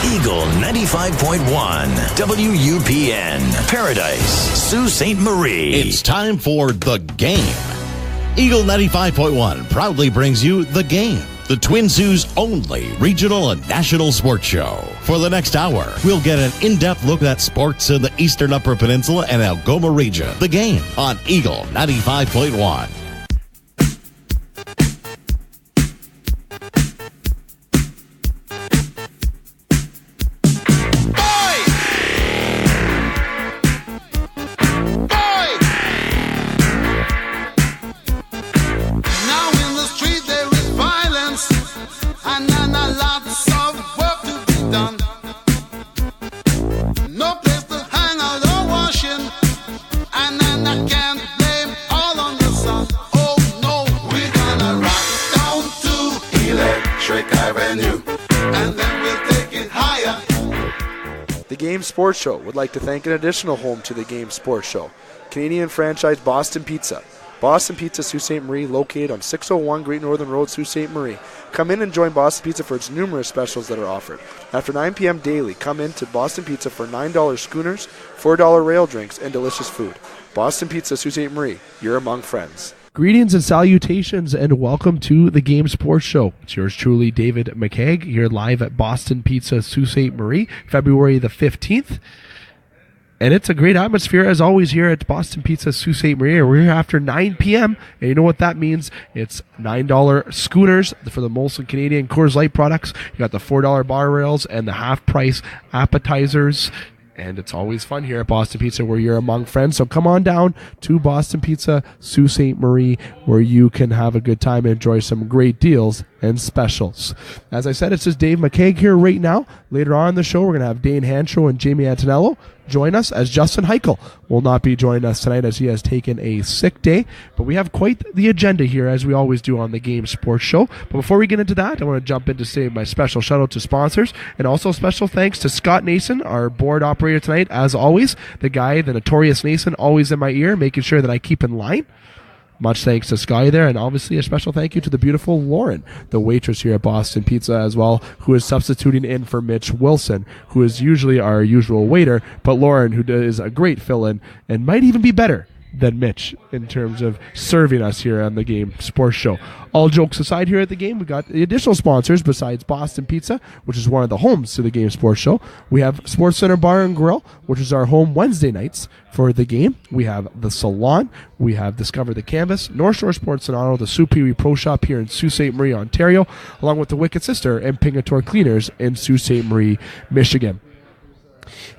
Eagle 95.1, WUPN, Paradise, Sault Ste. Marie. It's time for The Game. Eagle 95.1 proudly brings you The Game, the Twin Sault's only regional and national sports show. For the next hour, we'll get an in-depth look at sports in the Eastern Upper Peninsula and Algoma region. The Game on Eagle 95.1. Sports Show would like to thank an additional home to the Game Sports Show, Canadian franchise Boston Pizza. Boston Pizza, Sault Ste. Marie, located on 601 Great Northern Road, Sault Ste. Marie. Come in and join Boston Pizza for its numerous specials that are offered. After 9 p.m. daily, come in to Boston Pizza for $9 schooners, $4 rail drinks, and delicious food. Boston Pizza, Sault Ste. Marie, you're among friends. Greetings and salutations, and welcome to the Game Sports Show. It's yours truly, David McCaig, here live at Boston Pizza, Sault Ste. Marie, February the 15th. And it's a great atmosphere, as always, here at Boston Pizza, Sault Ste. Marie. We're here after 9 p.m., and you know what that means. It's $9 schooners for the Molson Canadian Coors Light products. You got the $4 bar rails and the half-price appetizers. And it's always fun here at Boston Pizza where you're among friends. So come on down to Boston Pizza, Sault Ste. Marie, where you can have a good time and enjoy some great deals and specials. As I said, it's just Dave McCaig here right now. Later on in the show, we're going to have Dane Hancherow and Jamie Antonello join us, as Justin Heichel will not be joining us tonight as he has taken a sick day. But we have quite the agenda here, as we always do on the Game Sports Show. But before we get into that, I want to jump in to say my special shout out to sponsors, and also special thanks to Scott Nason, our board operator tonight, as always. The notorious Nason, always in my ear, making sure that I keep in line. Much thanks to Sky there, and obviously a special thank you to the beautiful Lauren, the waitress here at Boston Pizza as well, who is substituting in for Mitch Wilson, who is usually our usual waiter, but Lauren, who is a great fill-in and might even be better than Mitch in terms of serving us here on the Game Sports Show. All jokes aside, here at the game, we got the additional sponsors besides Boston Pizza, which is one of the homes to the Game Sports Show. We have Sports Center Bar and Grill, which is our home Wednesday nights for the game. We have the Salon. We have Discover the Canvas, North Shore Sports and Auto, the Superior Pro Shop here in Sault Ste. Marie, Ontario, along with the Wicked Sister and Pingator Cleaners in Sault Ste. Marie, Michigan.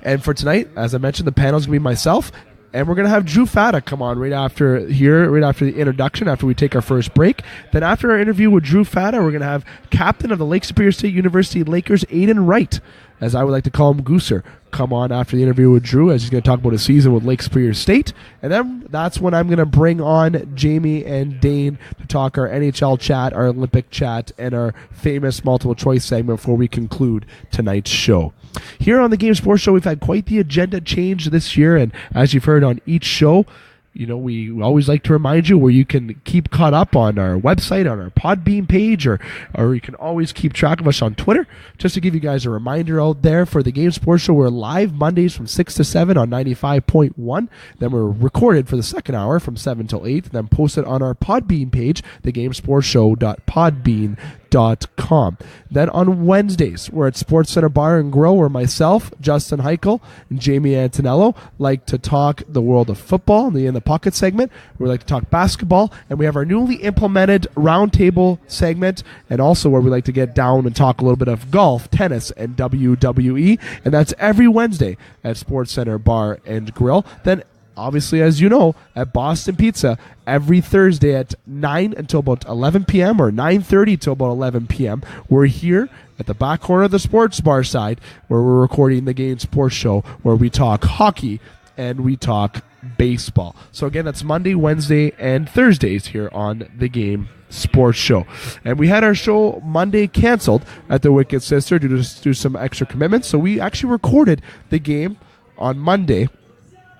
And for tonight, as I mentioned, the panel is going to be myself, and we're going to have Drew Fata come on right after the introduction, after we take our first break. Then after our interview with Drew Fata, we're going to have captain of the Lake Superior State University Lakers, Aiden Wright, as I would like to call him, Gooser, come on after the interview with Drew, as he's going to talk about his season with Lake Superior State. And then that's when I'm going to bring on Jamie and Dane to talk our NHL chat, our Olympic chat, and our famous multiple choice segment before we conclude tonight's show. Here on the Game Sports Show, we've had quite the agenda change this year, and as you've heard on each show, you know, we always like to remind you where you can keep caught up on our website, on our Podbean page, or you can always keep track of us on Twitter. Just to give you guys a reminder out there, for the Game Sports Show, we're live Mondays from 6 to 7 on 95.1. Then we're recorded for the second hour from 7 till 8, then posted on our Podbean page, thegamesportshow.podbean.com. Then on Wednesdays, we're at Sports Center Bar and Grill, where myself, Justin Heichel, and Jamie Antonello like to talk the world of football in the In the Pocket segment. We like to talk basketball, and we have our newly implemented roundtable segment, and also where we like to get down and talk a little bit of golf, tennis, and WWE, and that's every Wednesday at Sports Center Bar and Grill. Then obviously, as you know, at Boston Pizza, every Thursday at 9 until about 11 p.m. or 9:30 till about 11 p.m. We're here at the back corner of the sports bar side where we're recording the Game Sports Show, where we talk hockey and we talk baseball. So again, that's Monday, Wednesday, and Thursdays here on the Game Sports Show. And we had our show Monday canceled at the Wicked Sister due to some extra commitments. So we actually recorded the game on Monday,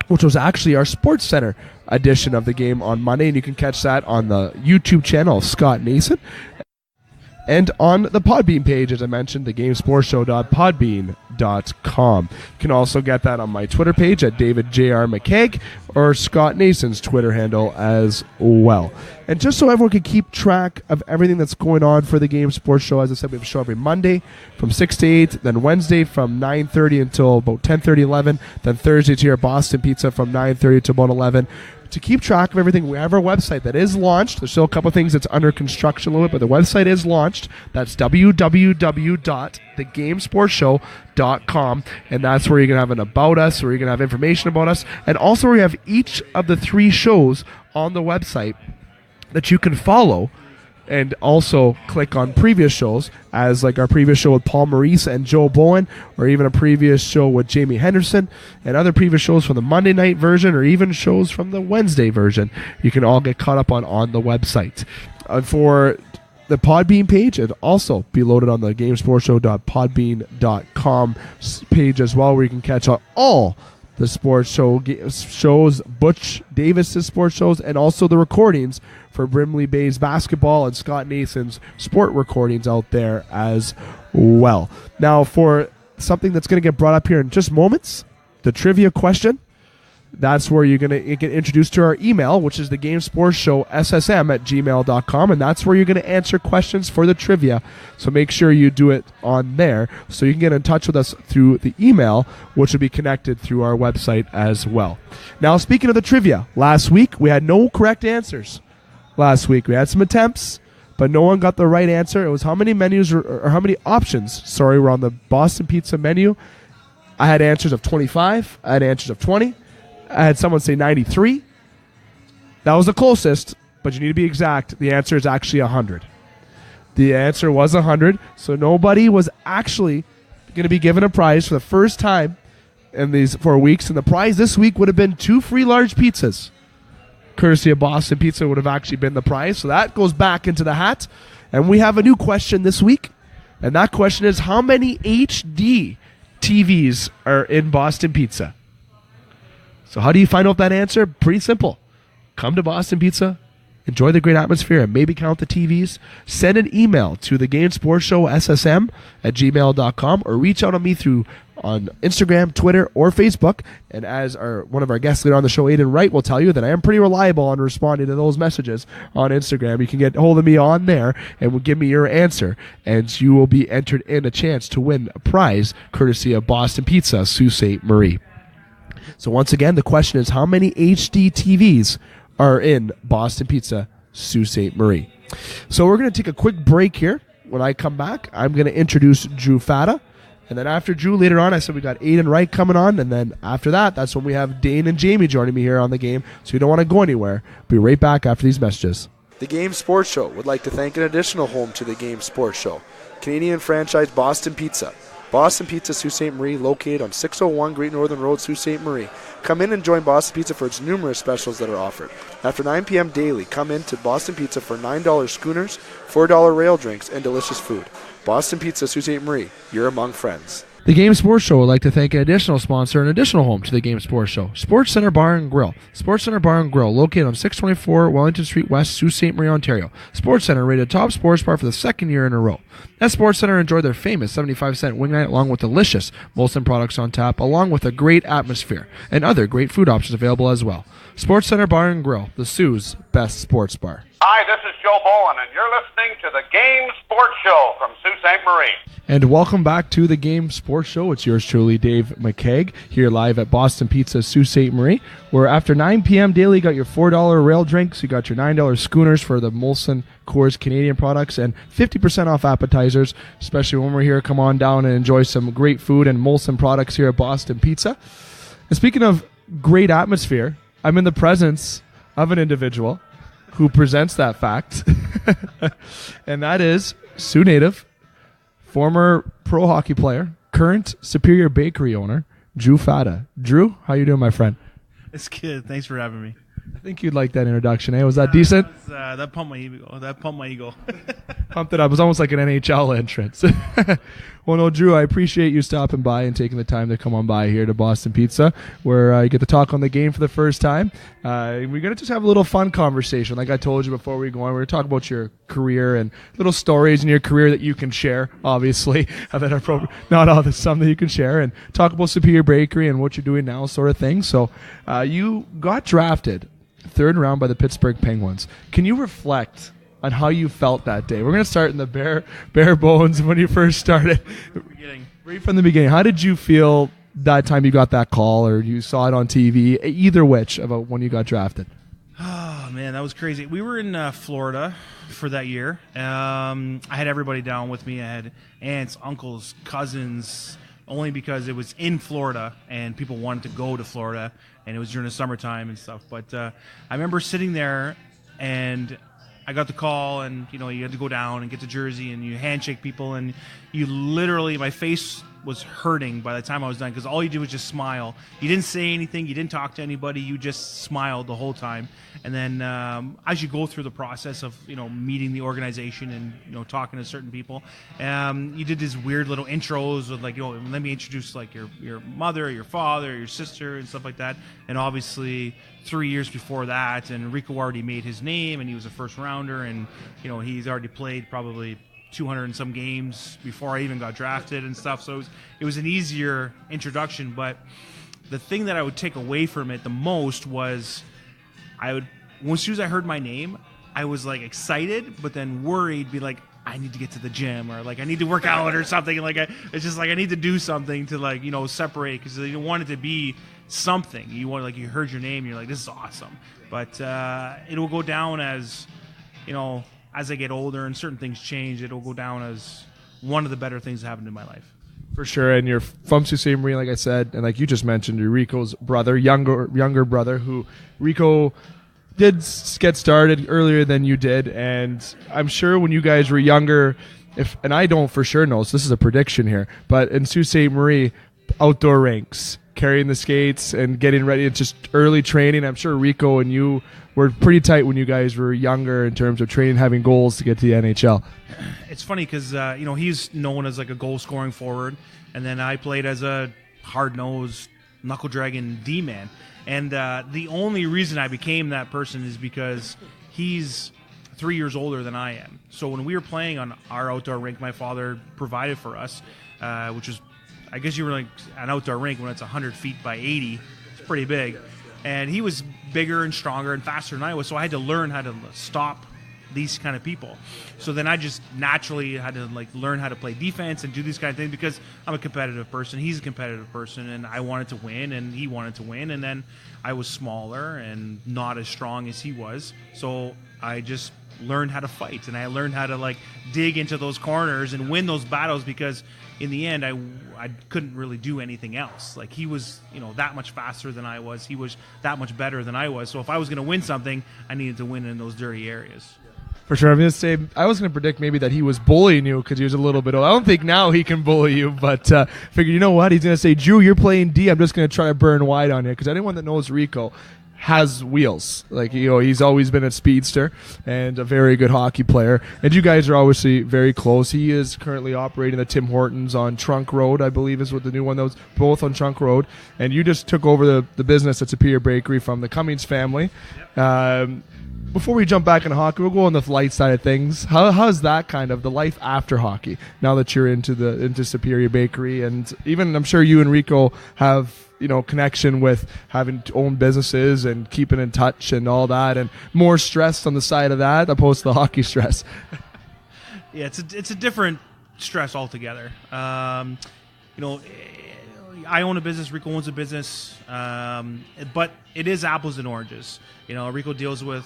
which was actually our Sports Center edition of the game on Monday, and you can catch that on the YouTube channel of Scott Nason. and on the Podbean page, as I mentioned, thegamesportshow.podbean.com. You can also get that on my Twitter page at DavidJR McCaig or Scott Nason's Twitter handle as well. And just so everyone can keep track of everything that's going on for the Game Sports Show, as I said, we have a show every Monday from 6 to 8, then Wednesday from 9:30 until about 10:30, 11, then Thursdays here at Boston Pizza from 9:30 to about 11. To keep track of everything, we have our website that is launched. There's still a couple things that's under construction a little bit, but the website is launched. That's www.thegamesportshow.com, and that's where you're going to have an About Us, where you're going to have information about us, and also where you have each of the 3 shows on the website that you can follow and also click on previous shows, as like our previous show with Paul Maurice and Joe Bowen, or even a previous show with Jamie Henderson, and other previous shows from the Monday night version, or even shows from the Wednesday version. You can all get caught up on the website. For the Podbean page, it'll also be loaded on the gamesportshow.podbean.com page as well, where you can catch all the sports shows, Butch Davis's sports shows, and also the recordings for Brimley Bay's basketball and Scott Nason's sport recordings out there as well. Now, for something that's going to get brought up here in just moments, the trivia question. That's where you're going to get introduced to our email, which is the gamesportshowssm@gmail.com, and that's where you're going to answer questions for the trivia. So make sure you do it on there so you can get in touch with us through the email, which will be connected through our website as well. Now, speaking of the trivia, last week we had no correct answers. Last week we had some attempts, but no one got the right answer. It was how many menus or how many options, were on the Boston Pizza menu. I had answers of 25. I had answers of 20. I had someone say 93. That was the closest, but you need to be exact. The answer is actually 100. The answer was 100, so nobody was actually going to be given a prize for the first time in these 4 weeks, and the prize this week would have been 2 free large pizzas. Courtesy of Boston Pizza would have actually been the prize, so that goes back into the hat. And we have a new question this week, and that question is, how many HD TVs are in Boston Pizza? So how do you find out that answer? Pretty simple. Come to Boston Pizza, enjoy the great atmosphere, and maybe count the TVs. Send an email to thegamesportshowssm@gmail.com, or reach out on me on Instagram, Twitter, or Facebook. And as one of our guests later on the show, Aiden Wright, will tell you that I am pretty reliable on responding to those messages on Instagram. You can get hold of me on there and will give me your answer, and you will be entered in a chance to win a prize courtesy of Boston Pizza, Sault Ste. Marie. So once again, the question is, how many HD TVs are in Boston Pizza, Sault Ste. Marie? So we're going to take a quick break here. When I come back, I'm going to introduce Drew Fata. And then after Drew, later on, I said we got Aiden Wright coming on. And then after that, that's when we have Dane and Jamie joining me here on the game. So you don't want to go anywhere. Be right back after these messages. The Game Sports Show would like to thank an additional home to the Game Sports Show, Canadian franchise Boston Pizza. Boston Pizza, Sault Ste. Marie, located on 601 Great Northern Road, Sault Ste. Marie. Come in and join Boston Pizza for its numerous specials that are offered. After 9 p.m. daily, come in to Boston Pizza for $9 schooners, $4 rail drinks, and delicious food. Boston Pizza, Sault Ste. Marie, you're among friends. The Game Sports Show would like to thank an additional sponsor, an additional home to the Game Sports Show, Sports Center Bar and Grill. Sports Center Bar and Grill, located on 624 Wellington Street West, Sault Ste. Marie, Ontario. Sports Center rated top sports bar for the second year in a row. At Sports Center, enjoy their famous 75-cent wing night along with delicious Molson products on tap, along with a great atmosphere and other great food options available as well. Sports Center Bar and Grill, the Sioux's best sports bar. Hi, this is Joe Bowen, and you're listening to the Game Sports Show from Sault Ste. Marie. And welcome back to the Game Sports Show. It's yours truly, Dave McCaig, here live at Boston Pizza, Sault Ste. Marie, where after 9 p.m. daily, you got your $4 rail drinks, you got your $9 schooners for the Molson Coors Canadian products, and 50% off appetizers, especially when we're here. Come on down and enjoy some great food and Molson products here at Boston Pizza. And speaking of great atmosphere, I'm in the presence of an individual who presents that fact, and that is Sioux native, former pro hockey player, current Superior Bakery owner, Drew Fata. Drew, how you doing, my friend? It's good. Thanks for having me. I think you'd like that introduction, eh? Was that decent? That pumped my ego. Pumped it up. It was almost like an NHL entrance. Well, no, Drew, I appreciate you stopping by and taking the time to come on by here to Boston Pizza, where you get to talk on the game for the first time. We're going to just have a little fun conversation. Like I told you before we go on, we're going to talk about your career and little stories in your career that you can share, obviously, that are not all the some that you can share, and talk about Superior Bakery and what you're doing now, sort of thing. So you got drafted third round by the Pittsburgh Penguins. Can you reflect on how you felt that day? We're going to start in the bare bones when you first started. Right from the beginning. How did you feel that time you got that call or you saw it on TV, either which, about when you got drafted? Oh, man, that was crazy. We were in Florida for that year. I had everybody down with me. I had aunts, uncles, cousins, only because it was in Florida and people wanted to go to Florida, and it was during the summertime and stuff. But I remember sitting there, and I got the call, and you had to go down and get the jersey, and you handshake people, and you literally, my face was hurting by the time I was done, because all you did was just smile. You didn't say anything, you didn't talk to anybody, you just smiled the whole time. And then as you go through the process of meeting the organization and talking to certain people, you did these weird little intros with let me introduce your mother, your father, your sister, and stuff like that. And obviously 3 years before that, and Rico already made his name, and he was a first rounder, and he's already played probably 200 and some games before I even got drafted and stuff. So it was an easier introduction. But the thing that I would take away from it the most was as soon as I heard my name, I was excited, but then worried, be like, I need to get to the gym, or I need to work out or something. It's just I need to do something to separate, because you want it to be something. You want you heard your name, you're like, this is awesome. But it will go down as as I get older and certain things change, it'll go down as one of the better things that happened in my life. For sure. And you're from Sault Ste. Marie, like I said, and like you just mentioned, you're Rico's brother, younger brother, who Rico did get started earlier than you did. And I'm sure when you guys were younger, and I don't for sure know, so this is a prediction here, but in Sault Ste. Marie, outdoor rinks, carrying the skates and getting ready, it's just early training. I'm sure Rico and you were pretty tight when you guys were younger in terms of training, having goals to get to the NHL. It's funny because he's known as a goal scoring forward, and then I played as a hard nosed knuckle dragging D-man. And the only reason I became that person is because he's 3 years older than I am. So when we were playing on our outdoor rink, my father provided for us, which was, I guess you were an outdoor rink when it's 100 feet by 80. It's pretty big. And he was bigger and stronger and faster than I was, so I had to learn how to stop these kind of people. So then I just naturally had to learn how to play defense and do these kind of things, because I'm a competitive person. He's a competitive person, and I wanted to win, and he wanted to win. And then I was smaller and not as strong as he was, so I just learned how to fight, and I learned how to dig into those corners and win those battles, because in the end I couldn't really do anything else. He was that much faster than I was, he was that much better than I was, so if I was going to win something, I needed to win in those dirty areas. For sure. I'm going to say, I was going to predict maybe that he was bullying you because he was a little bit old. I don't think now he can bully you, but figured, you know what, he's going to say, Drew, you're playing D, I'm just going to try to burn wide on you, because anyone that knows Rico has wheels. He's always been a speedster and a very good hockey player. And you guys are obviously very close. He is currently operating the Tim Hortons on Trunk Road, I believe is what the new one, those both on Trunk Road. And you just took over the business at Superior Bakery from the Cummings family. Before we jump back into hockey, we'll go on the light side of things. How's that kind of the life after hockey now that you're into Superior Bakery? And even I'm sure you and Rico have connection with having to own businesses and keeping in touch and all that, and more stress on the side of that opposed to the hockey stress. Yeah, it's a different stress altogether. I own a business, Rico owns a business, but it is apples and oranges. Rico deals with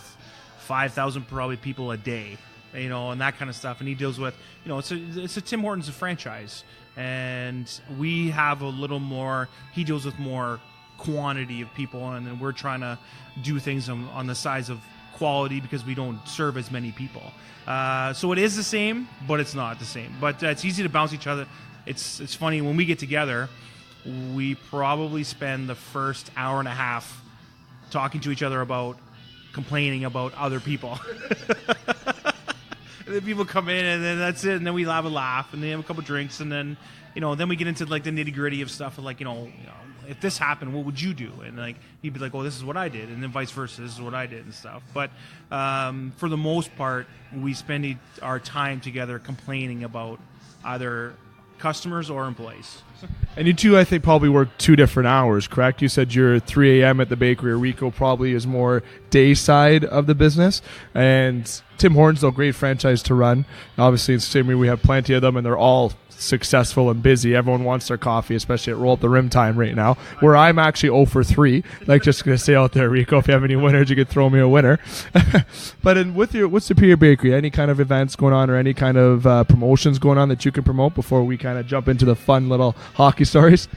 5,000 probably people a day, and that kind of stuff, and he deals with, it's a Tim Hortons franchise. And we have a little more, he deals with more quantity of people, and then we're trying to do things on the size of quality because we don't serve as many people. So it is the same, but it's not the same. But it's easy to bounce each other. It's funny, when we get together, we probably spend the first hour and a half talking to each other about complaining about other people. And then people come in, and then that's it. And then we have a laugh, and then have a couple drinks, and then then we get into like the nitty gritty of stuff. Of like if this happened, what would you do? And like he'd be like, "Oh, this is what I did," and then vice versa, "This is what I did," and stuff. But for the most part, we spend our time together complaining about either customers or employees. And you two, I think, probably work 2 different hours, correct? You said you're 3 a.m. at the bakery. Rico probably is more day side of the business. And Tim Hortons, though, great franchise to run. Obviously, in St. Marie, we have plenty of them, and they're all successful and busy. Everyone wants their coffee, especially at Roll Up the Rim time right now, where I'm actually 0 for 3. Like, just going to say out there, Rico, if you have any winners, you could throw me a winner. But with Superior Bakery, any kind of events going on or any kind of promotions going on that you can promote before we kind of jump into the fun little hockey stories?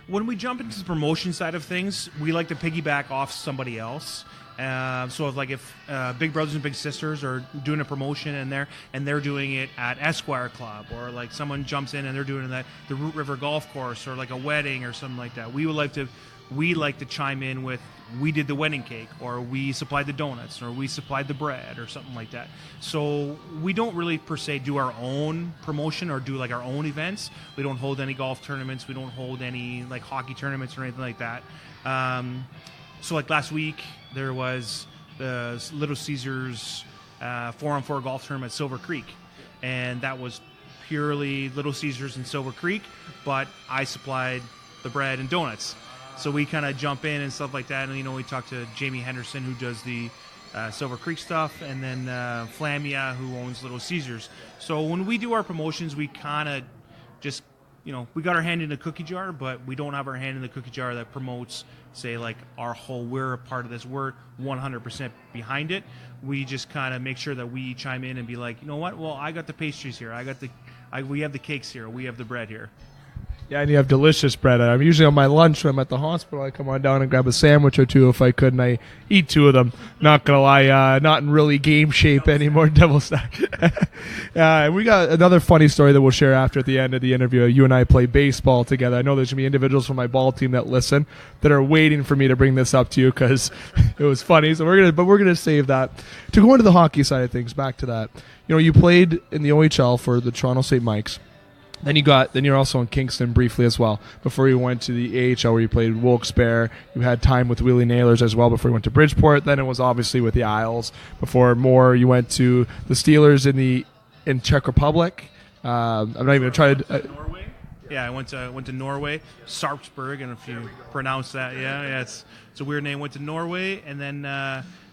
When we jump into the promotion side of things, we like to piggyback off somebody else. So if Big Brothers and Big Sisters are doing a promotion and they're doing it at Esquire Club, or like someone jumps in and they're doing it at the Root River Golf Course, or like a wedding or something like that, we like to chime in with, we did the wedding cake, or we supplied the donuts, or we supplied the bread, or something like that. So we don't really per se do our own promotion or do like our own events. We don't hold any golf tournaments. We don't hold any like hockey tournaments or anything like that. So like last week, there was the Little Caesars 4-on-4 golf tournament at Silver Creek. And that was purely Little Caesars in Silver Creek, but I supplied the bread and donuts. So we kind of jump in and stuff like that. And, we talked to Jamie Henderson, who does the Silver Creek stuff, and then Flamia, who owns Little Caesars. So when we do our promotions, we kind of just, we got our hand in the cookie jar, but we don't have our hand in the cookie jar that promotes, say, like we're a part of this. We're 100% behind it. We just kind of make sure that we chime in and be like, you know what? Well, I got the pastries here. We have the cakes here. We have the bread here. Yeah, and you have delicious bread. I'm usually on my lunch when I'm at the hospital. I come on down and grab a sandwich or two if I could, and I eat 2 of them. Not going to lie, not in really game shape anymore, double stack. We got another funny story that we'll share after at the end of the interview. You and I play baseball together. I know there's going to be individuals from my ball team that listen that are waiting for me to bring this up to you because it was funny. So we're gonna save that. To go into the hockey side of things, back to that. You played in the OHL for the Toronto St. Mikes. Then you're also in Kingston briefly as well before you went to the AHL where you played Wilkes-Barre. You had time with Wheelie Nailers as well before you went to Bridgeport. Then it was obviously with the Isles. Before you went to the Steelers in Czech Republic. I'm not even trying to. Norway. Yeah, I went to Norway, Sarpsborg, and if you pronounce that, yeah, it's a weird name. Went to Norway, and then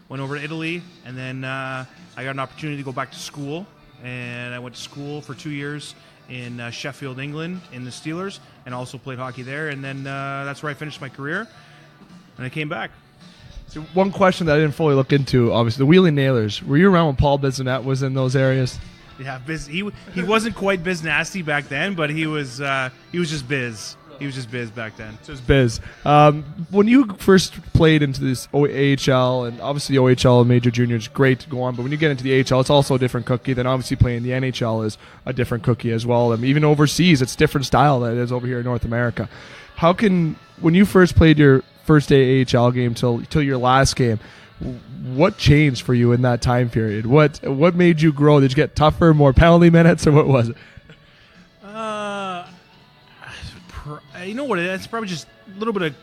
went over to Italy, and then I got an opportunity to go back to school, and I went to school for 2 years in Sheffield, England, in the Steelers, and also played hockey there. And then that's where I finished my career, and I came back. So one question that I didn't fully look into, obviously, the Wheelie Nailers. Were you around when Paul Bissonnette was in those areas? Yeah, he wasn't quite biz nasty back then, but he was just biz. He was just biz back then. Just biz. When you first played into this AHL, and obviously the OHL and Major Junior is great to go on, but when you get into the AHL, it's also a different cookie. Then obviously playing the NHL is a different cookie as well. I mean, even overseas, it's a different style than it is over here in North America. When you first played your first AHL game till your last game, what changed for you in that time period? What made you grow? Did you get tougher, more penalty minutes, or what was it? You know what it is? It's probably just a little bit of,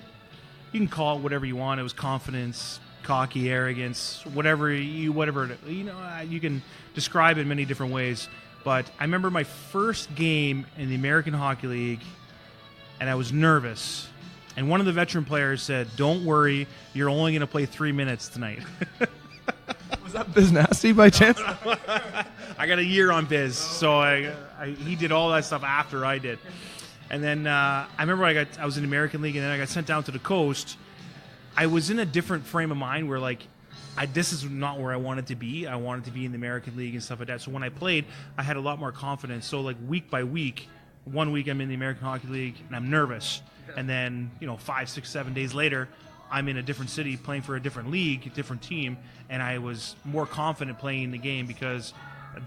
you can call it whatever you want. It was confidence, cocky, arrogance, whatever you can describe it in many different ways. But I remember my first game in the American Hockey League, and I was nervous. And one of the veteran players said, "Don't worry, you're only going to play 3 minutes tonight." Was that Biz Nasty by chance? I got a year on Biz, so he did all that stuff after I did. And then I remember I was in the American League, and then I got sent down to the coast. I was in a different frame of mind where, like, this is not where I wanted to be. I wanted to be in the American League and stuff like that. So when I played, I had a lot more confidence. So, like, week by week, 1 week I'm in the American Hockey League, and I'm nervous. And then, 5, 6, 7 days later, I'm in a different city playing for a different league, a different team, and I was more confident playing the game because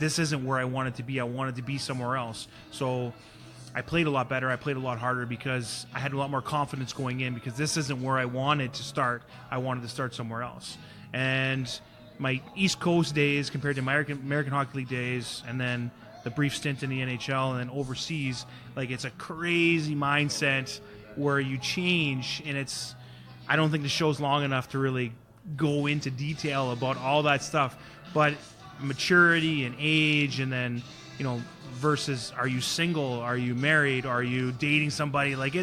this isn't where I wanted to be. I wanted to be somewhere else. So I played a lot better. I played a lot harder because I had a lot more confidence going in because this isn't where I wanted to start. I wanted to start somewhere else. And my East Coast days compared to my American Hockey League days, and then the brief stint in the NHL and then overseas, like it's a crazy mindset where you change, and I don't think the show's long enough to really go into detail about all that stuff, but maturity and age, and then, versus are you single, are you married, are you dating somebody, like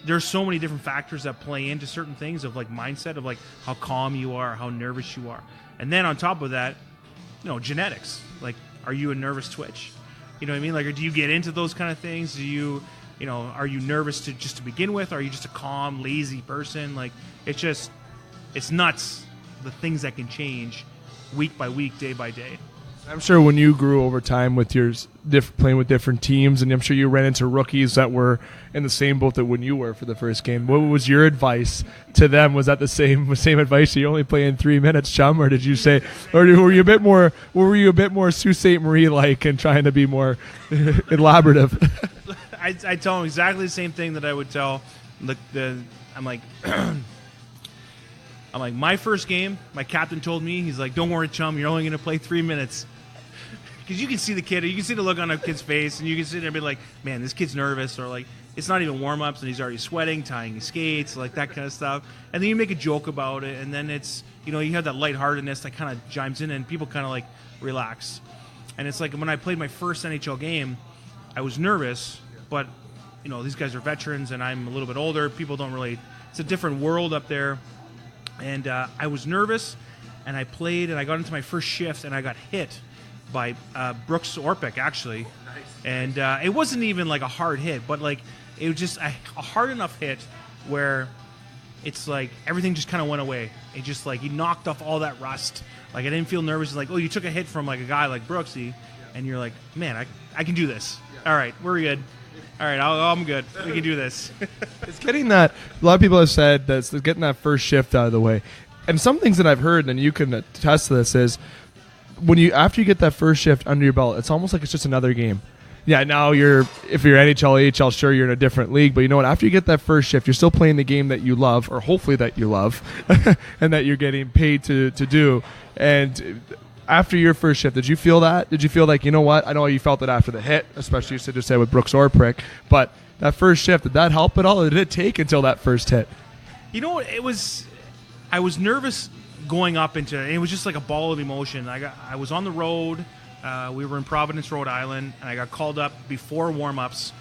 there's so many different factors that play into certain things of like mindset of like how calm you are, how nervous you are. And then on top of that, genetics, like, are you a nervous twitch? You know what I mean? Like, or do you get into those kind of things? Do you, are you nervous to begin with? Or are you just a calm, lazy person? Like, it's nuts, the things that can change week by week, day by day. I'm sure when you grew over time with your playing with different teams, and I'm sure you ran into rookies that were in the same boat that when you were for the first game. What was your advice to them? Was that the same advice? You only play in 3 minutes, chum, or did you say, or were you a bit more Sault Ste. Marie like and trying to be more elaborative? I tell them exactly the same thing that I would tell I'm like. I'm like, my first game, my captain told me, he's like, don't worry, chum, you're only going to play 3 minutes. Because you can see the kid, you can see the look on a kid's face, and you can sit there and be like, man, this kid's nervous, or like, it's not even warm-ups, and he's already sweating, tying his skates, like that kind of stuff. And then you make a joke about it, and then it's, you have that lightheartedness that kind of chimes in, and people kind of like relax. And it's like when I played my first NHL game, I was nervous, but, these guys are veterans, and I'm a little bit older. People don't really, it's a different world up there. And I was nervous, and I played, and I got into my first shift, and I got hit by Brooks Orpik, actually. Nice. And it wasn't even like a hard hit, but like it was just a hard enough hit where it's like everything just kind of went away. It just like he knocked off all that rust. Like I didn't feel nervous. It's like, oh, you took a hit from like a guy like Brooksy, and you're like, man, I can do this. Yeah. All right, we're good. All right, I'm good. We can do this. It's getting that. A lot of people have said that it's getting that first shift out of the way. And some things that I've heard, and you can attest to this, is after you get that first shift under your belt, it's almost like it's just another game. Yeah, now if you're NHL, AHL, sure, you're in a different league. But you know what? After you get that first shift, you're still playing the game that you love, or hopefully that you love, and that you're getting paid to do. And after your first shift, did you feel that? Did you feel like, you know what? I know you felt it after the hit, especially you just said with Brooks Orpik, but that first shift, did that help at all? Or did it take until that first hit? I was nervous going up into it. It was just like a ball of emotion. I was on the road. We were in Providence, Rhode Island, and I got called up before warm-ups,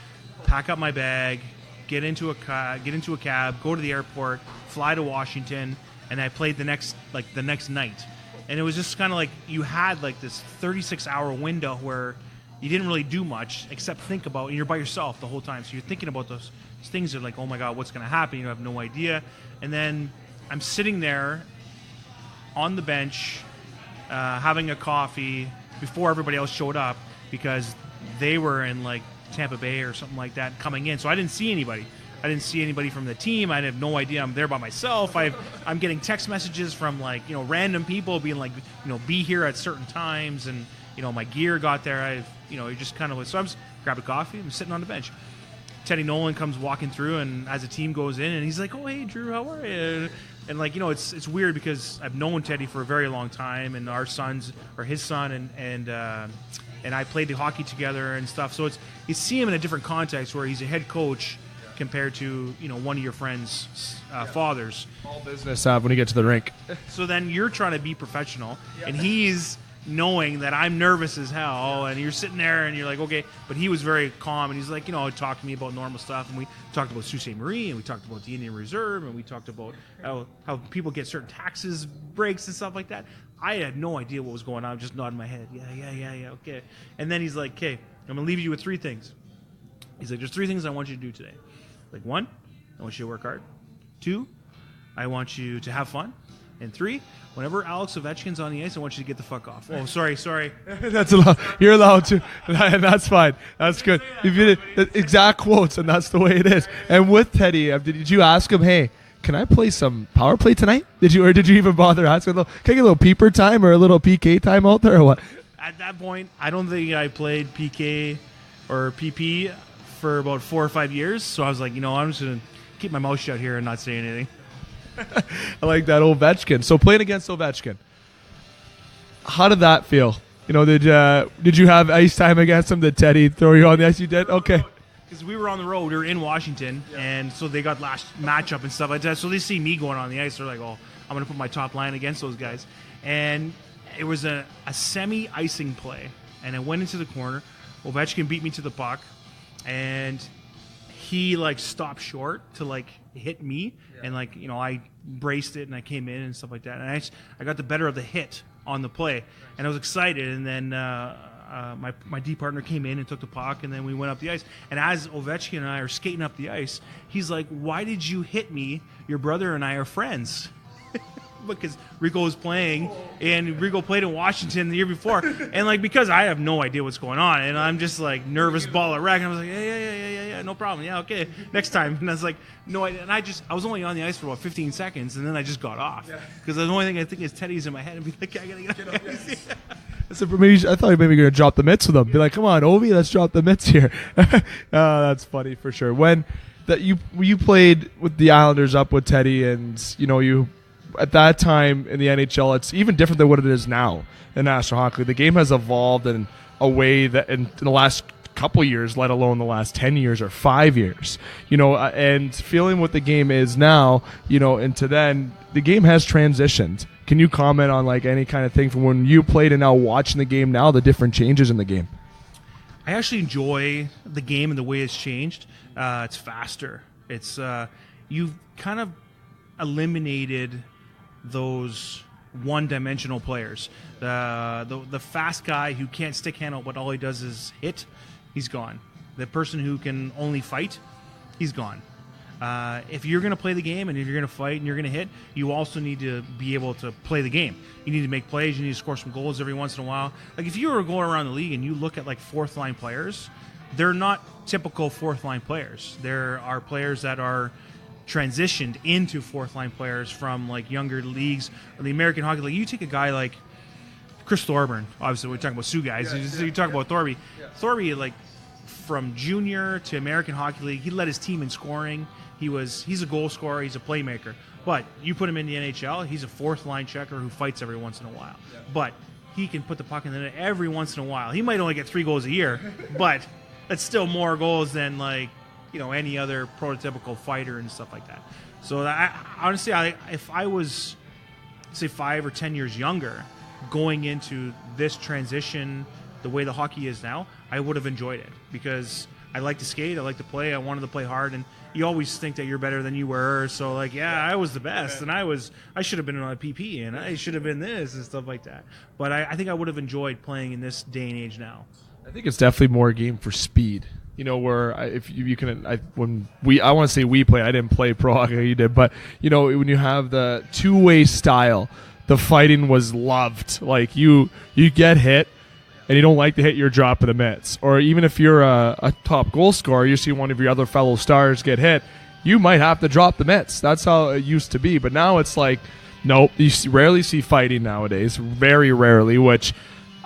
pack up my bag, get into a cab, go to the airport, fly to Washington, and I played the next night. And it was just kind of like you had like this 36-hour window where you didn't really do much except think about, and you're by yourself the whole time. So you're thinking about those things that are like, oh my God, what's going to happen? You have no idea. And then I'm sitting there on the bench having a coffee before everybody else showed up because they were in like Tampa Bay or something like that coming in. So I didn't see anybody. I didn't see anybody from the team. I have no idea. I'm there by myself. I'm getting text messages from like, random people being like, be here at certain times. And, my gear got there. you're just kind of, so I'm just grab a coffee. I'm sitting on the bench. Teddy Nolan comes walking through, and as the team goes in, and he's like, oh, hey, Drew, how are you? And like, it's weird because I've known Teddy for a very long time, and our sons, or his son, and I played the hockey together and stuff. So you see him in a different context where he's a head coach compared to one of your friends' fathers. All business when you get to the rink. So then you're trying to be professional, and he's knowing that I'm nervous as hell, and you're sitting there and you're like, okay, but he was very calm, and he's like, talk to me about normal stuff, and we talked about Sault Ste. Marie, and we talked about the Indian Reserve, and we talked about how people get certain taxes breaks and stuff like that. I had no idea what was going on. I'm just nodding my head. Yeah, okay. And then he's like, okay, I'm going to leave you with 3 things. He's like, there's 3 things I want you to do today. Like, 1, I want you to work hard. 2, I want you to have fun. And 3, whenever Alex Ovechkin's on the ice, I want you to get the fuck off. Oh, sorry. That's allowed. You're allowed to. And that's fine. That's good. If you did exact quotes, and that's the way it is. And with Teddy, did you ask him, hey, can I play some power play tonight? Did you even bother asking? Can I get a little peeper time or a little PK time out there or what? At that point, I don't think I played PK or PP for about 4 or 5 years. So I was like, I'm just going to keep my mouth shut here and not say anything. I like that Ovechkin. So playing against Ovechkin, How did that feel? Did you have ice time against him? Did Teddy throw you on the ice? You did? Okay. Because we were on the road, we were in Washington, and so they got last matchup and stuff like that. So they see me going on the ice, they're like, "Oh, I'm gonna put my top line against those guys." And it was a semi-icing play, and I went into the corner. Ovechkin beat me to the puck, and he stopped short to hit me, and I braced it and I came in and stuff like that, and I got the better of the hit on the play, and I was excited, and then my D partner came in and took the puck, and then we went up the ice, and as Ovechkin and I are skating up the ice, he's like, "Why did you hit me? Your brother and I are friends." Because Rico was playing, and Rico played in Washington the year before, and because I have no idea what's going on, and I'm just nervous ball of wreck, and I was like, yeah, no problem, yeah, okay, next time. And I was like, no idea, and I was only on the ice for about 15 seconds, and then I just got off, because the only thing I think is Teddy's in my head, and be like, I gotta get off the ice. So for me, I thought maybe you were gonna drop the mitts with them. Be like, come on, Ovi, let's drop the mitts here. That's funny for sure. When that you played with the Islanders up with Teddy, and you. At that time in the NHL, it's even different than what it is now in National Hockey League. The game has evolved in a way that in the last couple years, let alone the last 10 years or 5 years, and feeling what the game is now, into then, the game has transitioned. Can you comment on any kind of thing from when you played and now watching the game now, the different changes in the game? I actually enjoy the game and the way it's changed. It's faster. It's you've kind of eliminated those one-dimensional players. The fast guy who can't stick handle, but all he does is hit, he's gone. The person who can only fight, he's gone. If you're going to play the game and if you're going to fight and you're going to hit, you also need to be able to play the game. You need to make plays. You need to score some goals every once in a while. If you were going around the league and you look at fourth-line players, they're not typical fourth-line players. There are players that are transitioned into fourth-line players from younger leagues or the American Hockey League. You take a guy like Chris Thorburn. Obviously, we're talking about Sioux guys. You talk about Thorby. Thorby, from junior to American Hockey League, he led his team in scoring. He's a goal scorer. He's a playmaker. But you put him in the NHL, he's a fourth-line checker who fights every once in a while. Yeah. But he can put the puck in the net every once in a while. He might only get 3 goals a year, but that's still more goals than any other prototypical fighter and stuff like that. So honestly, if I was, say, 5 or 10 years younger, going into this transition, the way the hockey is now, I would have enjoyed it because I like to skate, I like to play, I wanted to play hard, and you always think that you're better than you were. So I was the best, and I should have been on a PP, and I should have been this and stuff like that. But I think I would have enjoyed playing in this day and age now. I think it's definitely more a game for speed. Where if you can, I want to say we play. I didn't play pro hockey, you did, but when you have the two-way style, the fighting was loved. You get hit, and you don't like to hit, you're dropping the mitts. Or even if you're a top goal scorer, you see one of your other fellow stars get hit, you might have to drop the mitts. That's how it used to be. But now it's nope. You rarely see fighting nowadays, very rarely, which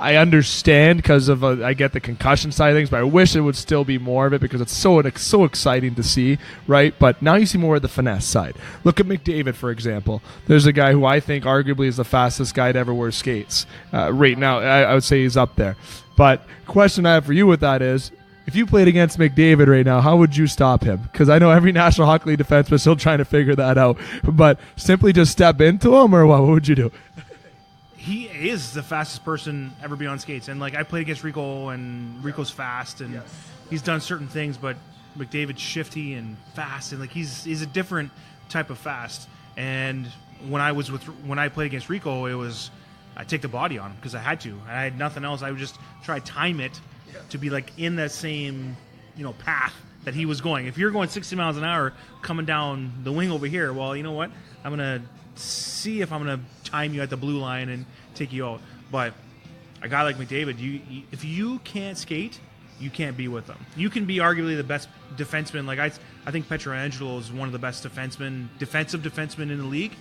I understand because of I get the concussion side of things, but I wish it would still be more of it because it's so exciting to see, right? But now you see more of the finesse side. Look at McDavid, for example. There's a guy who I think arguably is the fastest guy to ever wear skates. Right now, I would say he's up there. But question I have for you with that is, if you played against McDavid right now, how would you stop him? Because I know every National Hockey League defenseman is still trying to figure that out. But simply just step into him, or what would you do? He is the fastest person ever be on skates, and I played against Rico, and Rico's fast, and he's done certain things, but McDavid's shifty and fast, and he's a different type of fast. And when I played against Rico, it was I take the body on him because I had to. I had nothing else. I would just try to time it to be in that same path that he was going. If you're going 60 miles an hour coming down the wing over here, well, you know what? I'm gonna see if I'm going to time you at the blue line and take you out. But a guy like McDavid, if you can't skate, you can't be with him. You can be arguably the best defenseman. I think Pietrangelo is one of the best defensive defensemen in the league,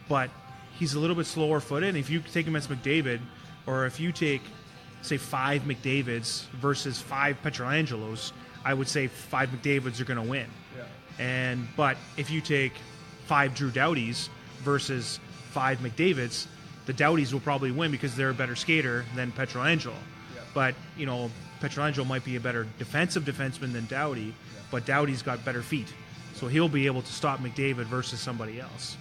but he's a little bit slower footed. And if you take him as McDavid, or if you take, say, 5 McDavids versus 5 Pietrangelos, I would say 5 McDavids are going to win. Yeah. But if you take 5 Drew Doughties versus 5 McDavids, the Dowdies will probably win because they're a better skater than Pietrangelo. But, Pietrangelo might be a better defensive defenseman than Doughty, but Doughty's got better feet. So he'll be able to stop McDavid versus somebody else.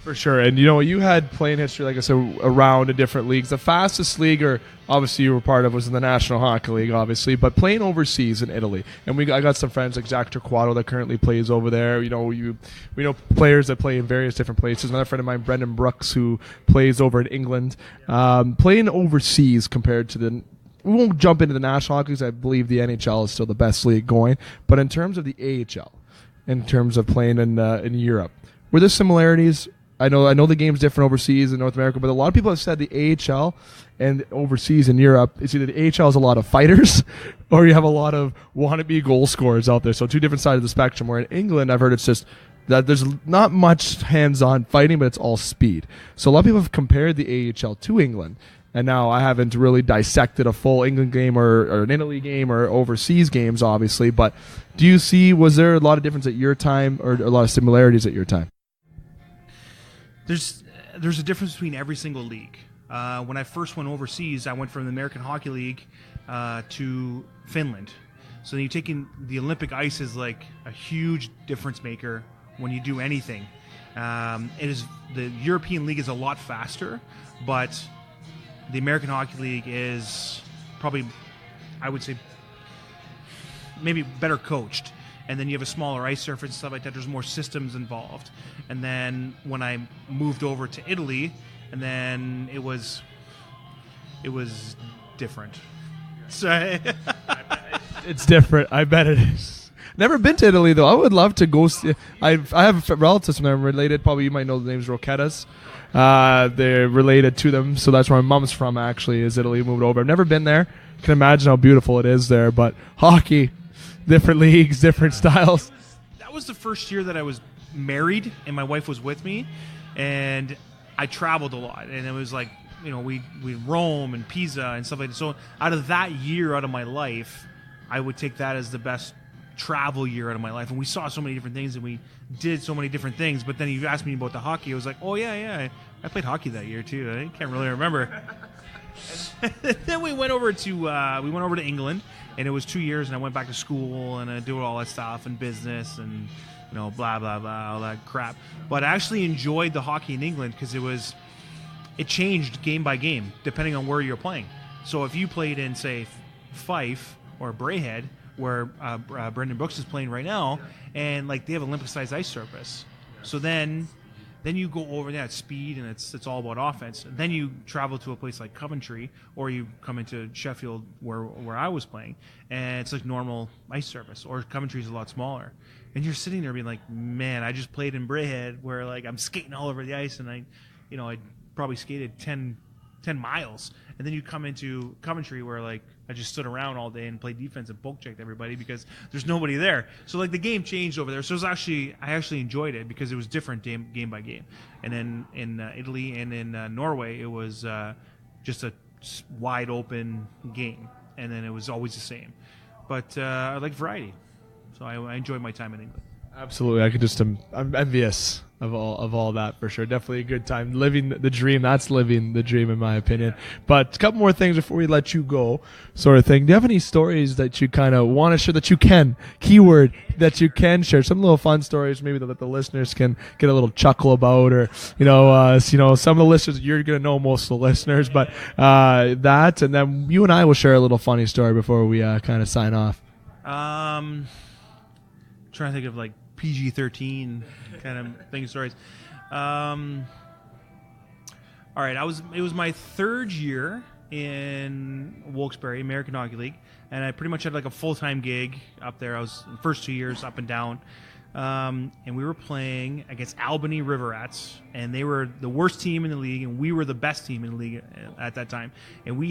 For sure. And, you had playing history, like I said, around in different leagues. The fastest league, or obviously you were part of, was in the National Hockey League, obviously, but playing overseas in Italy. And I got some friends like Zach Torquato that currently plays over there. We know players that play in various different places. Another friend of mine, Brendan Brooks, who plays over in England. Playing overseas compared to we won't jump into the National Hockey League. I believe the NHL is still the best league going. But in terms of the AHL, in terms of playing in Europe, were there similarities? I know the game's different overseas in North America, but a lot of people have said the AHL and overseas in Europe, it's either the AHL has a lot of fighters or you have a lot of wannabe goal scorers out there. So two different sides of the spectrum. Where in England, I've heard it's just that there's not much hands-on fighting, but it's all speed. So a lot of people have compared the AHL to England. And now I haven't really dissected a full England game or an Italy game or overseas games, obviously. But was there a lot of difference at your time or a lot of similarities at your time? There's a difference between every single league. When I first went overseas, I went from the American Hockey League to Finland. So then you're taking the Olympic ice is like a huge difference maker when you do anything. The European League is a lot faster, but the American Hockey League is probably, I would say, maybe better coached. And then you have a smaller ice surface and stuff like that. There's more systems involved. And then when I moved over to Italy, and then it was different. So it's different. I bet it is. Never been to Italy though. I would love to go. I have relatives from there related. Probably you might know the names Roquettas. They're related to them, so that's where my mom's from. Actually, is Italy. Moved over. I've never been there. Can imagine how beautiful it is there. But hockey, different leagues, different styles. That was the first year that I was married, and my wife was with me, and I traveled a lot, and it was like we Rome and Pisa and stuff like that. So out of that year out of my life, I would take that as the best travel year out of my life, and we saw so many different things and we did so many different things. But then you asked me about the hockey, I was like, oh yeah, I played hockey that year too. I can't really remember. Then we went over to England, and it was 2 years, and I went back to school and I did all that stuff and business and blah blah blah, all that crap. But I actually enjoyed the hockey in England because it changed game by game depending on where you're playing. So if you played in, say, Fife or Braehead, where Brendan Brooks is playing right now, and like they have Olympic-sized ice surface. So then you go over that speed, and it's all about offense. Then you travel to a place like Coventry, or you come into Sheffield, where I was playing, and it's like normal ice surface. Or Coventry's a lot smaller, and you're sitting there being like, man, I just played in Braehead, where like I'm skating all over the ice, and I probably skated 10 miles, and then you come into Coventry where like I just stood around all day and played defense and poke checked everybody because there's nobody there. So like the game changed over there. So I actually enjoyed it because it was different game by game. And then in Italy and in Norway, it was just a wide open game, and then it was always the same. But I like variety, so I enjoyed my time in England. Absolutely, I'm envious of all that for sure. Definitely a good time living the dream. That's living the dream in my opinion. But a couple more things before we let you go, sort of thing. Do you have any stories that you kind of want to share that you can that you can share? Some little fun stories, maybe that the listeners can get a little chuckle about, or some of the listeners you're gonna know most of the listeners, but that, and then you and I will share a little funny story before we kind of sign off. Trying to think of like PG-13 kind of thing stories. All right, it was my third year in Wilkes-Barre, American Hockey League, and I pretty much had like a full-time gig up there. I was the first 2 years up and down, and we were playing against Albany River Rats, and they were the worst team in the league, and we were the best team in the league at that time. And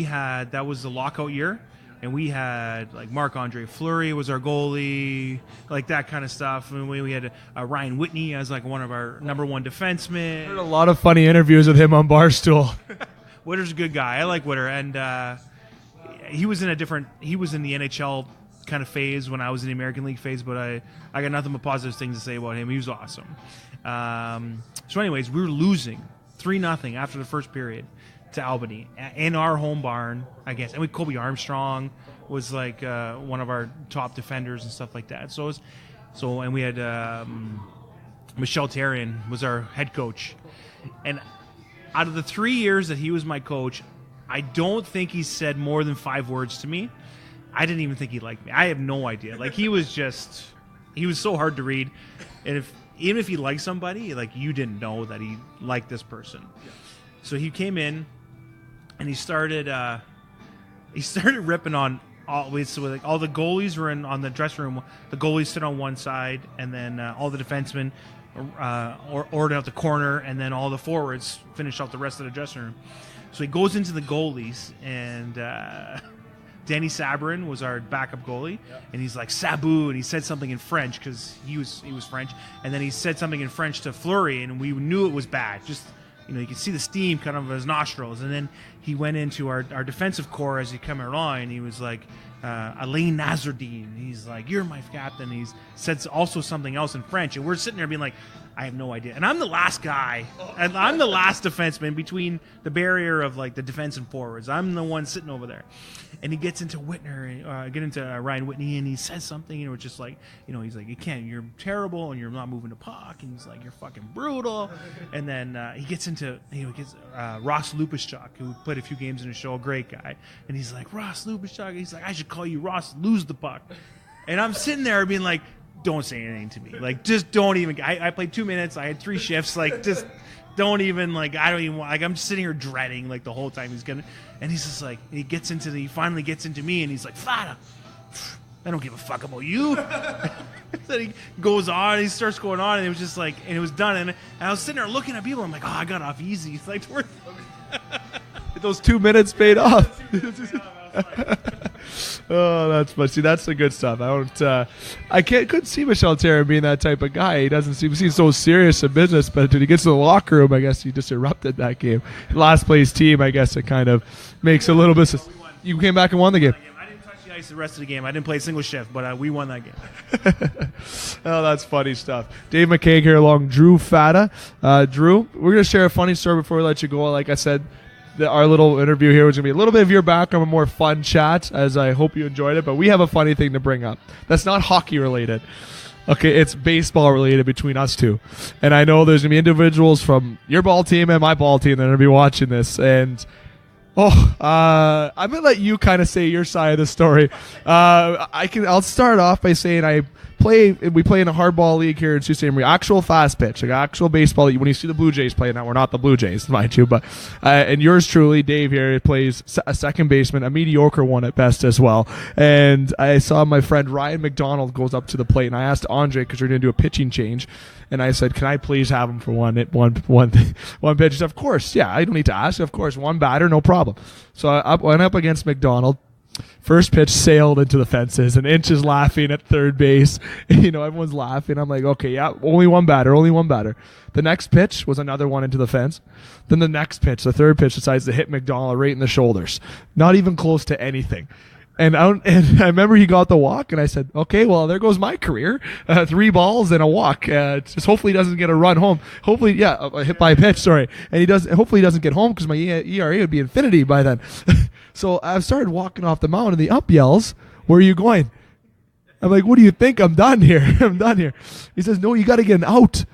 that was the lockout year. And we had like Marc-Andre Fleury was our goalie, like that kind of stuff. And we had Ryan Whitney as like one of our number one defensemen. I heard a lot of funny interviews with him on Barstool. Witter's a good guy. I like Witter, and he was in the NHL kind of phase when I was in the American League phase. But I got nothing but positive things to say about him. He was awesome. So, anyways, we were losing 3-0 after the first period to Albany in our home barn, I guess. And Kobe Armstrong was like one of our top defenders and stuff like that. And we had Michelle Therrien was our head coach. And out of the 3 years that he was my coach, I don't think he said more than 5 words to me. I didn't even think he liked me. I have no idea. Like, he was so hard to read. And even if he liked somebody, like, you didn't know that he liked this person. So he came in and he started ripping on all the goalies were on the dressing room. The goalies sit on one side, and then all the defensemen ordered out the corner, and then all the forwards finish out the rest of the dressing room. So he goes into the goalies, and Danny Sabrin was our backup goalie, and he's like, Sabu, and he said something in French because he was French, and then he said something in French to Fleury, and we knew it was bad. Just, you could see the steam kind of his nostrils, and then he went into our defensive core as he came along, and he was like, Alain Nazardine. He's like, you're my captain. He's said also something else in French, and we're sitting there being like, I have no idea. And I'm the last guy, and I'm the last defenseman between the barrier of like the defense and forwards. I'm the one sitting over there. And he gets into Ryan Whitney, and he says something, and it's just like, he's like, you're terrible, and you're not moving the puck, and he's like, you're fucking brutal. And then he gets into, Ross Lupischuk, who played a few games in the show, a great guy. And he's like, Ross Lupischuk, he's like, I should call you Ross, lose the puck. And I'm sitting there being like, don't say anything to me. Like, just don't even, I played 2 minutes, I had 3 shifts, like, just don't even, like, I don't even want, like, I'm just sitting here dreading, like, the whole time he's gonna, and he's just like, he finally gets into me, and he's like, Fata, I don't give a fuck about you. Then he goes on, and he starts going on, and it was just like, and it was done, and I was sitting there looking at people, I'm like, oh, I got off easy. It's like, those 2 minutes paid off. Oh, that's fun. See, that's the good stuff. Couldn't see Michel Therrien being that type of guy. He doesn't seem so serious in business, but when he gets to the locker room, I guess he just erupted that game. Last place team, I guess it kind of makes a little bit. You came back and won the game. I didn't touch the ice the rest of the game. I didn't play a single shift, but we won that game. Oh, that's funny stuff. Dave McCaig here along Drew Fata. Drew, we're going to share a funny story before we let you go. Like I said, our little interview here was going to be a little bit of your background, a more fun chat, as I hope you enjoyed it. But we have a funny thing to bring up. That's not hockey related. Okay, it's baseball related between us two. And I know there's going to be individuals from your ball team and my ball team that are going to be watching this. And I'm going to let you kind of say your side of the story. I'll start off by saying we play in a hardball league here in Sault Ste. Marie. Actual fast pitch, like actual baseball. When you see the Blue Jays play, now we're not the Blue Jays, mind you, but and yours truly, Dave here, plays a second baseman, a mediocre one at best as well. And I saw my friend Ryan McDonald goes up to the plate, and I asked Andre because we're going to do a pitching change, and I said, "Can I please have him for one pitch?" He said, "Of course, yeah. I don't need to ask. Of course, one batter, no problem." So I went up against McDonald. First pitch sailed into the fences, and Inch is laughing at third base. Everyone's laughing. I'm like, okay, yeah, only one batter. The next pitch was another one into the fence. Then the next pitch, the third pitch, decides to hit McDonald right in the shoulders. Not even close to anything. And I remember he got the walk, and I said, okay, well, there goes my career. 3 balls and a walk. Just hopefully he doesn't get a run home. Hopefully, a hit by a pitch, sorry. And hopefully he doesn't get home because my ERA would be infinity by then. So I started walking off the mound, and the ump yells, "Where are you going?" I'm like, "What do you think? I'm done here. I'm done here." He says, "No, you got to get an out."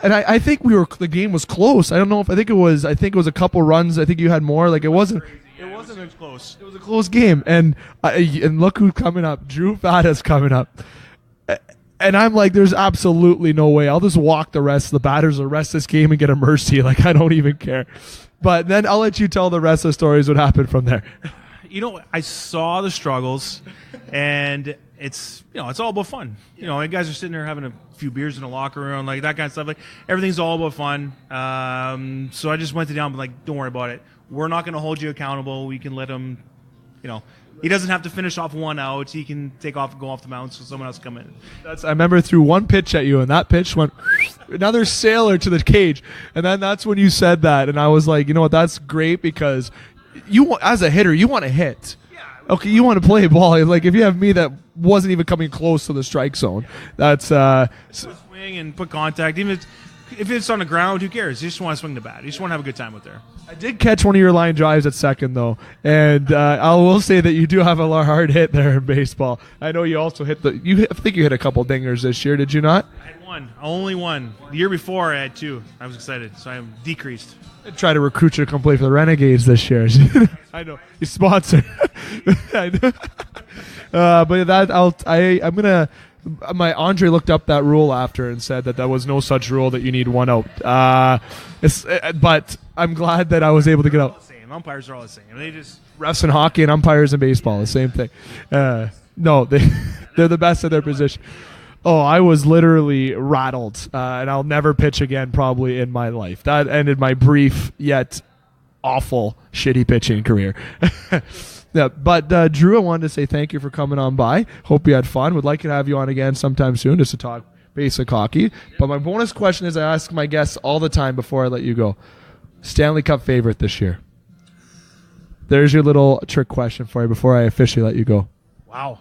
And I think the game was close. I don't know I think it was a couple runs. I think you had more. Like, it wasn't close. It was a close game. And look who's coming up. Drew Fata's coming up. And I'm like, there's absolutely no way. I'll just walk the batters the rest of this game and get a mercy. Like, I don't even care. But then I'll let you tell the rest of the stories what happened from there. I saw the struggles, and it's all about fun. You guys are sitting there having a few beers in the locker room, like that kind of stuff. Like, everything's all about fun. So I just went to them, like, don't worry about it. We're not going to hold you accountable. We can let him, he doesn't have to finish off one out. He can take off and go off the mound so someone else come in. I remember threw one pitch at you, and that pitch went another sailor to the cage. And then that's when you said that, and I was like, you know what, that's great, because you, as a hitter, you want to hit. Okay, you want to play ball. Like, if you have me that wasn't even coming close to the strike zone, that's swing and put contact. Even if it's on the ground, who cares? You just want to swing the bat. You just want to have a good time with there. I did catch one of your line drives at second, though, and I will say that you do have a hard hit there in baseball. I know you also hit I think you hit a couple dingers this year, did you not? I had one, only one. The year before, I had two. I was excited, so I decreased. I try to recruit you to come play for the Renegades this year. I know you sponsor. I know. But that I'm gonna. My Andre looked up that rule after and said that was no such rule that you need one out. But I'm glad that I was able to get out. Same umpires are all the same. They just refs in hockey and umpires in baseball, the same thing. No, they're the best at their position. Oh, I was literally rattled, and I'll never pitch again probably in my life. That ended my brief yet awful, shitty pitching career. Yeah, but Drew, I wanted to say thank you for coming on by. Hope you had fun. Would like to have you on again sometime soon just to talk basic hockey. But my bonus question is I ask my guests all the time before I let you go. Stanley Cup favorite this year. There's your little trick question for you before I officially let you go. Wow.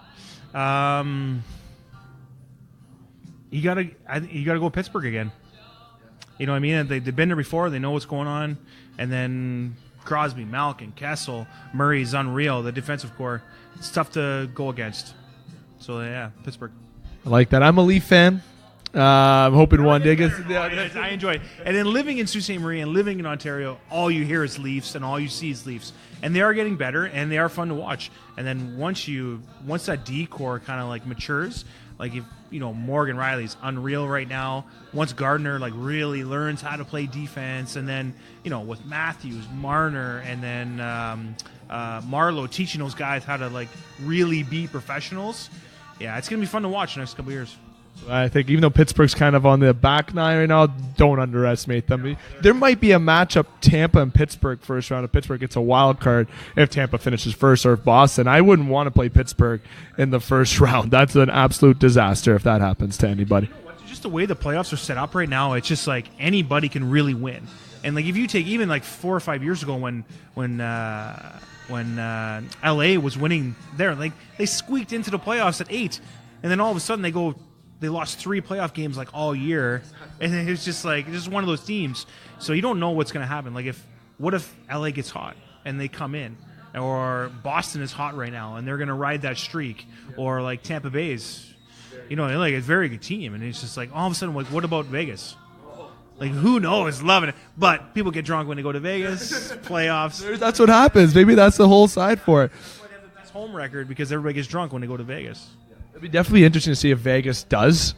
You gotta go Pittsburgh again. You know what I mean? They've been there before. They know what's going on. And then Crosby, Malkin, Kessel, Murray's unreal. The defensive core, it's tough to go against. So yeah, Pittsburgh. I like that. I'm a Leaf fan. I'm hoping one day gets. I enjoy it. And then living in Sault Ste. Marie and living in Ontario, all you hear is Leafs and all you see is Leafs. And they are getting better and they are fun to watch. And then once that D core kind of like matures, like if Morgan Riley's unreal right now. Once Gardner like really learns how to play defense, and then with Matthews, Marner, and then Marlowe teaching those guys how to like really be professionals. Yeah, it's gonna be fun to watch the next couple of years. I think even though Pittsburgh's kind of on the back nine right now, don't underestimate them. There might be a matchup, Tampa and Pittsburgh, first round. If Pittsburgh gets a wild card, if Tampa finishes first, or if Boston. I wouldn't want to play Pittsburgh in the first round. That's an absolute disaster if that happens to anybody. Just the way the playoffs are set up right now, it's just like anybody can really win. And like if you take even like 4 or 5 years ago when LA was winning there, like they squeaked into the playoffs at 8, and then all of a sudden they lost 3 playoff games like all year, and it was just like just one of those teams. So you don't know what's going to happen. Like what if LA gets hot and they come in, or Boston is hot right now and they're going to ride that streak, or like Tampa Bay's, like a very good team, and it's just like all of a sudden, like what about Vegas? Like who knows? Loving it, but people get drunk when they go to Vegas. Playoffs. That's what happens. Maybe that's the whole side for it. They have the best home record because everybody gets drunk when they go to Vegas. It'd be definitely interesting to see if Vegas does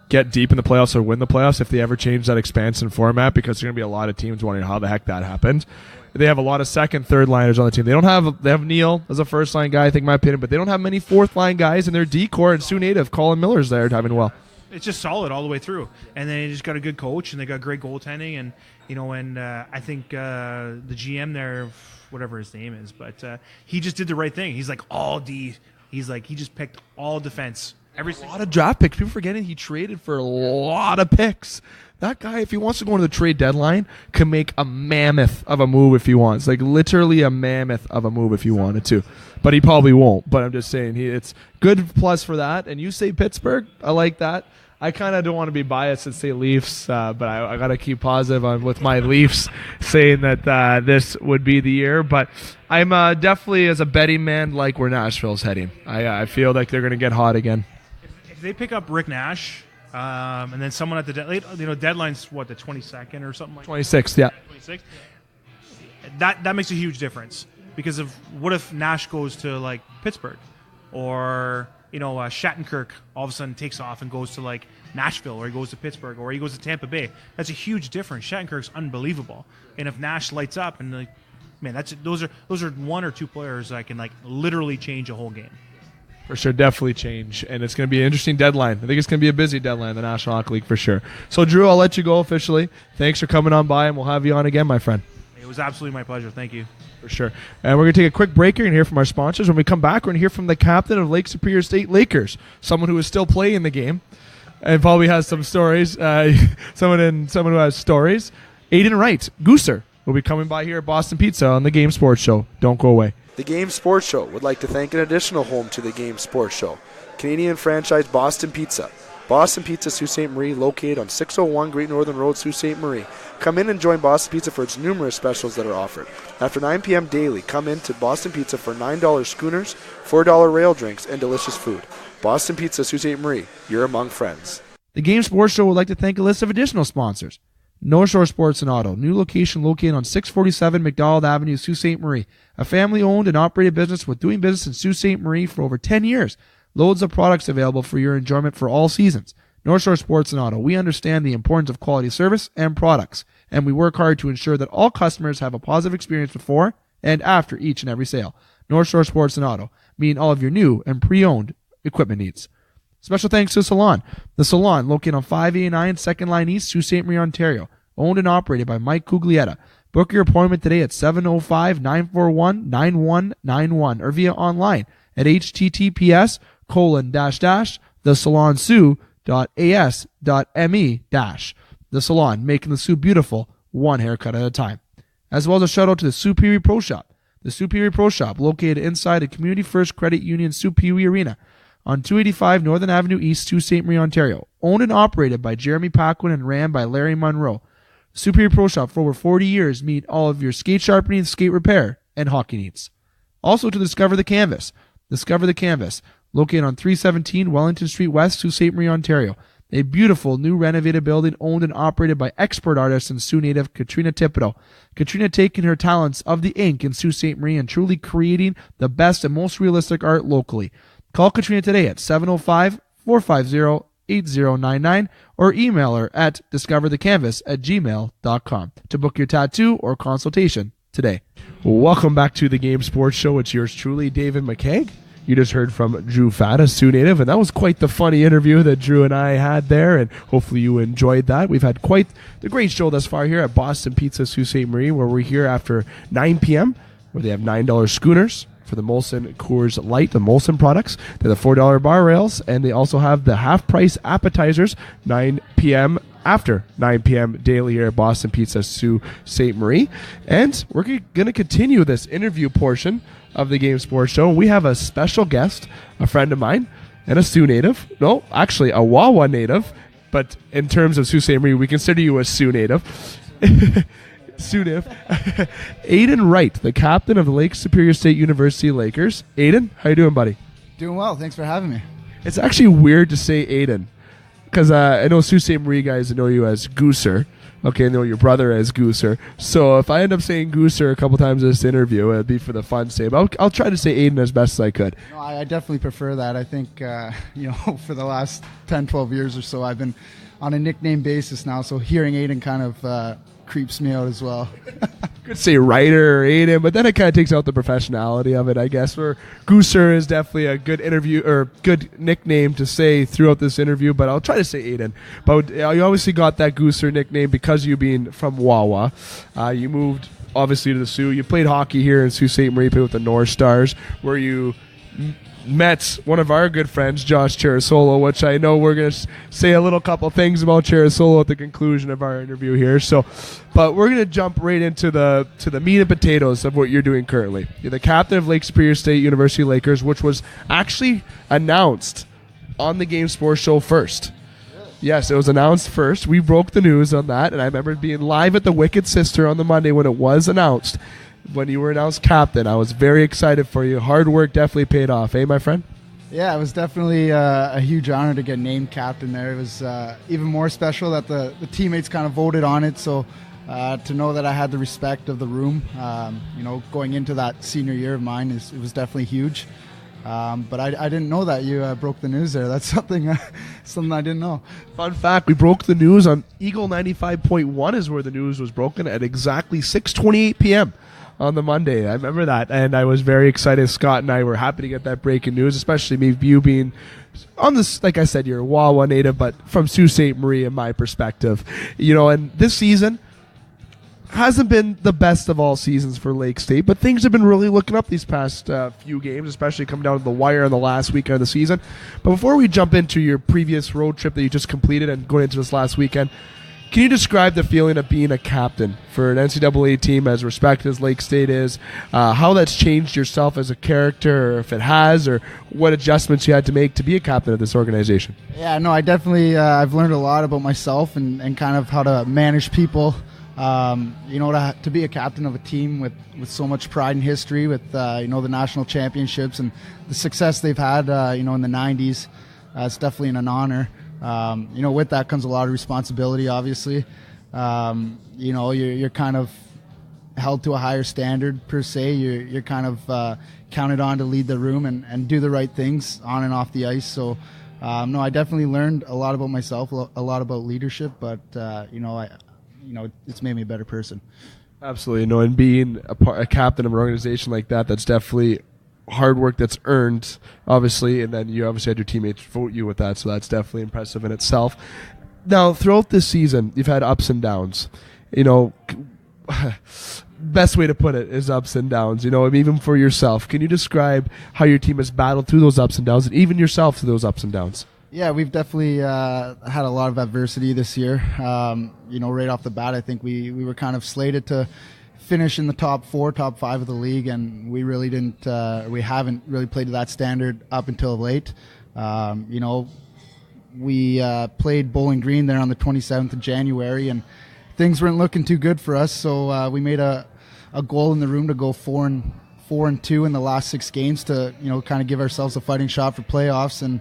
get deep in the playoffs or win the playoffs, if they ever change that expansion format, because there's going to be a lot of teams wondering how the heck that happened. They have a lot of second, third liners on the team. They have Neil as a first line guy, I think, in my opinion, but they don't have many fourth line guys in their D core, and Sioux native Colin Miller's there having well. It's just solid all the way through, and then they just got a good coach, and they got great goaltending, and I think the GM there, whatever his name is, but he just did the right thing. He's like all D. He's like he just picked all defense. A lot of draft picks. People forgetting he traded for a lot of picks. That guy, if he wants to go into the trade deadline, can make a mammoth of a move if he wants. Like literally a mammoth of a move if he wanted to. But he probably won't. But I'm just saying, it's good plus for that. And you say Pittsburgh, I like that. I kind of don't want to be biased and say Leafs, but I got to keep positive with my Leafs saying that this would be the year. But I'm definitely, as a betting man, like where Nashville's heading. I feel like they're going to get hot again. If they pick up Rick Nash, and then someone at the deadline's what, the 22nd or something like 26th, yeah. 26th. That makes a huge difference, because of what if Nash goes to like Pittsburgh, or Shattenkirk all of a sudden takes off and goes to like Nashville, or he goes to Pittsburgh, or he goes to Tampa Bay. That's a huge difference. Shattenkirk's unbelievable, and if Nash lights up, and like, man, those are 1 or 2 players that can like literally change a whole game. For sure, definitely change, and it's going to be an interesting deadline. I think it's going to be a busy deadline in the National Hockey League for sure. So, Drew, I'll let you go officially. Thanks for coming on by, and we'll have you on again, my friend. It was absolutely my pleasure. Thank you. For sure. And we're going to take a quick break here and hear from our sponsors. When we come back, we're going to hear from the captain of Lake Superior State Lakers, someone who is still playing the game and probably has some stories. Someone who has stories. Aiden Wright, Gooser, will be coming by here at Boston Pizza on the Game Sports Show. Don't go away. The Game Sports Show would like to thank an additional home to the Game Sports Show, Canadian franchise Boston Pizza. Boston Pizza, Sault Ste. Marie, located on 601 Great Northern Road, Sault Ste. Marie. Come in and join Boston Pizza for its numerous specials that are offered. After 9 p.m. daily, come in to Boston Pizza for $9 schooners, $4 rail drinks, and delicious food. Boston Pizza, Sault Ste. Marie, you're among friends. The Game Sports Show would like to thank a list of additional sponsors. North Shore Sports and Auto, new location located on 647 McDonald Avenue, Sault Ste. Marie. A family-owned and operated business with doing business in Sault Ste. Marie for over 10 years. Loads of products available for your enjoyment for all seasons. North Shore Sports and Auto, we understand the importance of quality service and products, and we work hard to ensure that all customers have a positive experience before and after each and every sale. North Shore Sports and Auto, meeting all of your new and pre-owned equipment needs. Special thanks to Salon. The Salon, located on 589 2nd Line East, Sault Ste. Marie, Ontario. Owned and operated by Mike Cuglietta. Book your appointment today at 705-941-9191 or via online at https://thesalonsoo.as.me-. The Salon, making the Soo beautiful, one haircut at a time. As well as a shout out to the Superior Pro Shop. The Superior Pro Shop, located inside the Community First Credit Union Superior Arena on 285 Northern Avenue East, Sault Ste. Marie, Ontario. Owned and operated by Jeremy Paquin and ran by Larry Monroe. Superior Pro Shop, for over 40 years, meet all of your skate sharpening, skate repair, and hockey needs. Also to Discover the Canvas. Discover the Canvas, located on 317 Wellington Street West, Sault Ste. Marie, Ontario. A beautiful, new renovated building owned and operated by expert artist and Sioux native Katrina Thibodeau. Katrina taking her talents of the ink in Sault Ste. Marie and truly creating the best and most realistic art locally. Call Katrina today at 705-450-8099 or email her at discoverthecanvas@gmail.com to book your tattoo or consultation today. Welcome back to the Game Sports Show. It's yours truly, David McCaig. You just heard from Drew Fata, Sioux native, and that was quite the funny interview that Drew and I had there, and hopefully you enjoyed that. We've had quite the great show thus far here at Boston Pizza, Sault Ste. Marie, where we're here after 9 p.m., where they have $9 schooners for the Molson Coors Light, the Molson products. They have the $4 bar rails, and they also have the half-price appetizers, 9 p.m. after 9 p.m. daily here at Boston Pizza, Sault Ste. Marie. And we're going to continue this interview portion of the Game Sports Show. We have a special guest, a friend of mine, and a Sioux native. No, actually a Wawa native, but in terms of Sault Ste. Marie, we consider you a Sioux native. Sioux native. Aiden Wright, the captain of the Lake Superior State University Lakers. Aiden, how you doing, buddy? Doing well. Thanks for having me. It's actually weird to say Aiden, because I know Sault Ste. Marie guys know you as Gooser. Okay, I know your brother as Gooser. So if I end up saying Gooser a couple times in this interview, it'd be for the fun sake. But I'll try to say Aiden as best as I could. No, I definitely prefer that. I think, for the last 10, 12 years or so, I've been on a nickname basis now. So hearing Aiden kind of creeps me out as well. Could say writer or Aiden, but then it kind of takes out the professionality of it, I guess. Where Gooser is definitely a good interview or good nickname to say throughout this interview, but I'll try to say Aiden. But you obviously got that Gooser nickname because you being from Wawa. You moved obviously to the Sioux. You played hockey here in Sault Ste. Marie, played with the North Stars, where you met one of our good friends, Josh Cherasolo, which I know we're going to say a little couple things about Cherasolo at the conclusion of our interview here. So, but we're going to jump right into the meat and potatoes of what you're doing currently. You're the captain of Lake Superior State University Lakers, which was actually announced on the Game Sports Show first. Yes, it was announced first. We broke the news on that, and I remember being live at the Wicked Sister on the Monday when it was announced. When you were announced captain, I was very excited for you. Hard work definitely paid off, my friend? Yeah, it was definitely a huge honor to get named captain there. It was even more special that the teammates kind of voted on it. So to know that I had the respect of the room, going into that senior year of mine, it was definitely huge. But I didn't know that you broke the news there. That's something I didn't know. Fun fact, we broke the news on Eagle 95.1 is where the news was broken at exactly 6:28 p.m. on the Monday. I remember that, and I was very excited. Scott and I were happy to get that breaking news, especially me, you being on this, like I said, you're a Wawa native, but from Sault Ste. Marie in my perspective. And this season hasn't been the best of all seasons for Lake State, but things have been really looking up these past few games, especially coming down to the wire on the last weekend of the season. But before we jump into your previous road trip that you just completed and going into this last weekend, Can you describe the feeling of being a captain for an NCAA team as respected as Lake State is? How that's changed yourself as a character, or if it has, or what adjustments you had to make to be a captain of this organization? Yeah, no, I definitely I've learned a lot about myself and kind of how to manage people. To be a captain of a team with so much pride and history, with the national championships and the success they've had, in the 90s, it's definitely an honor. With that comes a lot of responsibility, obviously. You're kind of held to a higher standard, per se. You're kind of counted on to lead the room and do the right things on and off the ice. So, I definitely learned a lot about myself, a lot about leadership, but, it's made me a better person. Absolutely. And being a captain of an organization like that, that's definitely hard work that's earned, obviously, and then you obviously had your teammates vote you with that, so that's definitely impressive in itself. Now, throughout this season, you've had ups and downs. Best way to put it is ups and downs, even for yourself. Can you describe how your team has battled through those ups and downs, and even yourself through those ups and downs? Yeah, we've definitely had a lot of adversity this year. Right off the bat, I think we were kind of slated to finish in the top 4, top 5 of the league, and we really didn't. We haven't really played to that standard up until late. We played Bowling Green there on the 27th of January, and things weren't looking too good for us. So we made a goal in the room to go 4-2 in the last 6 games to kind of give ourselves a fighting shot for playoffs. And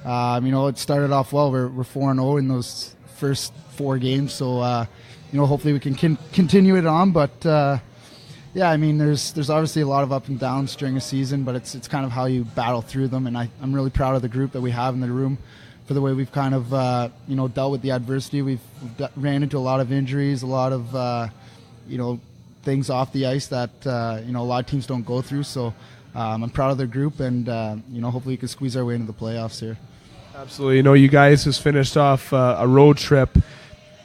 it started off well. We're 4-0 in those first 4 games, so hopefully we can continue it on. But there's obviously a lot of up and downs during a season, but it's kind of how you battle through them. And I'm really proud of the group that we have in the room for the way we've kind of dealt with the adversity. We've ran into a lot of injuries, a lot of things off the ice that a lot of teams don't go through. So I'm proud of the group, and hopefully we can squeeze our way into the playoffs here. Absolutely. You guys just finished off a road trip,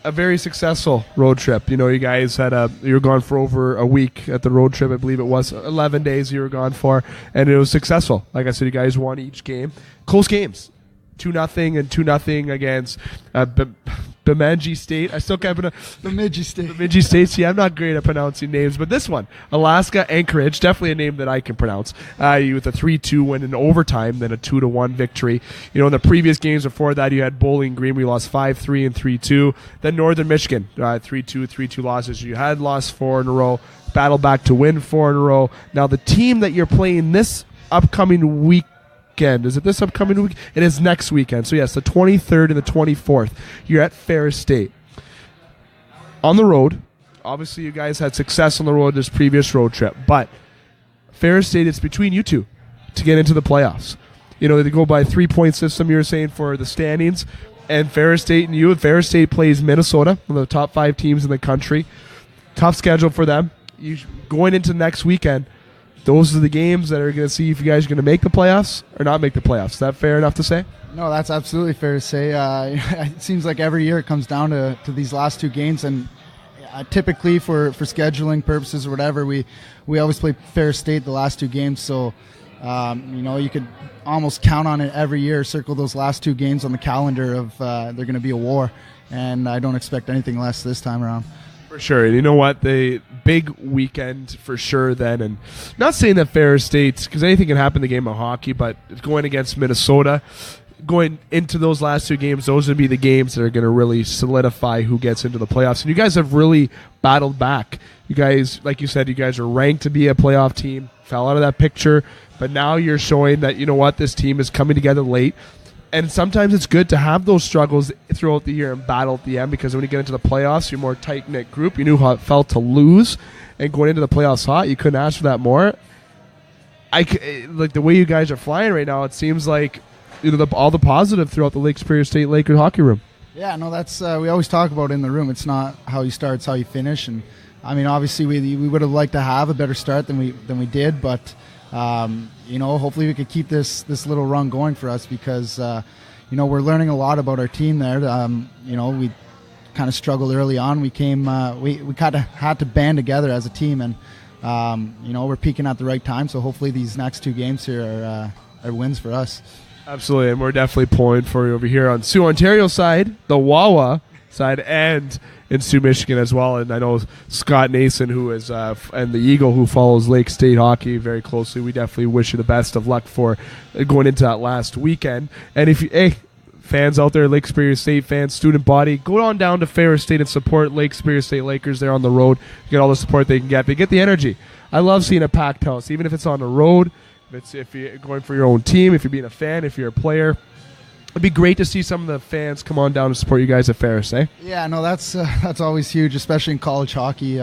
a very successful road trip. You guys you were gone for over a week at the road trip. I believe it was 11 days you were gone for, and it was successful. Like I said, you guys won each game. Close games. 2-0 and 2-0 against Bemidji State. I still can't pronounce Bemidji State. Bemidji State. See, I'm not great at pronouncing names, but this one, Alaska Anchorage, definitely a name that I can pronounce. With a 3-2 win in overtime, then a 2-1 victory. In the previous games before that, you had Bowling Green. We lost 5-3 and 3-2. Then Northern Michigan, 3-2 losses. You had lost 4 in a row. Battled back to win 4 in a row. Now the team that you're playing this upcoming week. Is it this upcoming week? It is next weekend. So, yes, the 23rd and the 24th. You're at Ferris State. On the road. Obviously, you guys had success on the road this previous road trip. But Ferris State, it's between you two to get into the playoffs. They go by a 3-point system, you were saying, for the standings. And Ferris State and you. Ferris State plays Minnesota, one of the top 5 teams in the country. Tough schedule for them. Going into next weekend, those are the games that are going to see if you guys are going to make the playoffs or not make the playoffs. Is that fair enough to say? No, that's absolutely fair to say. It seems like every year it comes down to these last 2 games, and typically for scheduling purposes or whatever, we always play Ferris State the last 2 games. So, you could almost count on it every year, circle those last 2 games on the calendar of they're going to be a war, and I don't expect anything less this time around. For sure. And you know what? The big weekend for sure then. And not saying that Ferris State, because anything can happen in the game of hockey, but going against Minnesota, going into those last 2 games, those would be the games that are going to really solidify who gets into the playoffs. And you guys have really battled back. You guys, like you said, you guys are ranked to be a playoff team, fell out of that picture, but now you're showing that, this team is coming together late. And sometimes it's good to have those struggles throughout the year and battle at the end, because when you get into the playoffs, you're a more tight-knit group. You knew how it felt to lose, and going into the playoffs hot, you couldn't ask for that more. Like the way you guys are flying right now, it seems like all the positive throughout the Lake Superior State Laker hockey room. Yeah, no, that's we always talk about in the room. It's not how you start, it's how you finish. And obviously we would have liked to have a better start than we did, but hopefully we could keep this little run going for us, because we're learning a lot about our team there. We kind of struggled early on. We came we kind of had to band together as a team, and we're peaking at the right time. So hopefully these next 2 games here are wins for us. Absolutely, and we're definitely pulling for you over here on Sioux Ontario side. The Wawa side and in Sioux, Michigan as well. And I know Scott Nason, who is and the Eagle, who follows Lake State hockey very closely. We definitely wish you the best of luck for going into that last weekend. And if you, fans out there, Lake Superior State fans, student body, go on down to Ferris State and support Lake Superior State Lakers. They're on the road. Get all the support they can get. They get the energy. I love seeing a packed house, even if it's on the road. If you're going for your own team, if you're being a fan, if you're a player. It'd be great to see some of the fans come on down and support you guys at Ferris, eh? Yeah, no, that's always huge, especially in college hockey.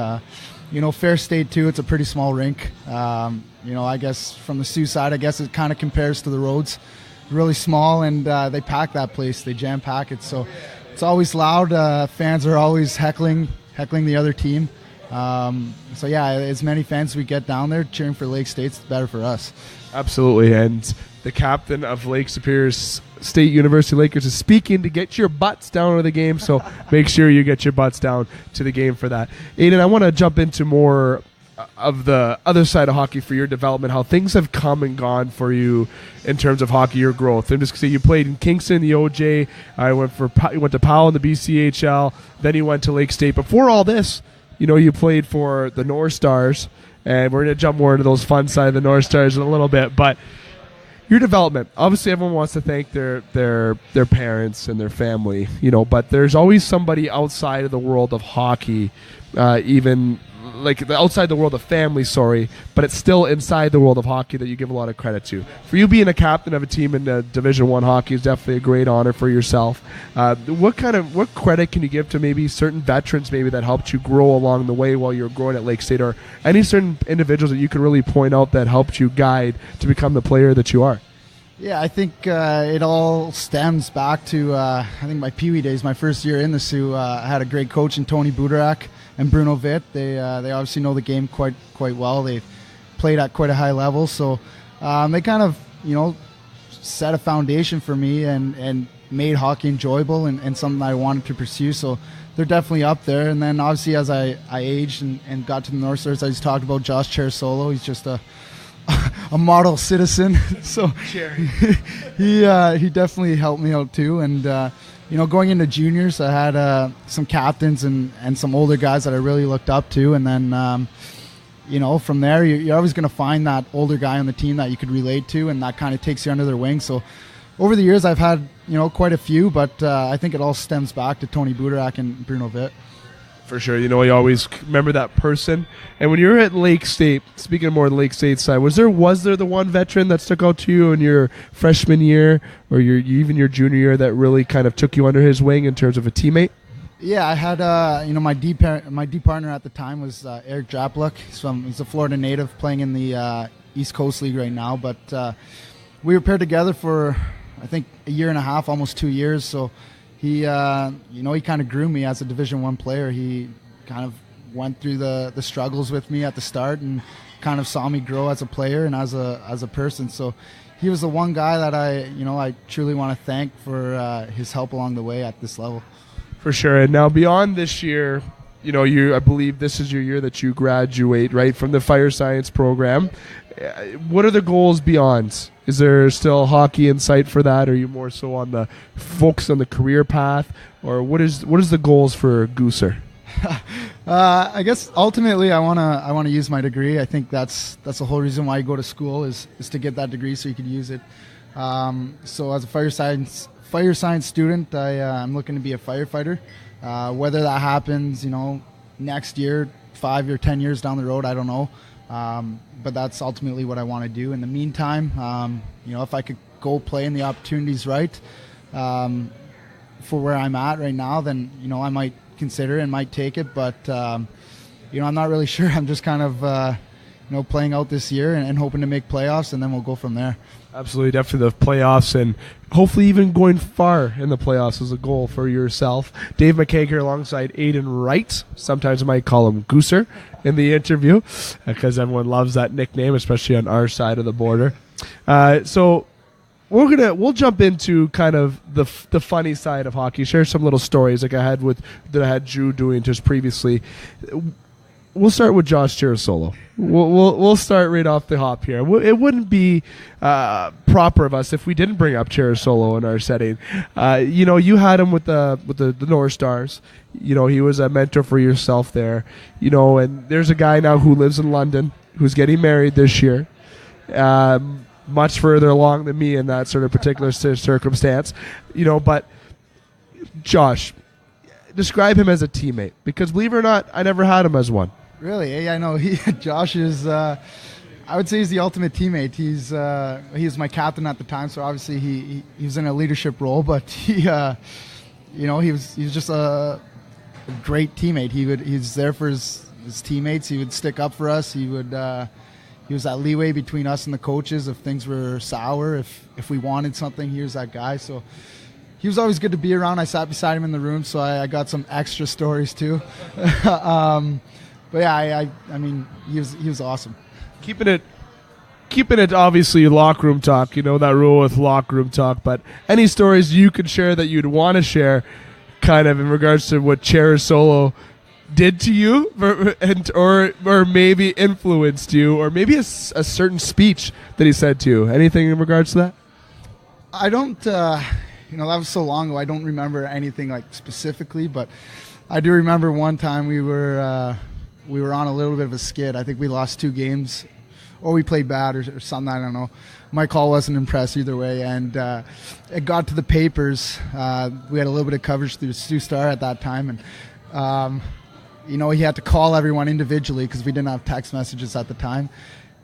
Ferris State, too, it's a pretty small rink. I guess from the Sioux side, I guess it kind of compares to the Rhodes. Really small, and they pack that place. They jam-pack it, so it's always loud. Fans are always heckling the other team. As many fans as we get down there cheering for Lake State, it's better for us. Absolutely, and the captain of Lake Superior State University Lakers is speaking to get your butts down to the game, so make sure you get your butts down to the game for that. Aiden, I want to jump into more of the other side of hockey for your development, how things have come and gone for you in terms of hockey, your growth. I'm just going to say you played in Kingston, the OJ, you went to Powell in the BCHL, then you went to Lake State. Before all this, you played for the North Stars, and we're going to jump more into those fun side of the North Stars in a little bit, but your development, obviously everyone wants to thank their parents and their family, but there's always somebody outside of the world of hockey, even like outside the world of family, but it's still inside the world of hockey that you give a lot of credit to. For you being a captain of a team in Division I hockey is definitely a great honor for yourself. What credit can you give to maybe certain veterans maybe that helped you grow along the way while you were growing at Lake State, or any certain individuals that you can really point out that helped you guide to become the player that you are? Yeah, I think it all stems back to my Pee Wee days. My first year in the Sioux, I had a great coach in Tony Budarak and Bruno Witt. They obviously know the game quite well. They've played at quite a high level, so they kind of set a foundation for me and made hockey enjoyable and something I wanted to pursue. So they're definitely up there. And then obviously as I aged and got to the North Stars, I just talked about Josh Cherisolo. He's just a model citizen, so he definitely helped me out too. And going into juniors, I had some captains and some older guys that I really looked up to. And then from there, you're always going to find that older guy on the team that you could relate to, and that kind of takes you under their wing. So over the years, I've had quite a few, but I think it all stems back to Tony Budarak and Bruno Witt. For sure, you always remember that person. And when you were at Lake State, speaking more of the Lake State side, was there the one veteran that stuck out to you in your freshman year or even your junior year that really kind of took you under his wing in terms of a teammate? Yeah, I had my D partner at the time was Eric Drapluk. He's a Florida native playing in the East Coast League right now. But we were paired together for I think a year and a half, almost 2 years. So he kind of grew me as a Division I player. He kind of went through the struggles with me at the start and kind of saw me grow as a player and as a person. So he was the one guy that I truly want to thank for his help along the way at this level. For sure. And now beyond this year, I believe this is your year that you graduate, right, from the fire science program. What are the goals beyond? Is there still hockey in sight for that? Or are you more so on the focus on the career path? Or what is the goals for Gooser? I guess ultimately I wanna use my degree. I think that's the whole reason why you go to school is to get that degree so you could use it. So as a fire science student, I'm looking to be a firefighter. Whether that happens, next year, 5 or 10 years down the road, I don't know. But that's ultimately what I want to do. In the meantime, if I could go play and the opportunity's right for where I'm at right now, then, I might consider and might take it. But, I'm not really sure. I'm just kind of, playing out this year and hoping to make playoffs, and then we'll go from there. Absolutely, definitely the playoffs, and hopefully even going far in the playoffs is a goal for yourself. Dave McCaig here alongside Aiden Wright. Sometimes I might call him Gooser in the interview because everyone loves that nickname, especially on our side of the border. So we'll jump into kind of the funny side of hockey. Share some little stories like I had Drew doing just previously. we'll start with Josh Girasolo. We'll start right off the hop here. It wouldn't be proper of us if we didn't bring up Girasolo in our setting. You had him with the North Stars. He was a mentor for yourself there. And there's a guy now who lives in London who's getting married this year. Much further along than me in that sort of particular circumstance. But Josh, describe him as a teammate, because believe it or not, I never had him as one. Really? Yeah, I know. Josh is, I would say he's the ultimate teammate. He was my captain at the time, so obviously he was in a leadership role, but he was just a great teammate. He was there for his teammates. He would stick up for us. He was that leeway between us and the coaches if things were sour. If we wanted something, he was that guy. So he was always good to be around. I sat beside him in the room, so I got some extra stories too. But yeah, I mean, he was awesome. Keeping it obviously locker room talk. That rule with locker room talk. But any stories you could share that you'd want to share, kind of in regards to what Girasolo did to you, or maybe influenced you, or maybe a certain speech that he said to you. Anything in regards to that? I don't. That was so long ago. I don't remember anything like specifically, but I do remember one time we were on a little bit of a skid. I think we lost 2 games, or we played bad, or something. I don't know. My call wasn't impressed either way, and it got to the papers. We had a little bit of coverage through Sioux Star at that time, and he had to call everyone individually because we didn't have text messages at the time,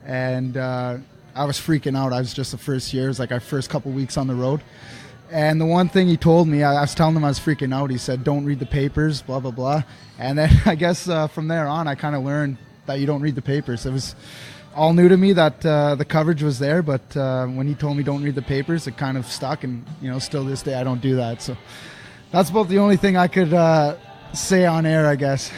and I was freaking out. I was just the first year. It was like our first couple weeks on the road. And the one thing he told me, I was telling him I was freaking out. He said, "Don't read the papers, blah, blah, blah." And then I guess from there on, I kind of learned that you don't read the papers. It was all new to me that the coverage was there, but when he told me don't read the papers, it kind of stuck. And, still this day I don't do that. So that's about the only thing I could say on air, I guess.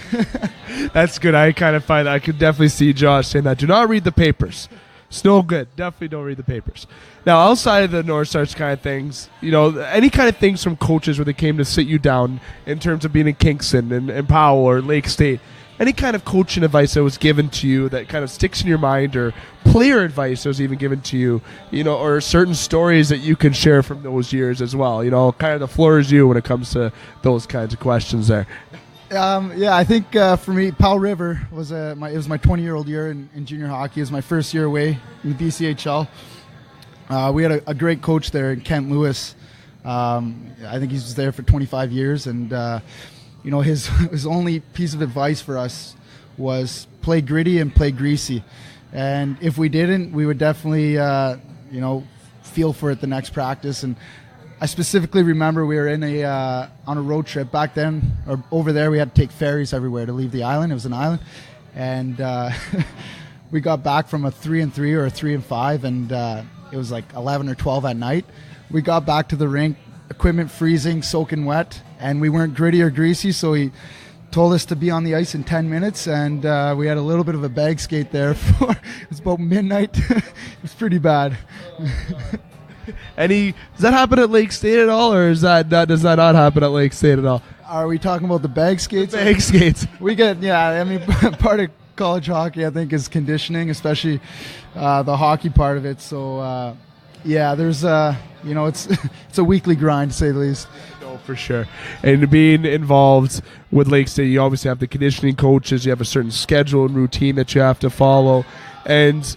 That's good. I kind of find that I could definitely see Josh saying that. Do not read the papers. It's no good. Definitely don't read the papers. Now, outside of the North Stars kind of things, any kind of things from coaches where they came to sit you down in terms of being in Kingston and Powell or Lake State, any kind of coaching advice that was given to you that kind of sticks in your mind, or player advice that was even given to you, or certain stories that you can share from those years as well. Kind of the floor is you when it comes to those kinds of questions there. I think for me, Powell River was it was my 20-year-old year in junior hockey. It was my first year away in the BCHL. We had a great coach there in Kent Lewis. I think he was there for 25 years, and his only piece of advice for us was play gritty and play greasy. And if we didn't, we would definitely feel for it the next practice. And I specifically remember we were on a road trip back then, or over there. We had to take ferries everywhere to leave the island. It was an island, and we got back from a 3-3 or a 3-5, and it was like 11 or 12 at night. We got back to the rink, equipment freezing, soaking wet, and we weren't gritty or greasy, so he told us to be on the ice in 10 minutes, and we had a little bit of a bag skate there. It was about midnight. It was pretty bad. Does that happen at Lake State at all, or does that not happen at Lake State at all? Are we talking about the bag skates? The bag skates. We get, part of college hockey, I think, is conditioning, especially the hockey part of it. So, there's, it's a weekly grind, to say the least. No, for sure. And being involved with Lake State, you obviously have the conditioning coaches. You have a certain schedule and routine that you have to follow. And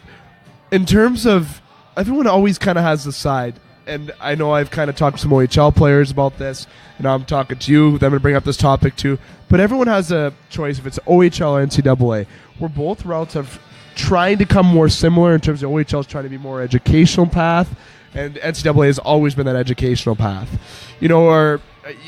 in terms of, everyone always kind of has the side, and I know I've kind of talked to some OHL players about this, and I'm talking to you, I'm going to bring up this topic too, but everyone has a choice if it's OHL or NCAA. Where both routes have trying to come more similar in terms of OHL is trying to be more educational path, and NCAA has always been that educational path. Or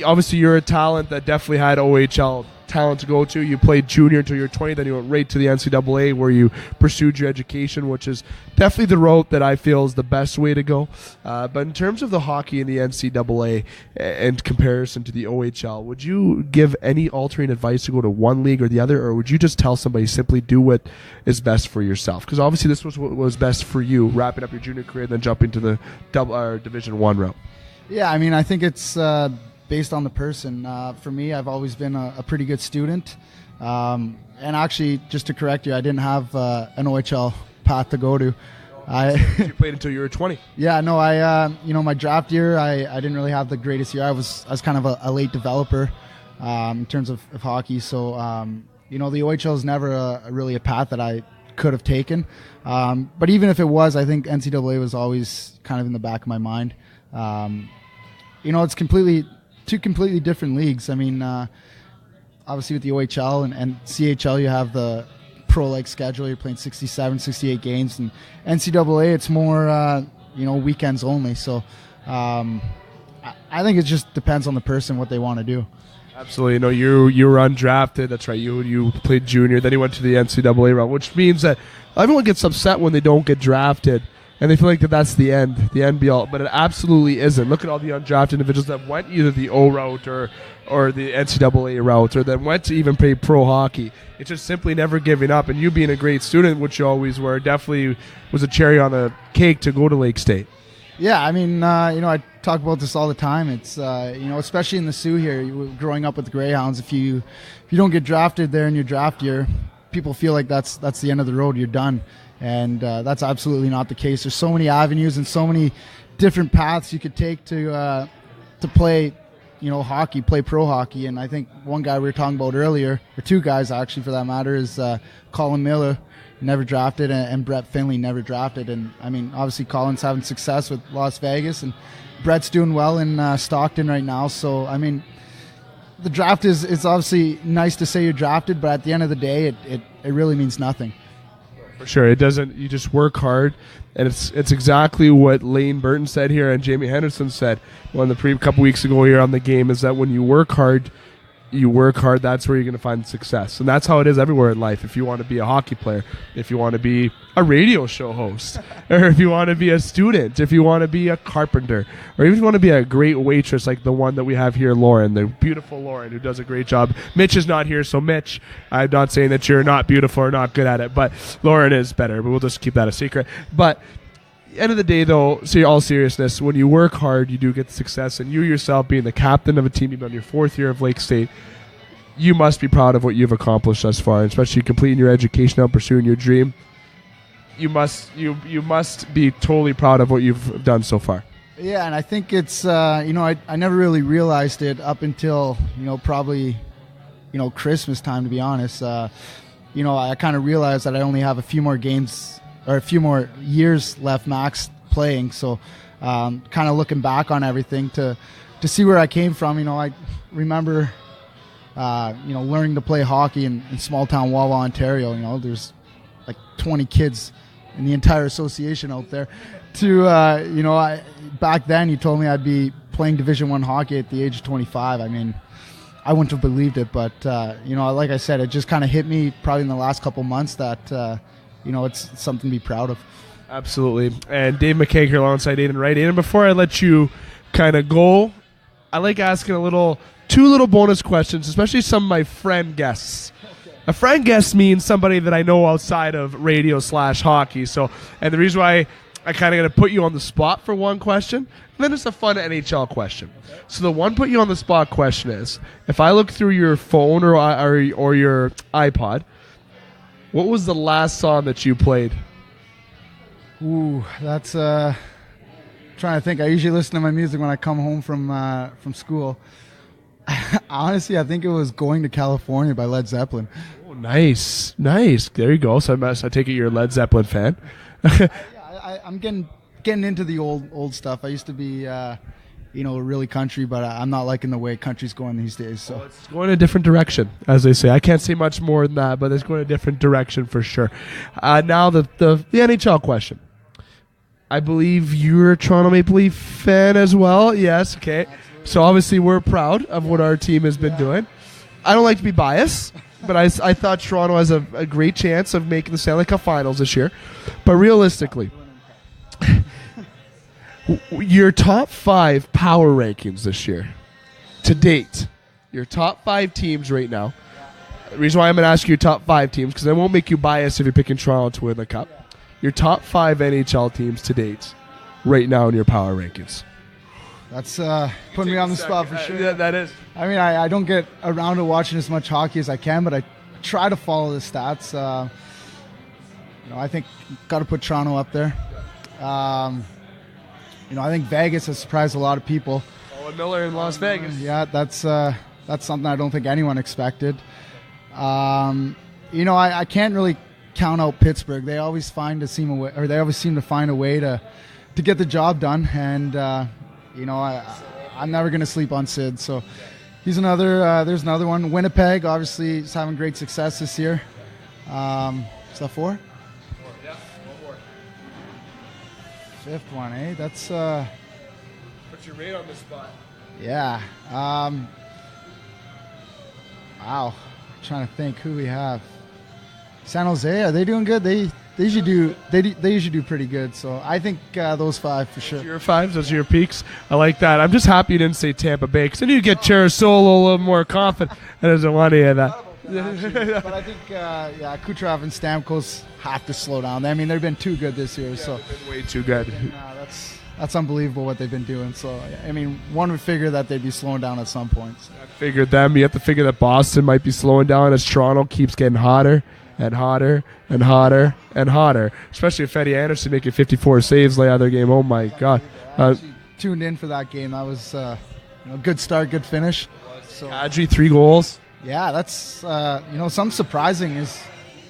obviously you're a talent that definitely had OHL talent to go to. You played junior until you were 20, then you went right to the NCAA where you pursued your education, which is definitely the route that I feel is the best way to go. But in terms of the hockey in the NCAA and comparison to the OHL, would you give any altering advice to go to one league or the other, or would you just tell somebody simply do what is best for yourself? Because obviously this was what was best for you, wrapping up your junior career, then jumping to the Division I route. Yeah, I mean, I think it's based on the person. For me, I've always been a pretty good student. And actually, just to correct you, I didn't have an OHL path to go to. You played until you were 20. Yeah, no, my draft year, I didn't really have the greatest year. I was kind of a late developer in terms of hockey. So, the OHL is never really a path that I could have taken. But even if it was, I think NCAA was always kind of in the back of my mind. It's two completely different leagues. I mean, obviously with the OHL and CHL, you have the pro-like schedule. You're playing 67, 68 games. And NCAA, it's more, weekends only. So I think it just depends on the person, what they want to do. Absolutely. You were undrafted. That's right. You played junior. Then you went to the NCAA route, which means that everyone gets upset when they don't get drafted, and they feel like that's the end be all. But it absolutely isn't. Look at all the undrafted individuals that went either the O route or the NCAA route, or that went to even play pro hockey. It's just simply never giving up. And you being a great student, which you always were, definitely was a cherry on the cake to go to Lake State. Yeah, I mean, I talk about this all the time. It's especially in the Soo here, growing up with the Greyhounds. If you don't get drafted there in your draft year, people feel like that's the end of the road. You're done, and that's absolutely not the case. There's so many avenues and so many different paths you could take to play, hockey, play pro hockey. And I think one guy we were talking about earlier, or two guys actually for that matter, is Colin Miller. Never drafted, and Brett Finley never drafted. And I mean, obviously Colin's having success with Las Vegas, and Brett's doing well in Stockton right now. So I mean, the draft is obviously nice to say you're drafted, but at the end of the day, it really means nothing. For sure, it doesn't. You just work hard, and it's exactly what Lane Burton said here, and Jamie Henderson said couple weeks ago here on the game, is that when you work hard, that's where you're going to find success. And that's how it is everywhere in life. If you want to be a hockey player, if you want to be a radio show host, or if you want to be a student, if you want to be a carpenter, or even if you want to be a great waitress like the one that we have here, Lauren, the beautiful Lauren, who does a great job. Mitch is not here, so Mitch, I'm not saying that you're not beautiful or not good at it, but Lauren is better, but we'll just keep that a secret. But end of the day, though, all seriousness, when you work hard, you do get success. And you yourself, being the captain of a team, you've been on your 4th year of Lake State, you must be proud of what you've accomplished thus far, and especially completing your education and pursuing your dream. You must be totally proud of what you've done so far. Yeah, and I think it's I never really realized it up until probably Christmas time, to be honest. I kind of realized that I only have a few more games or a few more years left max playing. So kind of looking back on everything to see where I came from. I remember, learning to play hockey in small town Wawa, Ontario. There's like 20 kids in the entire association out there. Back then you told me I'd be playing Division I hockey at the age of 25. I mean, I wouldn't have believed it, but like I said, it just kind of hit me probably in the last couple months that it's something to be proud of. Absolutely. And Dave McCaig here alongside Aiden Wright. Aiden, before I let you kind of go, I like asking two little bonus questions, especially some of my friend guests. Okay. A friend guest means somebody that I know outside of radio / hockey. So, and the reason why I kind of got to put you on the spot for one question, and then it's a fun NHL question. Okay. So the one put you on the spot question is, if I look through your phone or your iPod, what was the last song that you played? Ooh, that's trying to think. I usually listen to my music when I come home from school. Honestly, I think it was "Going to California" by Led Zeppelin. Oh, nice. There you go. So I take it you're a Led Zeppelin fan. I'm getting into the old stuff. I used to be really country, but I'm not liking the way country's going these days. So it's going a different direction, as they say. I can't say much more than that, but it's going a different direction for sure. Now the NHL question. I believe you're a Toronto Maple Leaf fan as well. Yes, okay. Absolutely. So obviously we're proud of what our team has been doing. I don't like to be biased, but I thought Toronto has a great chance of making the Stanley Cup Finals this year. But realistically, your top 5 power rankings this year, to date, your top 5 teams right now. The reason why I'm going to ask you your top 5 teams, because I won't make you biased if you're picking Toronto to win the Cup. Your top 5 NHL teams to date right now in your power rankings. That's putting me on the spot for sure. Yeah, that is. I mean, I don't get around to watching as much hockey as I can, but I try to follow the stats. I think got to put Toronto up there. I think Vegas has surprised a lot of people. Owen Miller in Las Vegas. Yeah, that's something I don't think anyone expected. I can't really count out Pittsburgh. They always seem to find a way to get the job done. And I'm never going to sleep on Sid. So he's another. There's another one. Winnipeg, obviously, is having great success this year. Is that 4? Yeah, 1 more. 5th one, eh? That's. Put your rate on the spot. Yeah. Wow. I'm trying to think who we have. San Jose, are they doing good? They usually do pretty good. So I think those 5 for sure. Those are your 5s, those are your peaks. I like that. I'm just happy you didn't say Tampa Bay because then you get Charasolo a little more confident. I doesn't want to hear that. But I think Kucherov and Stamkos have to slow down. I mean, they've been too good this year. So they've been way too good. That's unbelievable what they've been doing. So I mean, one would figure that they'd be slowing down at some point. So. I figured them. You have to figure that Boston might be slowing down as Toronto keeps getting hotter and hotter and hotter and hotter. Especially if Eddie Anderson making 54 saves the other game. Oh my God! Tuned in for that game. That was good start, good finish. So Kadri 3 goals. Yeah, that's something surprising is,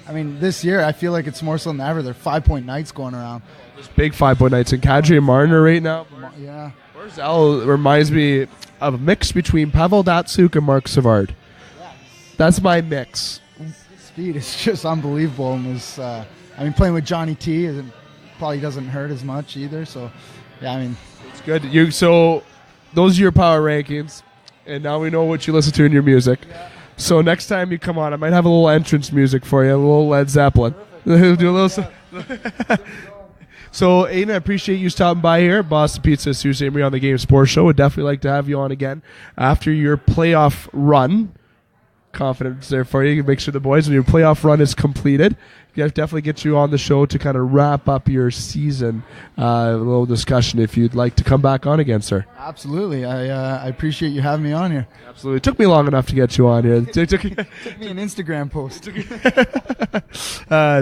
I mean, this year I feel like it's more so than ever. There are 5-point nights going around. There's big 5-point nights, and Kadri and Marner right now. Yeah. Barzal reminds me of a mix between Pavel Datsyuk and Mark Savard. Yeah. That's my mix. His speed is just unbelievable, and playing with Johnny T probably doesn't hurt as much either. So, yeah, I mean, it's good. So those are your power rankings, and now we know what you listen to in your music. Yeah. So next time you come on, I might have a little entrance music for you, a little Led Zeppelin. Do a little. So, Aiden, I appreciate you stopping by here. Boston Pizza, Soo Ste. Marie on the Game Sports Show. Would definitely like to have you on again after your playoff run. Confidence there for you. Make sure the boys, when your playoff run is completed, definitely get you on the show to kind of wrap up your season. A little discussion if you'd like to come back on again, sir. Absolutely. I appreciate you having me on here. Absolutely. It took me long enough to get you on here. It took me an Instagram post.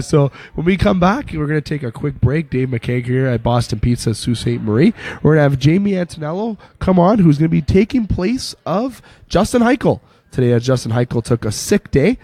So when we come back, we're going to take a quick break. Dave McCaig here at Boston Pizza, Sault Ste. Marie. We're going to have Jamie Antonello come on, who's going to be taking place of Justin Heichel today, as Justin Heichel took a sick day.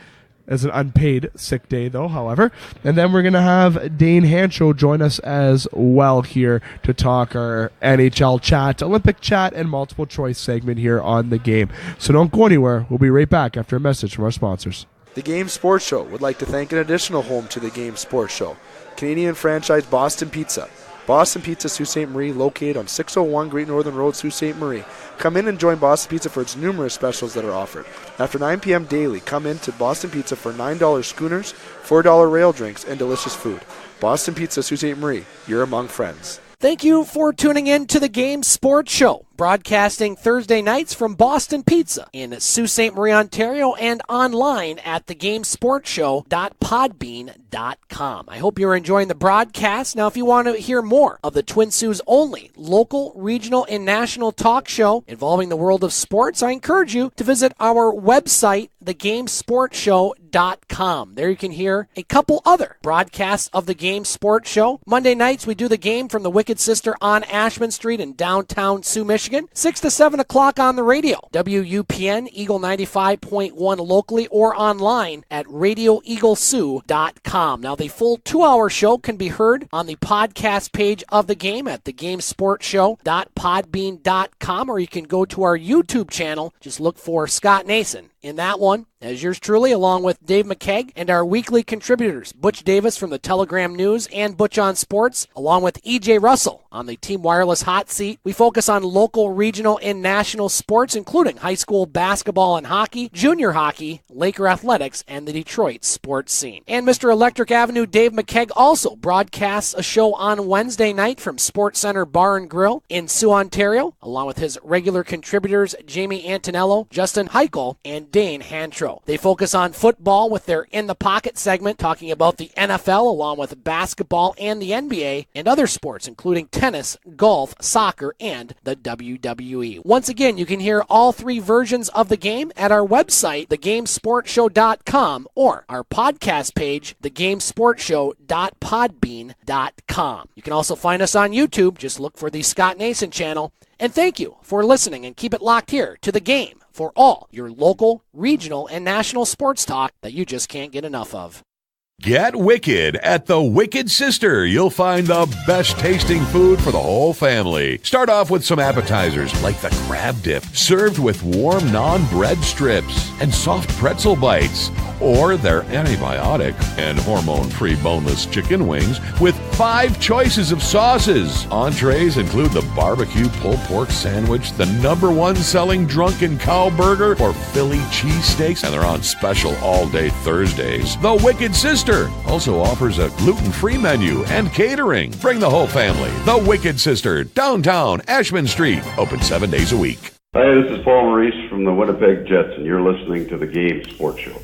As an unpaid sick day, though, however. And then we're going to have Dane Hancherow join us as well here to talk our NHL chat, Olympic chat, and multiple choice segment here on the game. So don't go anywhere. We'll be right back after a message from our sponsors. The Game Sports Show would like to thank an additional home to the Game Sports Show, Canadian franchise Boston Pizza. Boston Pizza, Sault Ste. Marie, located on 601 Great Northern Road, Sault Ste. Marie. Come in and join Boston Pizza for its numerous specials that are offered. After 9 p.m. daily, come in to Boston Pizza for $9 schooners, $4 rail drinks, and delicious food. Boston Pizza, Sault Ste. Marie, you're among friends. Thank you for tuning in to the Game Sports Show, broadcasting Thursday nights from Boston Pizza in Sault Ste. Marie, Ontario, and online at thegamesportshow.podbean.com. I hope you're enjoying the broadcast. Now, if you want to hear more of the Twin Sault's only local, regional, and national talk show involving the world of sports, I encourage you to visit our website, thegamesportshow.com. There you can hear a couple other broadcasts of the Game Sports Show. Monday nights, we do the game from the Wicked Sister on Ashman Street in downtown Sioux, Michigan, 6 to 7 o'clock on the radio. WUPN, Eagle 95.1 locally or online at radioeaglesioux.com. Now, the full 2-hour show can be heard on the podcast page of the game at thegamesportshow.podbean.com, or you can go to our YouTube channel. Just look for Scott Nason in that one, as yours truly, along with Dave McCaig and our weekly contributors, Butch Davis from the Telegram News and Butch on Sports, along with EJ Russell on the Team Wireless Hot Seat. We focus on local, regional, and national sports, including high school basketball and hockey, junior hockey, Laker athletics, and the Detroit sports scene. And Mr. Electric Avenue Dave McCaig also broadcasts a show on Wednesday night from Sports Center Bar and Grill in Sioux, Ontario, along with his regular contributors Jamie Antonello, Justin Heichel, and Dane Hancherow. They focus on football with their In the Pocket segment, talking about the NFL along with basketball and the NBA and other sports, including tennis, golf, soccer, and the WWE. Once again, you can hear all three versions of the game at our website, thegamesportshow.com, or our podcast page, thegamesportshow.podbean.com. You can also find us on YouTube. Just look for the Scott Nason channel. And thank you for listening, and keep it locked here to The Game for all your local, regional, and national sports talk that you just can't get enough of. Get wicked at the Wicked Sister. You'll find the best tasting food for the whole family. Start off with some appetizers like the crab dip, served with warm naan bread strips and soft pretzel bites, or their antibiotic and hormone-free boneless chicken wings with 5 choices of sauces. Entrees include the barbecue pulled pork sandwich, the #1 selling drunken cow burger, or Philly cheesesteaks, and they're on special all day Thursdays. The Wicked Sister also offers a gluten-free menu and catering. Bring the whole family. The Wicked Sister, downtown Ashman Street, open 7 days a week. Hi, this is Paul Maurice from the Winnipeg Jets, and you're listening to The Game Sports Show.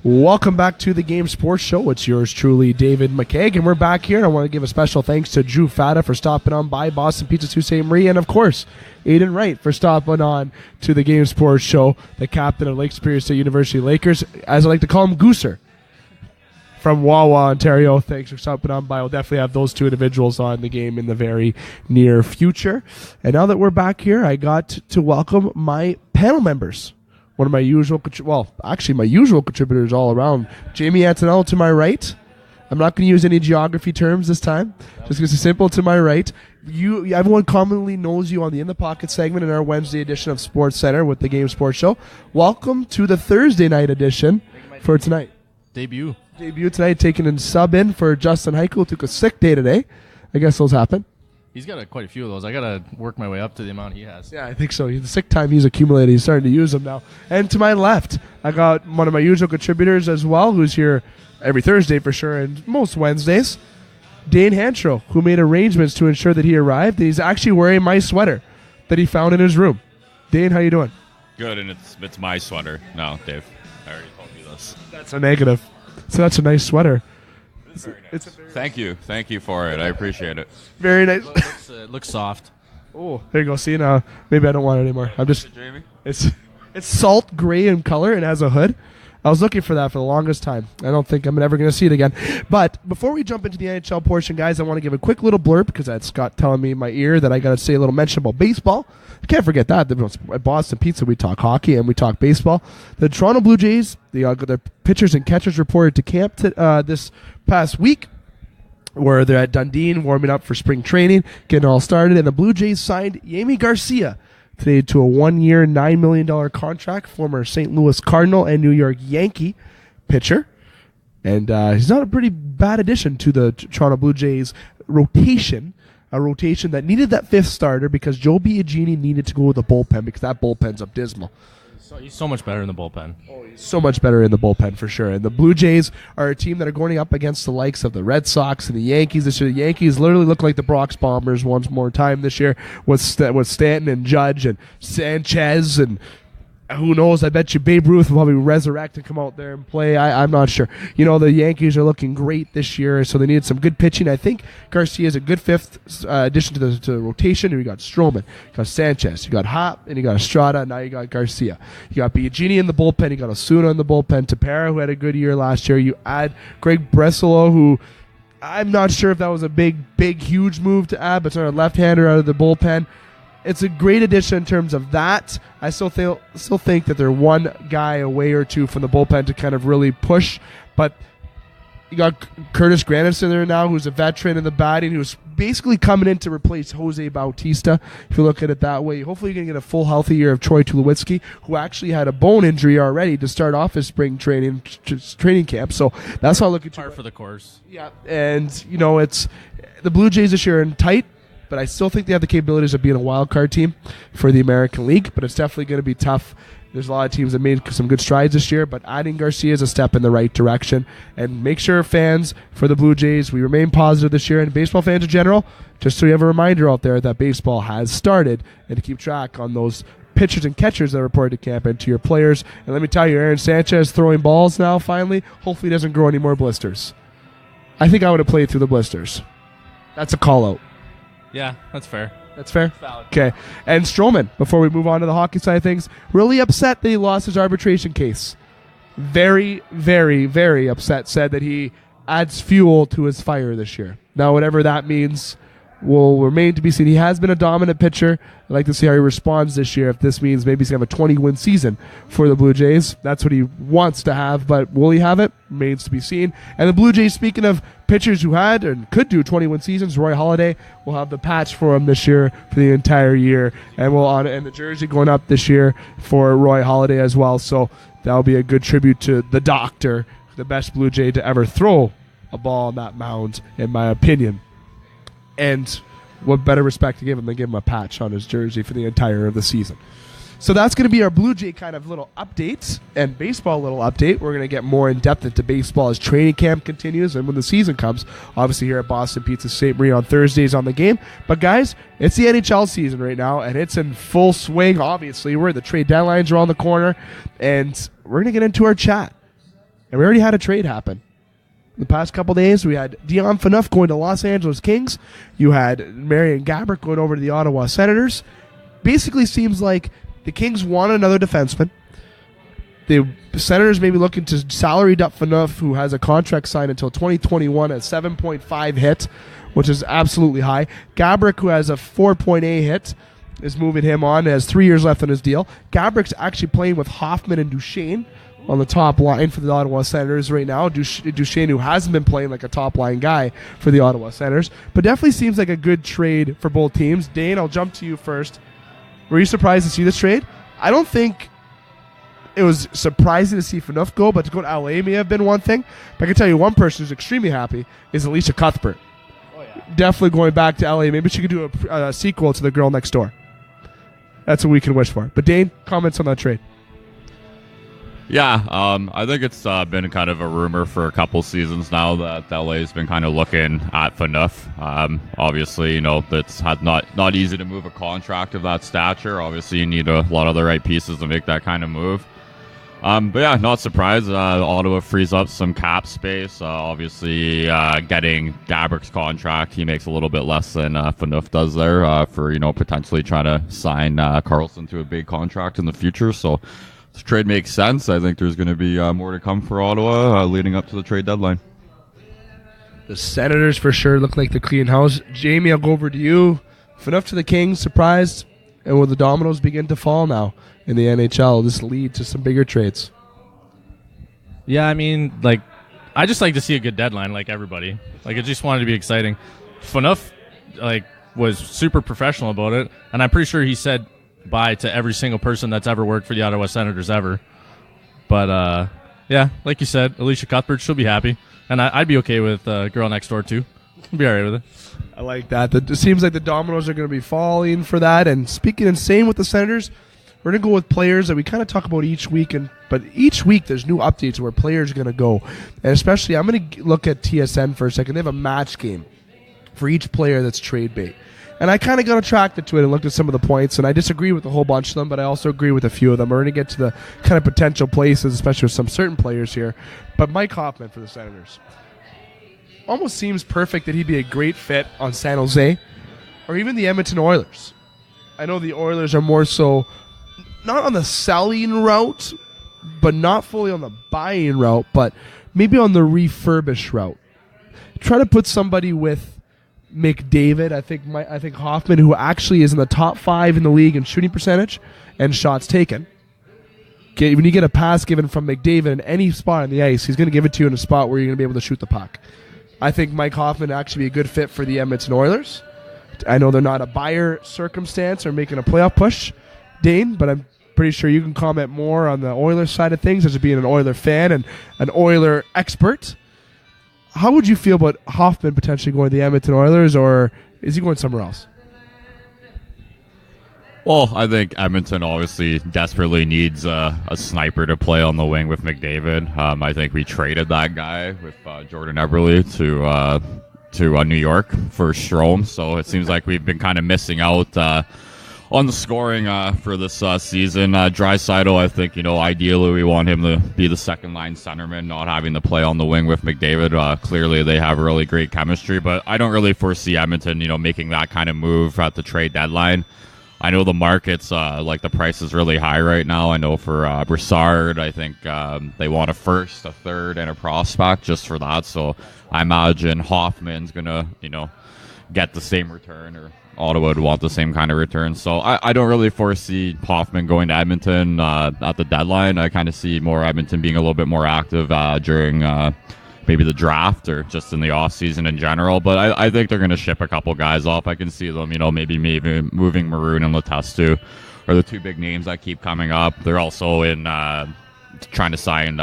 Welcome back to the Game Sports Show. It's yours truly, David McCaig, and we're back here. And I want to give a special thanks to Drew Fata for stopping on by Boston Pizza Sault Ste. Marie, and of course, Aiden Wright for stopping on to the Game Sports Show, the captain of Lake Superior State University Lakers, as I like to call him, Gooser, from Wawa, Ontario. Thanks for stopping on by. We'll definitely have those two individuals on the game in the very near future. And now that we're back here, I got to welcome my panel members. One of my usual, my usual contributors all around. Jamie Antonello to my right. I'm not going to use any geography terms this time. Just going to be simple to my right. Everyone commonly knows you on the In the Pocket segment in our Wednesday edition of Sports Center with the Game Sports Show. Welcome to the Thursday night edition for tonight. Debut tonight, taking in sub in for Justin Heichel, who took a sick day today. I guess those happen. He's got quite a few of those. I got to work my way up to the amount he has. Yeah, I think so. The sick time he's accumulated, he's starting to use them now. And to my left, I got one of my usual contributors as well, who's here every Thursday for sure, and most Wednesdays, Dane Hancherow, who made arrangements to ensure that he arrived. And he's actually wearing my sweater that he found in his room. Dane, how you doing? Good, and it's my sweater. No, Dave, I already told you this. That's a negative. So that's a nice sweater. Thank you for it. I appreciate it. Very nice. It looks soft. Oh, there you go. See, now maybe I don't want it anymore. I'm just. Jamie? It's salt gray in color and has a hood. I was looking for that for the longest time. I don't think I'm ever going to see it again. But before we jump into the NHL portion, guys, I want to give a quick little blurb because that's Scott telling me in my ear that I got to say a little mention about baseball. I can't forget that. At Boston Pizza, we talk hockey and we talk baseball. The Toronto Blue Jays, their pitchers and catchers reported to camp this past week, where they're at Dundee warming up for spring training, getting all started. And the Blue Jays signed Yami Garcia today to a 1-year, $9 million contract, former St. Louis Cardinal and New York Yankee pitcher. And he's not a pretty bad addition to the Toronto Blue Jays rotation, a rotation that needed that fifth starter because Joe Biagini needed to go with the bullpen because that bullpen's abysmal. He's so much better in the bullpen. So much better in the bullpen for sure. And the Blue Jays are a team that are going up against the likes of the Red Sox and the Yankees this year. The Yankees literally look like the Bronx Bombers once more time this year with Stanton and Judge and Sanchez and who knows? I bet you Babe Ruth will probably resurrect and come out there and play. I'm not sure. The Yankees are looking great this year, so they needed some good pitching. I think Garcia is a good fifth addition to the rotation. You got Stroman, you got Sanchez, you got Hop, and you got Estrada, and now you got Garcia. You got Biagini in the bullpen, you got Osuna in the bullpen, Tepera, who had a good year last year. You add Greg Breslow, who I'm not sure if that was a big, huge move to add, but it's a left-hander out of the bullpen. It's a great addition in terms of that. I still think that they're one guy away or two from the bullpen to kind of really push. But you got Curtis Granderson there now, who's a veteran in the batting, who's basically coming in to replace Jose Bautista, if you look at it that way. Hopefully you're going to get a full healthy year of Troy Tulowitzki, who actually had a bone injury already to start off his spring training camp. So that's how I look at par for the course. Yeah, and, it's the Blue Jays this year are tight. But I still think they have the capabilities of being a wild card team for the American League. But it's definitely going to be tough. There's a lot of teams that made some good strides this year. But adding Garcia is a step in the right direction. And make sure, fans, for the Blue Jays, we remain positive this year. And baseball fans in general, just so you have a reminder out there that baseball has started. And to keep track on those pitchers and catchers that reported to camp and to your players. And let me tell you, Aaron Sanchez throwing balls now finally. Hopefully he doesn't grow any more blisters. I think I would have played through the blisters. That's a call-out. Yeah, that's fair. That's fair? Valid. Okay. And Stroman, before we move on to the hockey side of things, really upset that he lost his arbitration case. Very, very, very upset. Said that he adds fuel to his fire this year. Now, whatever that means will remain to be seen. He has been a dominant pitcher. I'd like to see how he responds this year. If this means maybe he's going to have a 20-win season for the Blue Jays. That's what he wants to have, but will he have it? Remains to be seen. And the Blue Jays, speaking of pitchers who had and could do 21 seasons, Roy Halladay will have the patch for him this year for the entire year. And and the jersey going up this year for Roy Halladay as well. So that'll be a good tribute to the doctor, the best Blue Jay to ever throw a ball on that mound, in my opinion. And what better respect to give him than give him a patch on his jersey for the entire of the season. So that's going to be our Blue Jay kind of little updates and baseball little update. We're going to get more in depth into baseball as training camp continues and when the season comes. Obviously here at Boston Pizza St. Marie on Thursdays on the game. But guys, it's the NHL season right now and it's in full swing. Obviously, the trade deadlines around the corner and we're going to get into our chat. And we already had a trade happen. The past couple days, we had Dion Phaneuf going to Los Angeles Kings. You had Marian Gaborik going over to the Ottawa Senators. Basically seems like the Kings want another defenseman. The Senators may be looking to salary up Phaneuf, who has a contract signed until 2021 at 7.5 hit, which is absolutely high. Gaborik, who has a 4.8 hit, is moving him on. Has 3 years left on his deal. Gaborik's actually playing with Hoffman and Duchesne on the top line for the Ottawa Senators right now. Duchesne, who hasn't been playing like a top line guy for the Ottawa Senators, but definitely seems like a good trade for both teams. Dane, I'll jump to you first. Were you surprised to see this trade? I don't think it was surprising to see Phaneuf go, but to go to LA may have been one thing. But I can tell you one person who's extremely happy is Alicia Cuthbert. Oh, yeah. Definitely going back to LA. Maybe she could do a sequel to The Girl Next Door. That's what we can wish for. But Dane, comments on that trade? Yeah, I think it's been kind of a rumor for a couple seasons now that LA's been kind of looking at Phaneuf. Obviously, it's not easy to move a contract of that stature. Obviously, you need a lot of the right pieces to make that kind of move. But yeah, not surprised. Ottawa frees up some cap space. Obviously, getting Gaborik's contract, he makes a little bit less than Phaneuf does there for potentially trying to sign Karlsson to a big contract in the future. So this trade makes sense. I think there's going to be more to come for Ottawa leading up to the trade deadline. The Senators for sure look like the clean house. Jamie, I'll go over to you. Phaneuf to the Kings, surprised? And will the dominoes begin to fall now in the NHL? This lead to some bigger trades. Yeah, I mean, I just like to see a good deadline like everybody. I just wanted to be exciting. Phaneuf, was super professional about it, and I'm pretty sure he said bye to every single person that's ever worked for the Ottawa Senators ever. But, yeah, like you said, Alicia Cuthbert, she'll be happy. And I'd be okay with Girl Next Door, too. I'll be all right with it. I like that. It seems like the dominoes are going to be falling for that. And speaking insane with the Senators, we're going to go with players that we kind of talk about each week. But each week there's new updates where players are going to go. And especially, I'm going to look at TSN for a second. They have a match game for each player that's trade bait. And I kind of got attracted to it and looked at some of the points, and I disagree with a whole bunch of them, but I also agree with a few of them. We're going to get to the kind of potential places, especially with some certain players here. But Mike Hoffman for the Senators. Almost seems perfect that he'd be a great fit on San Jose or even the Edmonton Oilers. I know the Oilers are more so not on the selling route, but not fully on the buying route, but maybe on the refurbish route. Try to put somebody with McDavid, I think Hoffman, who actually is in the top 5 in the league in shooting percentage and shots taken. Okay, when you get a pass given from McDavid in any spot on the ice, he's going to give it to you in a spot where you're going to be able to shoot the puck. I think Mike Hoffman would actually be a good fit for the Edmonton Oilers. I know they're not a buyer circumstance or making a playoff push, Dane, but I'm pretty sure you can comment more on the Oilers side of things as being an Oiler fan and an Oiler expert. How would you feel about Hoffman potentially going to the Edmonton Oilers, or is he going somewhere else? Well, I think Edmonton obviously desperately needs a sniper to play on the wing with McDavid. I think we traded that guy with Jordan Eberle to New York for Strome, so it seems like we've been kind of missing out on the scoring for this season. Draisaitl, I think, ideally we want him to be the second-line centerman, not having to play on the wing with McDavid. Clearly they have really great chemistry, but I don't really foresee Edmonton, making that kind of move at the trade deadline. I know the market's, the price is really high right now. I know for Broussard, I think they want a first, a third, and a prospect just for that. So I imagine Hoffman's going to, get the same return, or Ottawa would want the same kind of return. So I don't really foresee Hoffman going to Edmonton at the deadline. I kind of see more Edmonton being a little bit more active during maybe the draft or just in the offseason in general. But I think they're going to ship a couple guys off. I can see them, maybe moving Maroon and Letestu are the two big names that keep coming up. They're also in trying to sign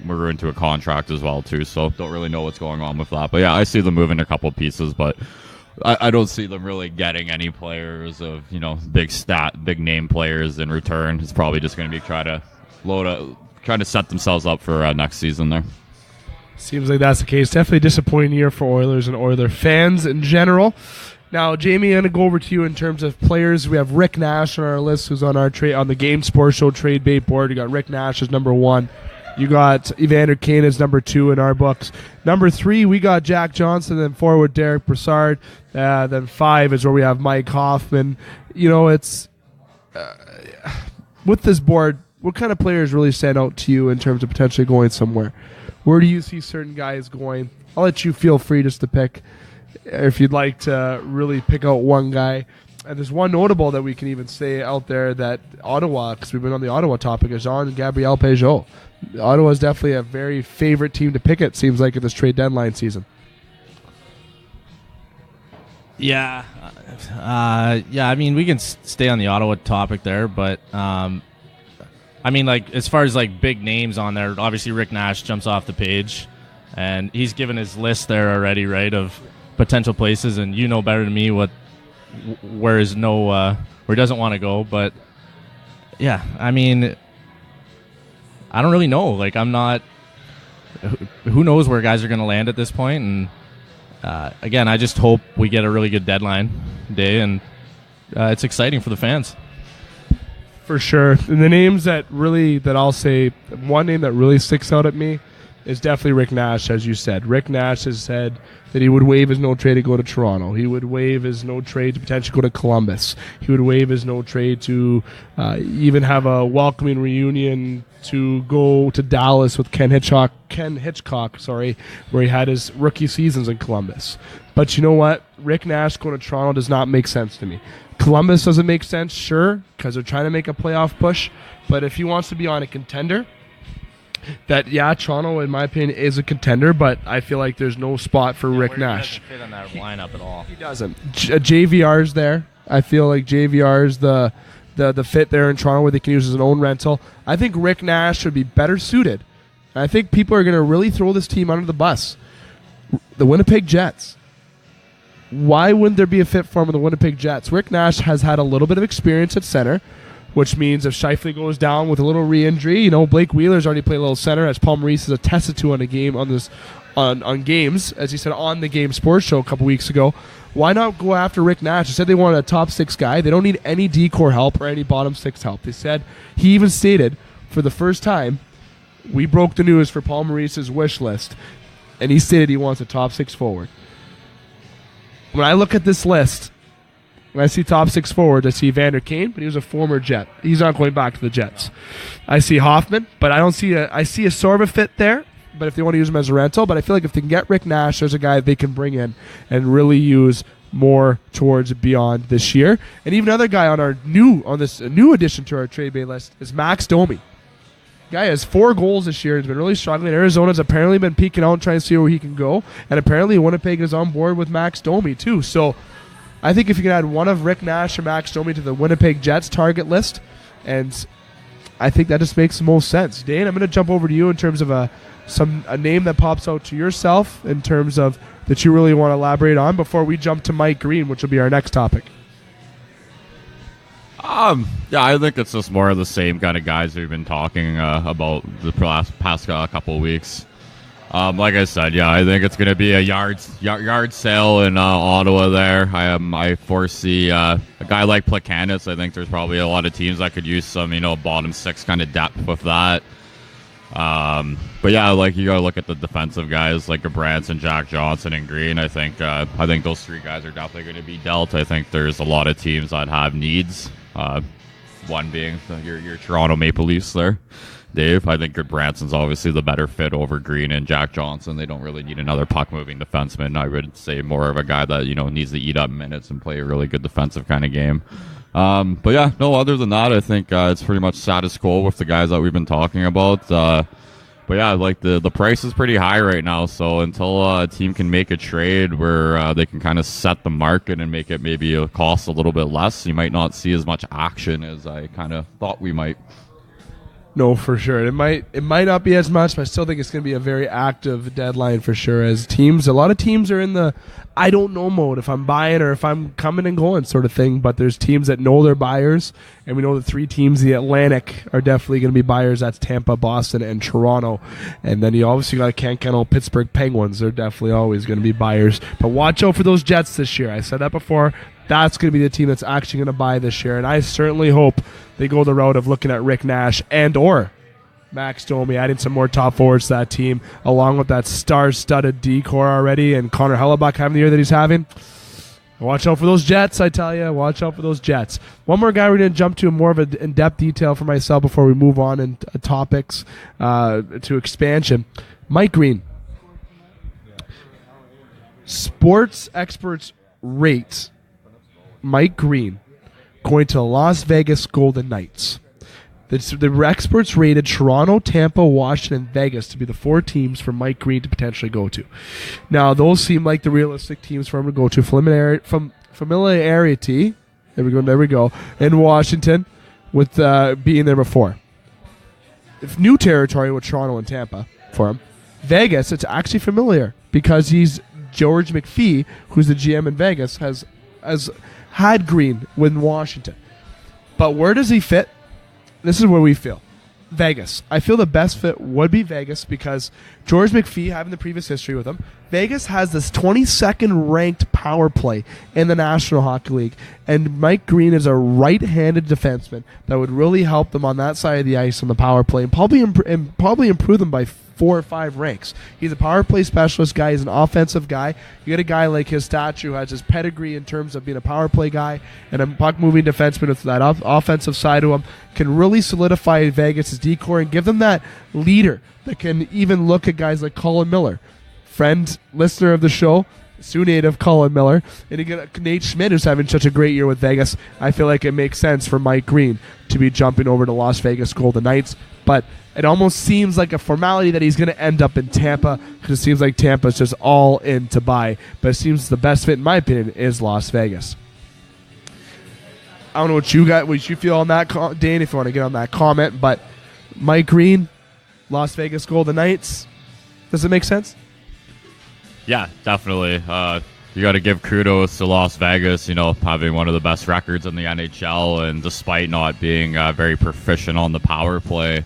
Maroon to a contract as well, too. So don't really know what's going on with that. But, yeah, I see them moving a couple pieces, but I don't see them really getting any players of, big name players in return. It's probably just going to be trying to set themselves up for next season there. Seems like that's the case. Definitely a disappointing year for Oilers and Oiler fans in general. Now, Jamie, I'm going to go over to you in terms of players. We have Rick Nash on our list, who's on the Game Sports Show trade bait board. You got Rick Nash as number 1. You got Evander Kane as number 2 in our books. Number 3, we got Jack Johnson. Then forward, Derek Brassard. Then 5 is where we have Mike Hoffman. It's with this board, what kind of players really stand out to you in terms of potentially going somewhere? Where do you see certain guys going? I'll let you feel free just to pick if you'd like to really pick out one guy. And there's one notable that we can even say out there that Ottawa, because we've been on the Ottawa topic, is Jean-Gabriel Peugeot. Ottawa is definitely a very favorite team to pick, it seems like, in this trade deadline season. Yeah. I mean, we can stay on the Ottawa topic there, but as far as big names on there, obviously Rick Nash jumps off the page, and he's given his list there already, right, of potential places, and you know better than me where he doesn't want to go. But yeah, I mean, I don't really know. Who knows where guys are going to land at this point? And again, I just hope we get a really good deadline day, and it's exciting for the fans. For sure. And the names that I'll say, one name that really sticks out at me is definitely Rick Nash, as you said. Rick Nash has said that he would waive his no trade to go to Toronto. He would waive his no trade to potentially go to Columbus. He would waive his no trade to even have a welcoming reunion to go to Dallas with Ken Hitchcock, where he had his rookie seasons in Columbus. But you know what? Rick Nash going to Toronto does not make sense to me. Columbus doesn't make sense, sure, because they're trying to make a playoff push. But if he wants to be on a contender, Toronto, in my opinion, is a contender, but I feel like there's no spot for Rick Nash. He doesn't fit on that lineup at all. He doesn't. JVR's there. I feel like JVR's the fit there in Toronto where they can use as an own rental. I think Rick Nash should be better suited. I think people are going to really throw this team under the bus. The Winnipeg Jets. Why wouldn't there be a fit for him in the Winnipeg Jets? Rick Nash has had a little bit of experience at center, which means if Scheifele goes down with a little re-injury, Blake Wheeler's already played a little center, as Paul Maurice has attested to on games, as he said on the Game Sports Show a couple weeks ago. Why not go after Rick Nash? They said they wanted a top 6 guy. They don't need any D-core help or any bottom 6 help. They said, he even stated, for the first time, we broke the news for Paul Maurice's wish list, and he stated he wants a top 6 forward. When I look at this list, when I see top 6 forwards, I see Evander Kane, but he was a former Jet. He's not going back to the Jets. I see Hoffman, but I see a sort of a fit there, but if they want to use him as a rental, but I feel like if they can get Rick Nash, there's a guy they can bring in and really use more towards beyond this year. And even another guy on this new addition to our trade bait list is Max Domi. Guy has 4 goals this year. He's been really struggling. Arizona's apparently been peeking out and trying to see where he can go. And apparently Winnipeg is on board with Max Domi too. So I think if you can add one of Rick Nash or Max Domi to the Winnipeg Jets target list, and I think that just makes the most sense. Dane, I'm going to jump over to you in terms of a name that pops out to yourself in terms of that you really want to elaborate on before we jump to Mike Green, which will be our next topic. I think it's just more of the same kind of guys we've been talking about the past couple of weeks. Like I said, yeah, I think it's going to be a yard sale in Ottawa there. I foresee a guy like Plekanec. I think there's probably a lot of teams that could use some, bottom six kind of depth with that. But yeah, like you got to look at the defensive guys like Branson, Jack Johnson, and Green. I think those three guys are definitely going to be dealt. I think there's a lot of teams that have needs. One being your Toronto Maple Leafs there. Dave, I think Branson's obviously the better fit over Green and Jack Johnson. They don't really need another puck-moving defenseman. I would say more of a guy that, needs to eat up minutes and play a really good defensive kind of game. But yeah, no, other than that, I think it's pretty much status quo with the guys that we've been talking about. But yeah, like the price is pretty high right now, so until a team can make a trade where they can kind of set the market and make it maybe cost a little bit less, you might not see as much action as I kind of thought we might. No, for sure. It might not be as much, but I still think it's going to be a very active deadline for sure. As teams, a lot of teams are in the I don't know mode if I'm buying or if I'm coming and going sort of thing. But there's teams that know they're buyers, and we know the three teams in the Atlantic are definitely going to be buyers. That's Tampa, Boston, and Toronto. And then you obviously got Can't Kennel Pittsburgh Penguins. They're definitely always going to be buyers. But watch out for those Jets this year. I said that before. That's going to be the team that's actually going to buy this year. And I certainly hope they go the route of looking at Rick Nash and or Max Domi, adding some more top forwards to that team, along with that star-studded D-core already and Connor Hellebuck having the year that he's having. Watch out for those Jets, I tell you. Watch out for those Jets. One more guy we're going to jump to more of an in-depth detail for myself before we move on in topics to expansion. Mike Green. Sports experts rate Mike Green going to the Las Vegas Golden Knights. The experts rated Toronto, Tampa, Washington, and Vegas to be the four teams for Mike Green to potentially go to. Now, those seem like the realistic teams for him to go to. Familiarity, there we go, in Washington with being there before. If new territory with Toronto and Tampa for him. Vegas, it's actually familiar because he's George McPhee, who's the GM in Vegas, has had Green with Washington. But where does he fit? This is where we feel. Vegas. I feel the best fit would be Vegas because George McPhee, having the previous history with him, Vegas has this 22nd ranked power play in the National Hockey League, and Mike Green is a right-handed defenseman that would really help them on that side of the ice on the power play and probably improve them by 4 or 5 ranks. He's a power play specialist guy. He's an offensive guy. You get a guy like his statue who has his pedigree in terms of being a power play guy and a puck-moving defenseman with that offensive side to him, can really solidify Vegas' decor and give them that leader that can even look at guys like Colin Miller. Friend, listener of the show, Sioux native Colin Miller, and you get Nate Schmidt, who's having such a great year with Vegas. I feel like it makes sense for Mike Green to be jumping over to Las Vegas Golden Knights, but it almost seems like a formality that he's going to end up in Tampa because it seems like Tampa's just all in to buy. But it seems the best fit, in my opinion, is Las Vegas. I don't know what you feel on that, Dane, if you want to get on that comment, but Mike Green, Las Vegas Golden Knights, does it make sense? Yeah, definitely. You got to give kudos to Las Vegas, having one of the best records in the NHL, and despite not being very proficient on the power play.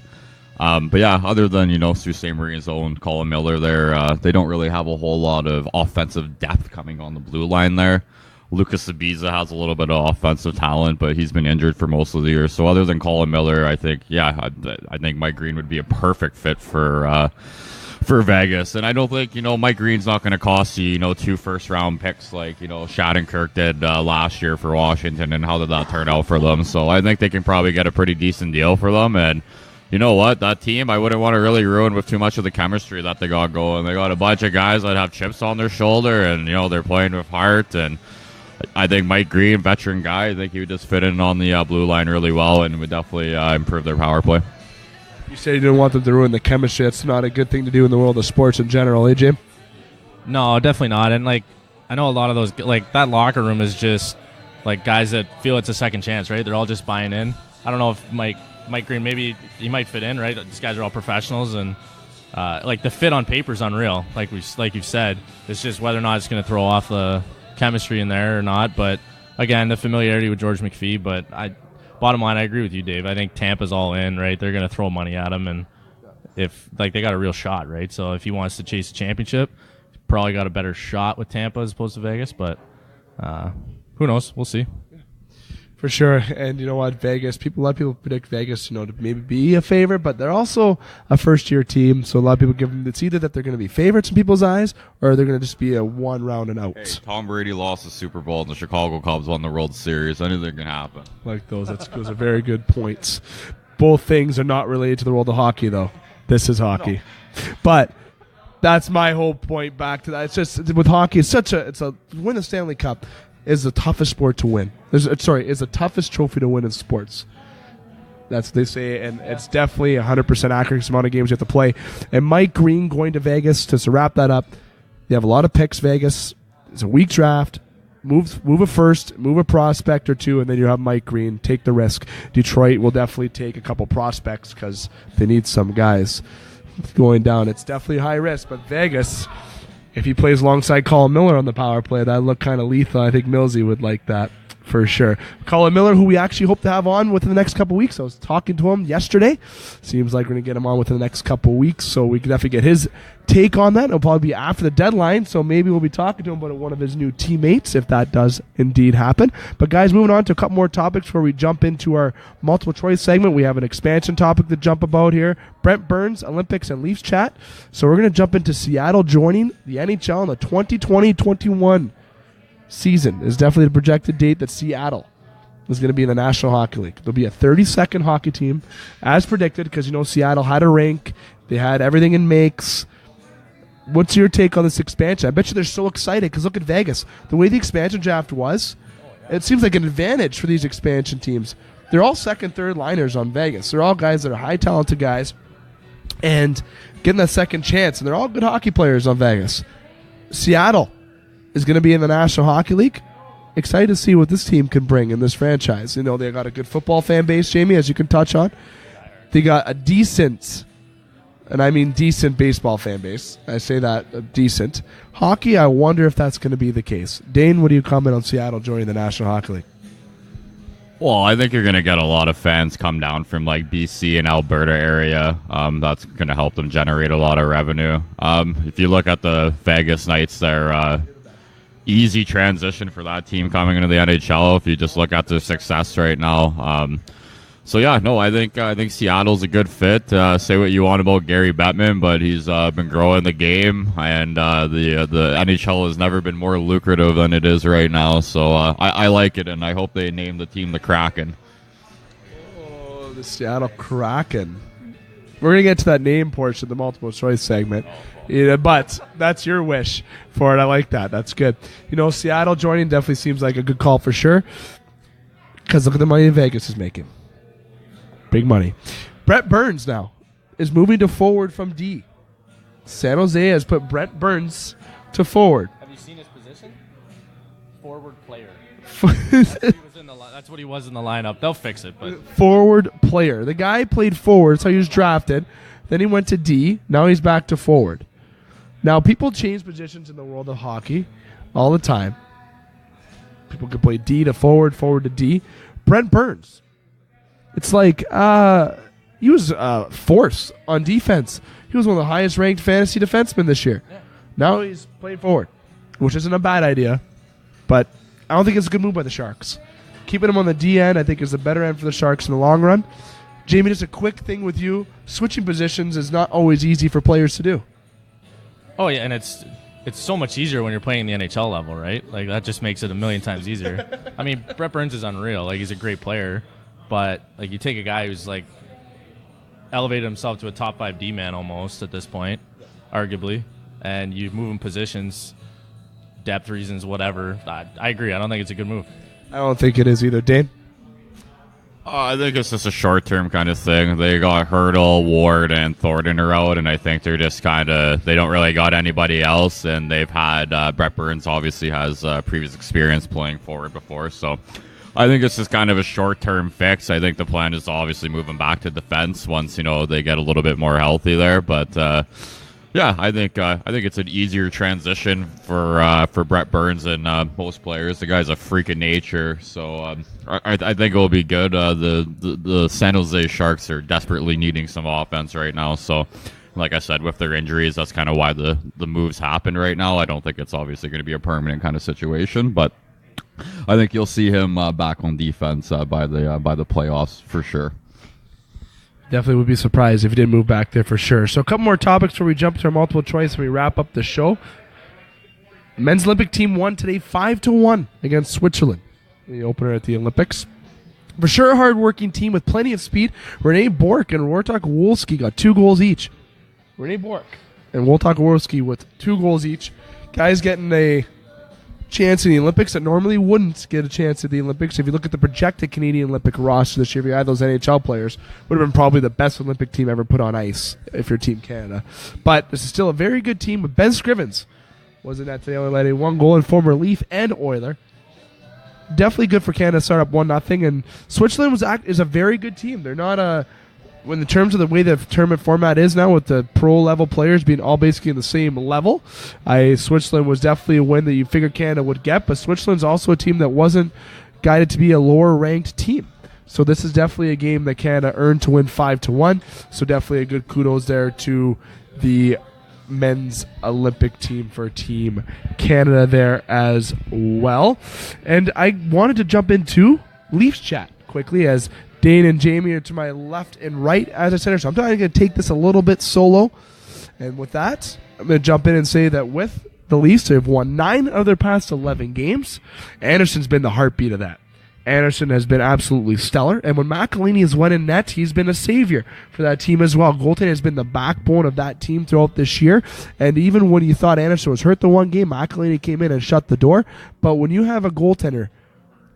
But yeah, other than, Sault Ste. Marie's own Colin Miller there, they don't really have a whole lot of offensive depth coming on the blue line there. Lucas Ibiza has a little bit of offensive talent, but he's been injured for most of the year. So other than Colin Miller, I think Mike Green would be a perfect fit for Vegas. And I don't think, Mike Green's not going to cost you, 2 first-round picks like, Shattenkirk did last year for Washington, and how did that turn out for them? So I think they can probably get a pretty decent deal for them. And you know what? That team, I wouldn't want to really ruin with too much of the chemistry that they got going. They got a bunch of guys that have chips on their shoulder, and, they're playing with heart. And I think Mike Green, veteran guy, I think he would just fit in on the blue line really well and would definitely improve their power play. You said you didn't want them to ruin the chemistry. That's not a good thing to do in the world of sports in general, Jim? No, definitely not. And, I know a lot of those, that locker room is just, guys that feel it's a second chance, right? They're all just buying in. I don't know if Mike Green, maybe he might fit in, right? These guys are all professionals, and, the fit on paper is unreal, like you've said. It's just whether or not it's going to throw off the chemistry in there or not. But, again, the familiarity with George McPhee, but bottom line, I agree with you, Dave. I think Tampa's all in, right? They're going to throw money at him, and if like they got a real shot, right? So if he wants to chase a championship, probably got a better shot with Tampa as opposed to Vegas. But who knows? We'll see. For sure. And you know what, Vegas, a lot of people predict Vegas, to maybe be a favorite, but they're also a first-year team, so a lot of people give them, it's either that they're going to be favorites in people's eyes, or they're going to just be a one round and out. Hey, Tom Brady lost the Super Bowl, and the Chicago Cubs won the World Series. Anything can happen. Like those are very good points. Both things are not related to the world of hockey, though. This is hockey. No. But that's my whole point back to that. It's just, with hockey, it's a win the Stanley Cup is the toughest sport to win. Is the toughest trophy to win in sports. That's what they say, and it's definitely 100% accurate amount of games you have to play. And Mike Green going to Vegas, to wrap that up, you have a lot of picks, Vegas. It's a weak draft. Move a first, move a prospect or two, and then you have Mike Green. Take the risk. Detroit will definitely take a couple prospects because they need some guys going down. It's definitely high risk, but Vegas, if he plays alongside Colin Miller on the power play, that look kind of lethal. I think Millsy would like that for sure. Colin Miller, who we actually hope to have on within the next couple weeks. I was talking to him yesterday. Seems like we're going to get him on within the next couple weeks, so we can definitely get his take on that. It'll probably be after the deadline, so maybe we'll be talking to him about one of his new teammates, if that does indeed happen. But guys, moving on to a couple more topics before we jump into our multiple choice segment. We have an expansion topic to jump about here. Brent Burns, Olympics and Leafs chat. So we're going to jump into Seattle joining the NHL in the 2020-21 season. Is definitely the projected date that Seattle is going to be in the National Hockey League. There'll be a 32nd hockey team, as predicted, because Seattle had a rink. They had everything in makes. What's your take on this expansion? I bet you they're so excited because look at Vegas. The way the expansion draft was, it seems like an advantage for these expansion teams. They're all second, third liners on Vegas. They're all guys that are high talented guys and getting that second chance. And they're all good hockey players on Vegas. Seattle is going to be in the National Hockey League. Excited to see what this team can bring in this franchise. They got a good football fan base, Jamie, as you can touch on. They got a decent, and I mean decent, baseball fan base. I say that, decent. Hockey, I wonder if that's going to be the case. Dane, what do you comment on Seattle joining the National Hockey League? Well, I think you're going to get a lot of fans come down from BC and Alberta area. That's going to help them generate a lot of revenue. If you look at the Vegas Knights, they're easy transition for that team coming into the NHL if you just look at their success right now. I think Seattle's a good fit. Say what you want about Gary Bettman, but he's been growing the game, and the NHL has never been more lucrative than it is right now. So I like it, and I hope they name the team the Kraken. Oh, the Seattle Kraken. We're going to get to that name portion of the multiple choice segment. But that's your wish for it. I like that. That's good. Seattle joining definitely seems like a good call for sure. Because look at the money Vegas is making. Big money. Brent Burns now is moving to forward from D. San Jose has put Brent Burns to forward. Have you seen his position? Forward player. That's what he was in the lineup. They'll fix it. But forward player. The guy played forward. That's how he was drafted. Then he went to D. Now he's back to forward. Now, people change positions in the world of hockey all the time. People can play D to forward, forward to D. Brent Burns. It's like he was force on defense. He was one of the highest-ranked fantasy defensemen this year. Yeah. Now he's playing forward, which isn't a bad idea. But I don't think it's a good move by the Sharks. Keeping him on the D end, I think, is the better end for the Sharks in the long run. Jamie, just a quick thing with you. Switching positions is not always easy for players to do. Oh, yeah, and it's so much easier when you're playing the NHL level, right? Like, that just makes it a million times easier. I mean, Brent Burns is unreal. Like, he's a great player. But, you take a guy who's, elevated himself to a top 5 D-man almost at this point, arguably, and you move him positions, depth reasons, whatever. I agree. I don't think it's a good move. I don't think it is either. Dane? I think it's just a short-term kind of thing. They got Hurdle, Ward, and Thornton out, and I think they're just they don't really got anybody else, and they've had Brent Burns obviously has previous experience playing forward before, so I think it's just kind of a short-term fix. I think the plan is to obviously move him back to defense once, they get a little bit more healthy there, but Yeah, I think it's an easier transition for Brett Burns and most players. The guy's a freak of nature, so I think it will be good. The San Jose Sharks are desperately needing some offense right now. So, like I said, with their injuries, that's kind of why the moves happen right now. I don't think it's obviously going to be a permanent kind of situation, but I think you'll see him back on defense by the playoffs for sure. Definitely would be surprised if he didn't move back there for sure. So a couple more topics before we jump to our multiple choice and we wrap up the show. Men's Olympic team won today 5-1 against Switzerland in the opener at the Olympics. For sure, a hard-working team with plenty of speed. Renee Bork and Rortok Wolski got 2 goals each. Renee Bork and Rortok Wolski with 2 goals each. Guys getting a chance in the Olympics that normally wouldn't get a chance at the Olympics. If you look at the projected Canadian Olympic roster this year, if you had those NHL players, would have been probably the best Olympic team ever put on ice if you're Team Canada. But this is still a very good team with Ben Scrivens. Was in that today, only letting 1 goal, and former Leaf and Oiler. Definitely good for Canada to start up 1-0. And Switzerland is a very good team. They're not in the terms of the way the tournament format is now, with the pro level players being all basically in the same level, Switzerland was definitely a win that you figured Canada would get, but Switzerland's also a team that wasn't guided to be a lower ranked team. So this is definitely a game that Canada earned to win 5-1. So definitely a good kudos there to the men's Olympic team for Team Canada there as well. And I wanted to jump into Leafs chat quickly, as Dane and Jamie are to my left and right, as I said. So I'm going to take this a little bit solo. And with that, I'm going to jump in and say that with the Leafs, they've won 9 of their past 11 games. Anderson's been the heartbeat of that. Anderson has been absolutely stellar. And when McElhinney has won in net, he's been a savior for that team as well. Goaltending has been the backbone of that team throughout this year. And even when you thought Anderson was hurt the one game, McElhinney came in and shut the door. But when you have a goaltender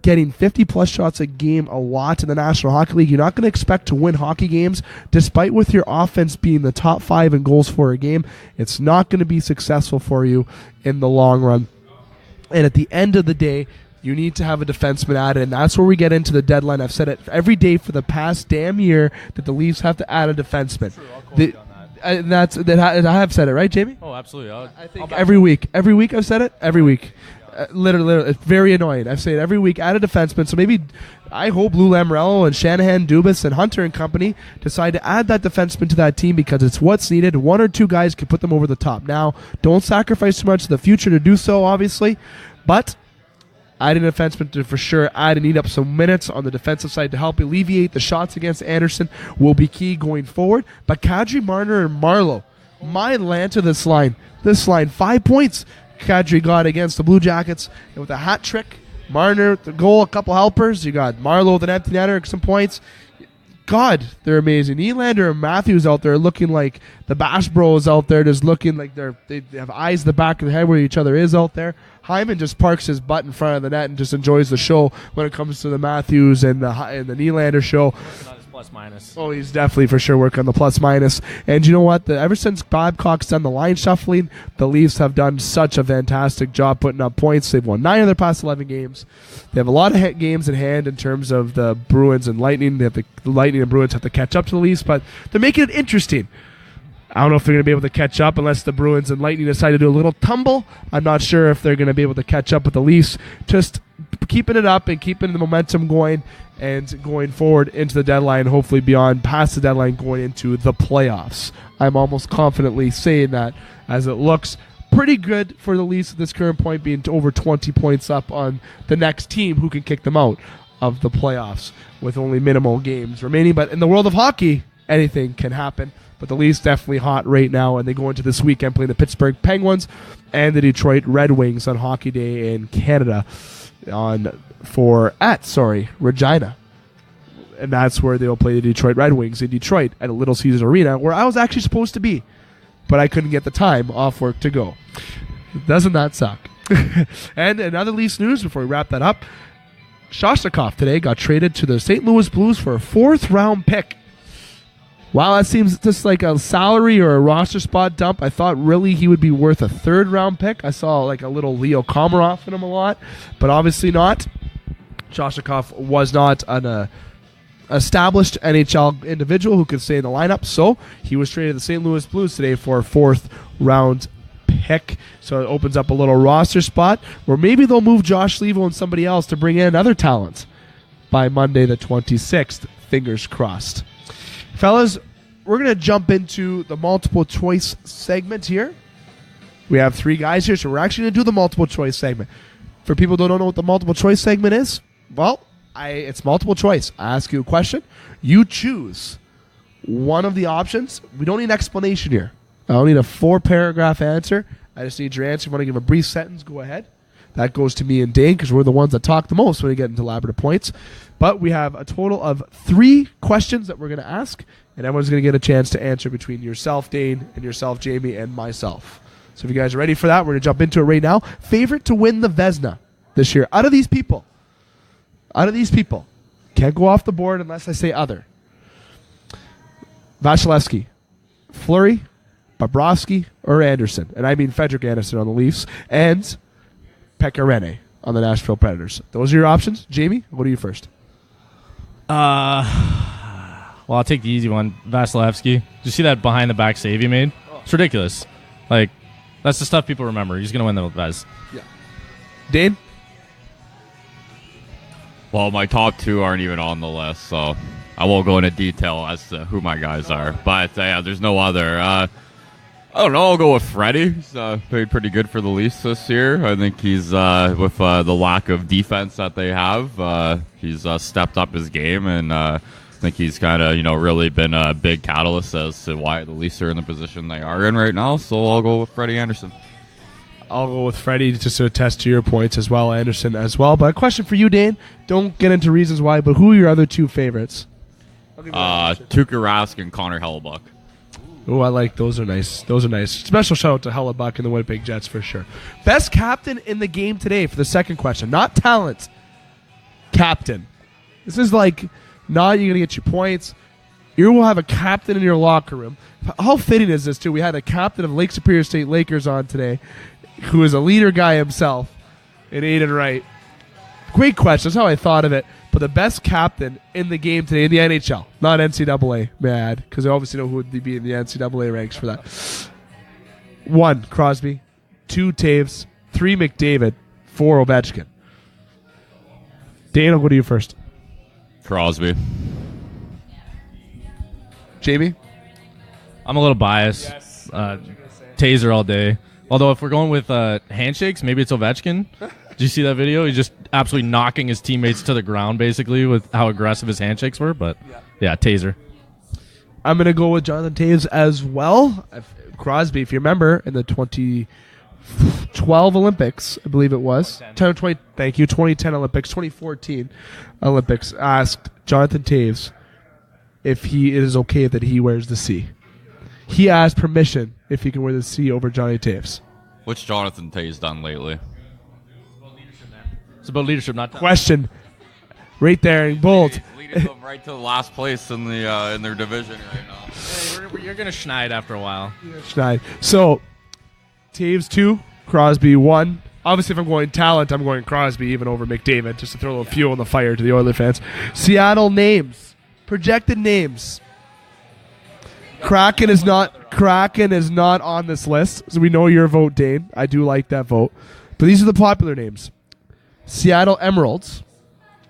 getting 50-plus shots a game a lot in the National Hockey League, you're not going to expect to win hockey games. Despite with your offense being the top 5 in goals for a game, it's not going to be successful for you in the long run. And at the end of the day, you need to have a defenseman added, and that's where we get into the deadline. I've said it every day for the past damn year that the Leafs have to add a defenseman. True, I'll quote you on that. I have said it, right, Jamie? Oh, absolutely. I think every week I've said it. Every week. Literally, it's very annoying. I've said it every week. Add a defenseman. So maybe I hope Lou Lamoriello and Shanahan, Dubas, and Hunter and company decide to add that defenseman to that team, because it's what's needed. 1 or 2 guys can put them over the top. Now, don't sacrifice too much of the future to do so, obviously, but adding a defenseman to for sure add and eat up some minutes on the defensive side to help alleviate the shots against Anderson will be key going forward. But Kadri, Marner, and Marleau, my land to this line. This line, 5 points Kadri got against the Blue Jackets with a hat trick. Marner, the goal, a couple helpers. You got Marleau with an empty netter, some points. God, they're amazing. Nylander and Matthews out there looking like the Bash Bros out there, just looking like they have eyes in the back of the head where each other is out there. Hyman just parks his butt in front of the net and just enjoys the show when it comes to the Matthews and the Nylander show. Plus minus. Oh, he's definitely for sure working on the plus minus. And you know what? Ever since Babcock's done the line shuffling, the Leafs have done such a fantastic job putting up points. They've won 9 of their past 11 games. They have a lot of games in hand in terms of the Bruins and Lightning. The Lightning and Bruins have to catch up to the Leafs, but they're making it interesting. I don't know if they're going to be able to catch up unless the Bruins and Lightning decide to do a little tumble. I'm not sure if they're going to be able to catch up with the Leafs. Just keeping it up and keeping the momentum going and going forward into the deadline, hopefully beyond, past the deadline, going into the playoffs. I'm almost confidently saying that, as it looks pretty good for the Leafs at this current point, being over 20 points up on the next team who can kick them out of the playoffs with only minimal games remaining. But in the world of hockey, anything can happen. But the Leafs definitely hot right now, and they go into this weekend playing the Pittsburgh Penguins and the Detroit Red Wings on Hockey Day in Canada Regina. And that's where they'll play the Detroit Red Wings in Detroit at a Little Caesars Arena, where I was actually supposed to be, but I couldn't get the time off work to go. Doesn't that suck? And another Leafs news before we wrap that up. Shostakovich today got traded to the St. Louis Blues for a 4th-round pick. Wow, that seems just like a salary or a roster spot dump. I thought really he would be worth a 3rd-round pick. I saw like a little Leo Komarov in him a lot, but obviously not. Shostakovich was not a established NHL individual who could stay in the lineup. So he was traded to the St. Louis Blues today for a 4th round pick. So it opens up a little roster spot where maybe they'll move Josh Levo and somebody else to bring in other talent by Monday the 26th. Fingers crossed. Fellas, we're going to jump into the multiple choice segment here. We have 3 guys here, so we're actually going to do the multiple choice segment. For people who don't know what the multiple choice segment is, well, it's multiple choice. I ask you a question. You choose one of the options. We don't need an explanation here. I don't need a 4-paragraph answer. I just need your answer. If you want to give a brief sentence, go ahead. That goes to me and Dane because we're the ones that talk the most when we get into elaborate points. But we have a total of 3 questions that we're going to ask, and everyone's going to get a chance to answer between yourself, Dane, and yourself, Jamie, and myself. So if you guys are ready for that, we're going to jump into it right now. Favorite to win the Vezina this year? Out of these people, can't go off the board unless I say other. Vasilevsky, Fleury, Bobrovsky, or Anderson. And I mean Frederick Anderson on the Leafs, and Pekka Rinne on the Nashville Predators. Those are your options. Jamie, what are you first? Well, I'll take the easy one. Vasilevsky. Did you see that behind-the-back save he made? It's ridiculous. Like, that's the stuff people remember. He's going to win the Vez. Yeah. Dane? Well, my top 2 aren't even on the list, so I won't go into detail as to who my guys are. But, yeah, there's no other. I don't know. I'll go with Freddie. He's played pretty good for the Leafs this year. I think he's, with the lack of defense that they have, he's stepped up his game, and I think he's kind of, really been a big catalyst as to why the Leafs are in the position they are in right now. So I'll go with Freddie Anderson. I'll go with Freddie just to attest to your points as well, Anderson as well. But a question for you, Dane. Don't get into reasons why, but who are your other 2 favorites? Tuukka Rask and Connor Hellebuyck. Oh, I like those. Are nice. Those are nice. Special shout out to Hellebuyck and the Winnipeg Jets for sure. Best captain in the game today for the second question. Not talent. Captain. This is like not you're gonna get your points. You will have a captain in your locker room. How fitting is this too? We had a captain of Lake Superior State Lakers on today, who is a leader guy himself, in Aiden Wright. Great question. That's how I thought of it. But the best captain in the game today in the NHL, not NCAA, mad, because I obviously know who would be in the NCAA ranks for that. 1, Crosby. 2, Taves. 3, McDavid. 4, Ovechkin. Dane, I'll go to you first. Crosby. Jamie? I'm a little biased. Yes. Taser all day. Although if we're going with handshakes, maybe it's Ovechkin. Did you see that video? He's just absolutely knocking his teammates to the ground, basically, with how aggressive his handshakes were. But, yeah, Taser. I'm going to go with Jonathan Taves as well. Crosby, if you remember, in the 2012 Olympics, I believe it was. 2010 Olympics, 2014 Olympics, asked Jonathan Taves if he is okay that he wears the C. He asked permission if he can wear the C over Johnny Taves. Which Jonathan Taves done lately? It's about leadership, not question. Right there in bold. Leading them right to the last place in the in their division right now. Yeah, you're going to schneid after a while. Schneid. So, Taves 2, Crosby 1. Obviously, if I'm going talent, I'm going Crosby even over McDavid, just to throw a little fuel in the fire to the Oilers fans. Seattle names. Projected names. Kraken is not on this list, so we know your vote, Dane. I do like that vote. But these are the popular names. Seattle Emeralds,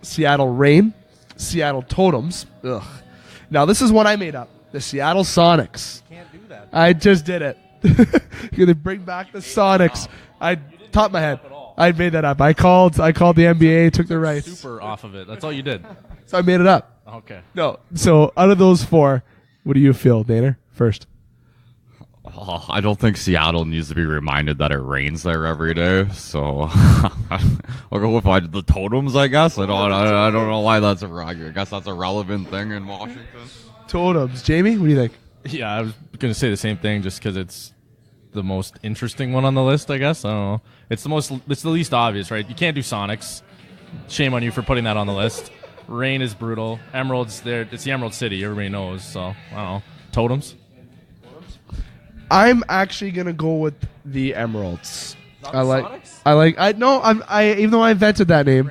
Seattle Reign, Seattle Totems. Ugh. Now, this is one I made up. The Seattle Sonics. Can't do that. I just did it. You're gonna bring back the Sonics. I top my head. I made that up. I called the NBA, took the rights. Super off of it. That's all you did. So I made it up. Okay. No. So out of those 4, what do you feel, Daner? First. Oh, I don't think Seattle needs to be reminded that it rains there every day. So I'll go with the Totems, I guess. I don't know why that's I guess that's a relevant thing in Washington. Totems. Jamie, what do you think? Yeah, I was going to say the same thing just because it's the most interesting one on the list, I guess. I don't know. It's the least obvious, right? You can't do Sonics. Shame on you for putting that on the list. Rain is brutal. Emeralds, it's the Emerald City. Everybody knows. So, I don't know. Totems? I'm actually going to go with the Emeralds. Even though I invented that name,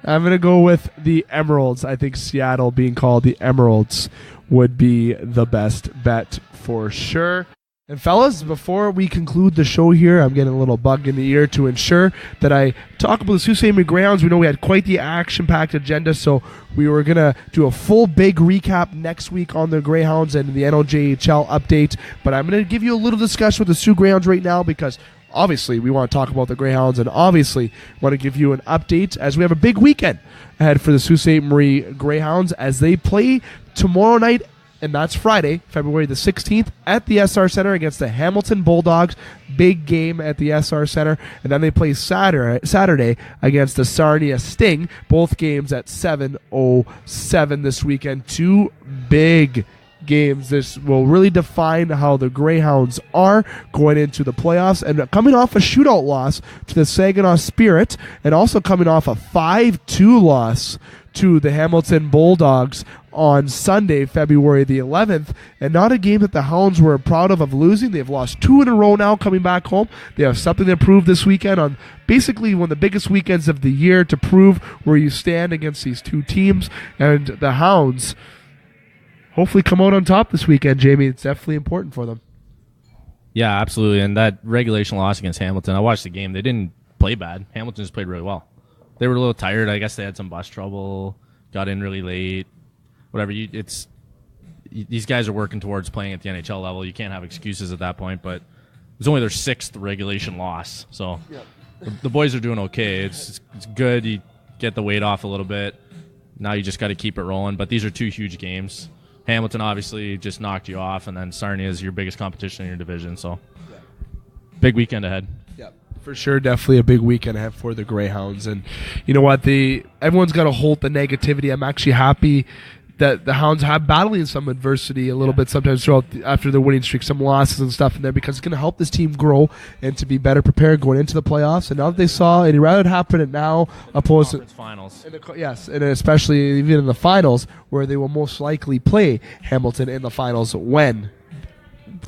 I'm going to go with the Emeralds. I think Seattle being called the Emeralds would be the best bet for sure. And fellas, before we conclude the show here, I'm getting a little bug in the ear to ensure that I talk about the Sault Ste. Marie Greyhounds. We know we had quite the action-packed agenda, so we were going to do a full big recap next week on the Greyhounds and the NOJHL update. But I'm going to give you a little discussion with the Soo Greyhounds right now because obviously we want to talk about the Greyhounds and obviously want to give you an update as we have a big weekend ahead for the Sault Ste. Marie Greyhounds as they play tomorrow night. And that's Friday, February the 16th at the SR Center against the Hamilton Bulldogs. Big game at the SR Center. And then they play Saturday against the Sarnia Sting. Both games at 7:07 this weekend. Two big games. This will really define how the Greyhounds are going into the playoffs. And coming off a shootout loss to the Saginaw Spirit and also coming off a 5-2 loss to the Hamilton Bulldogs on Sunday, February the 11th, and not a game that the Hounds were proud of losing. They've lost 2 in a row now coming back home. They have something to prove this weekend on basically one of the biggest weekends of the year to prove where you stand against these two teams. And the Hounds hopefully come out on top this weekend, Jamie. It's definitely important for them. Yeah, absolutely. And that regulation loss against Hamilton, I watched the game. They didn't play bad. Hamilton just played really well. They were a little tired. I guess they had some bus trouble, got in really late. Whatever. These guys are working towards playing at the NHL level. You can't have excuses at that point, but it was only their 6th regulation loss. So the boys are doing okay. It's good. You get the weight off a little bit. Now you just got to keep it rolling. But these are 2 huge games. Hamilton obviously just knocked you off, and then Sarnia is your biggest competition in your division. So big weekend ahead. For sure, definitely a big weekend ahead for the Greyhounds. And you know what? Everyone's got to hold the negativity. I'm actually happy that the Hounds have battling some adversity a little bit sometimes after their winning streak, some losses and stuff in there, because it's going to help this team grow and to be better prepared going into the playoffs. And now that they saw it rather happen at now opposed to finals. Yes, and especially even in the finals where they will most likely play Hamilton in the finals when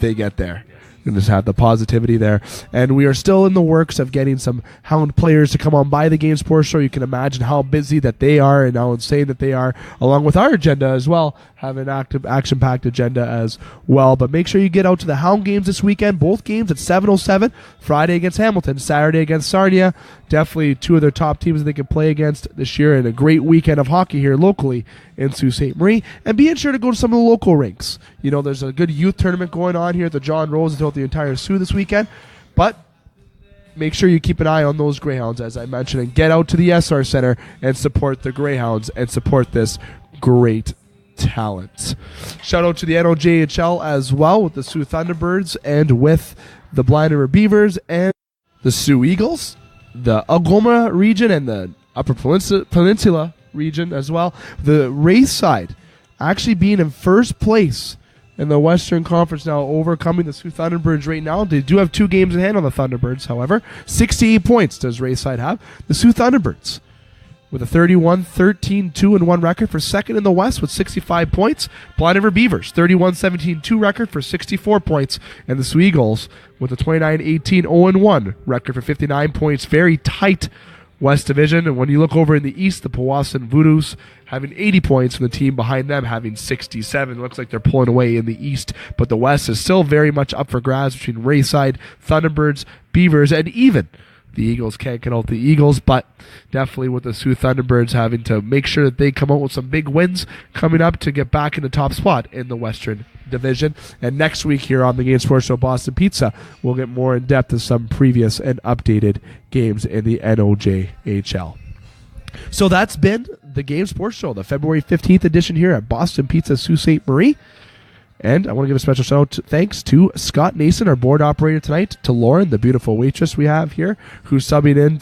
they get there. And just have the positivity there. And we are still in the works of getting some Hound players to come on by the Game Sports Show. You can imagine how busy that they are and how insane that they are, along with our agenda as well. Have an active, action-packed agenda as well. But make sure you get out to the Hound games this weekend. Both games at 7:07. Friday against Hamilton, Saturday against Sarnia. Definitely 2 of their top teams that they can play against this year, and a great weekend of hockey here locally in Sault Ste. Marie. And be sure to go to some of the local rinks. You know, there's a good youth tournament going on here at the John Rose throughout the entire Soo this weekend. But make sure you keep an eye on those Greyhounds, as I mentioned, and get out to the SR Center and support the Greyhounds and support this great talent. Shout out to the NOJHL as well with the Soo Thunderbirds and with the Blind River Beavers and the Soo Eagles, the Algoma region and the Upper Peninsula region as well. The race side actually being in first place in the Western Conference now, overcoming the Soo Thunderbirds right now. They do have 2 games in hand on the Thunderbirds, however. 68 points does Rayside have. The Soo Thunderbirds with a 31-13-2-1 record for second in the West with 65 points. Blind River Beavers, 31-17-2 record for 64 points. And the Soo Eagles with a 29-18-0-1 record for 59 points. Very tight West Division. And when you look over in the East, the Powassan Voodoos having 80 points, and the team behind them having 67. Looks like they're pulling away in the East, but the West is still very much up for grabs between Rayside, Thunderbirds, Beavers, and even the Eagles. Can't get out the Eagles, but definitely with the Soo Thunderbirds having to make sure that they come out with some big wins coming up to get back in the top spot in the Western Division. And next week here on the Game Sports Show Boston Pizza, we'll get more in depth of some previous and updated games in the NOJHL. So that's been the Game Sports Show, the February 15th edition here at Boston Pizza, Sault Ste. Marie. And I want to give a special shout out thanks to Scott Nason, our board operator tonight, to Lauren, the beautiful waitress we have here, who's subbing in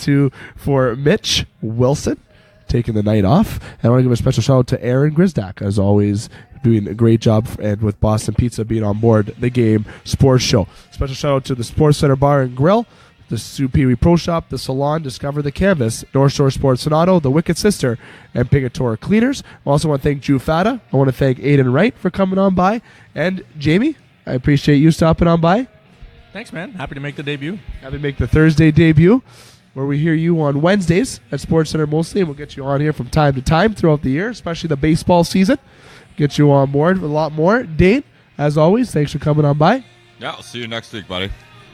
for Mitch Wilson, taking the night off. And I want to give a special shout out to Aaron Grisdak, as always, doing a great job, and with Boston Pizza being on board the Game Sports Show. Special shout out to the Sports Center Bar and Grill, the Soo Pee Wee Pro Shop, the Salon, Discover the Canvas, North Shore Sports Sonato, the Wicked Sister, and Pigatora Cleaners. I also want to thank Drew Fata. I want to thank Aiden Wright for coming on by. And Jamie, I appreciate you stopping on by. Thanks, man. Happy to make the debut. Happy to make the Thursday debut, where we hear you on Wednesdays at SportsCenter mostly, and we'll get you on here from time to time throughout the year, especially the baseball season. Get you on board with a lot more. Dane, as always, thanks for coming on by. Yeah, I'll see you next week, buddy.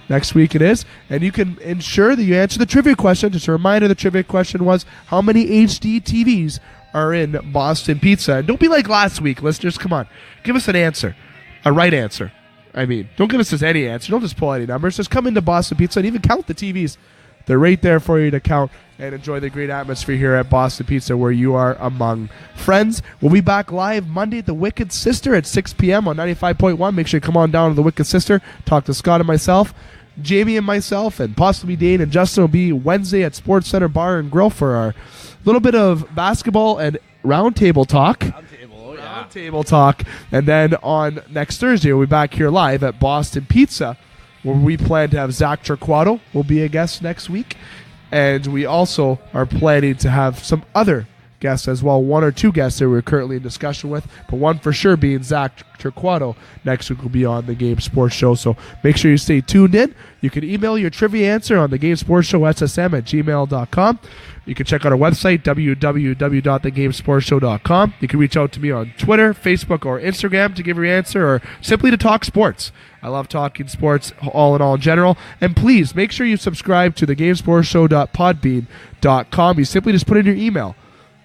Next week it is. And you can ensure that you answer the trivia question. Just a reminder, the trivia question was, how many HD TVs are in Boston Pizza? And don't be like last week, listeners. Come on. Give us an answer. A right answer. I mean, don't give us just any answer. Don't just pull any numbers. Just come into Boston Pizza and even count the TVs. They're right there for you to count and enjoy the great atmosphere here at Boston Pizza, where you are among friends. We'll be back live Monday at the Wicked Sister at 6 p.m. on 95.1. Make sure you come on down to the Wicked Sister. Talk to Scott and myself. Jamie and myself, and possibly Dane and Justin will be Wednesday at SportsCenter Bar and Grill for our little bit of basketball and roundtable talk. Roundtable talk. And then on next Thursday, we'll be back here live at Boston Pizza, where we plan to have Zach Turquato will be a guest next week. And we also are planning to have some other guests as well, one or two guests that we're currently in discussion with, but one for sure being Zach Turquato next week will be on the Game Sports Show. So make sure you stay tuned in. You can email your trivia answer on the Game Sports Show ssm@gmail.com. You can check out our website, www.thegamesportshow.com. You can reach out to me on Twitter, Facebook, or Instagram to give your answer, or simply to talk sports. I love talking sports all in general. And please make sure you subscribe to thegamesportshow.podbean.com. You simply just put in your email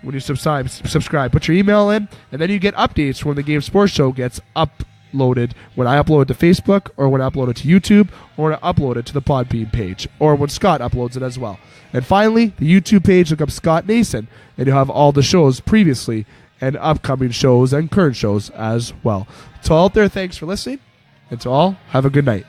when you subscribe. Put your email in, and then you get updates when the Game Sports Show gets uploaded, when I upload it to Facebook, or when I upload it to YouTube, or when I upload it to the Podbean page, or when Scott uploads it as well. And finally, the YouTube page, look up Scott Nason, and you'll have all the shows previously and upcoming shows and current shows as well. To all out there, thanks for listening, and to all, have a good night.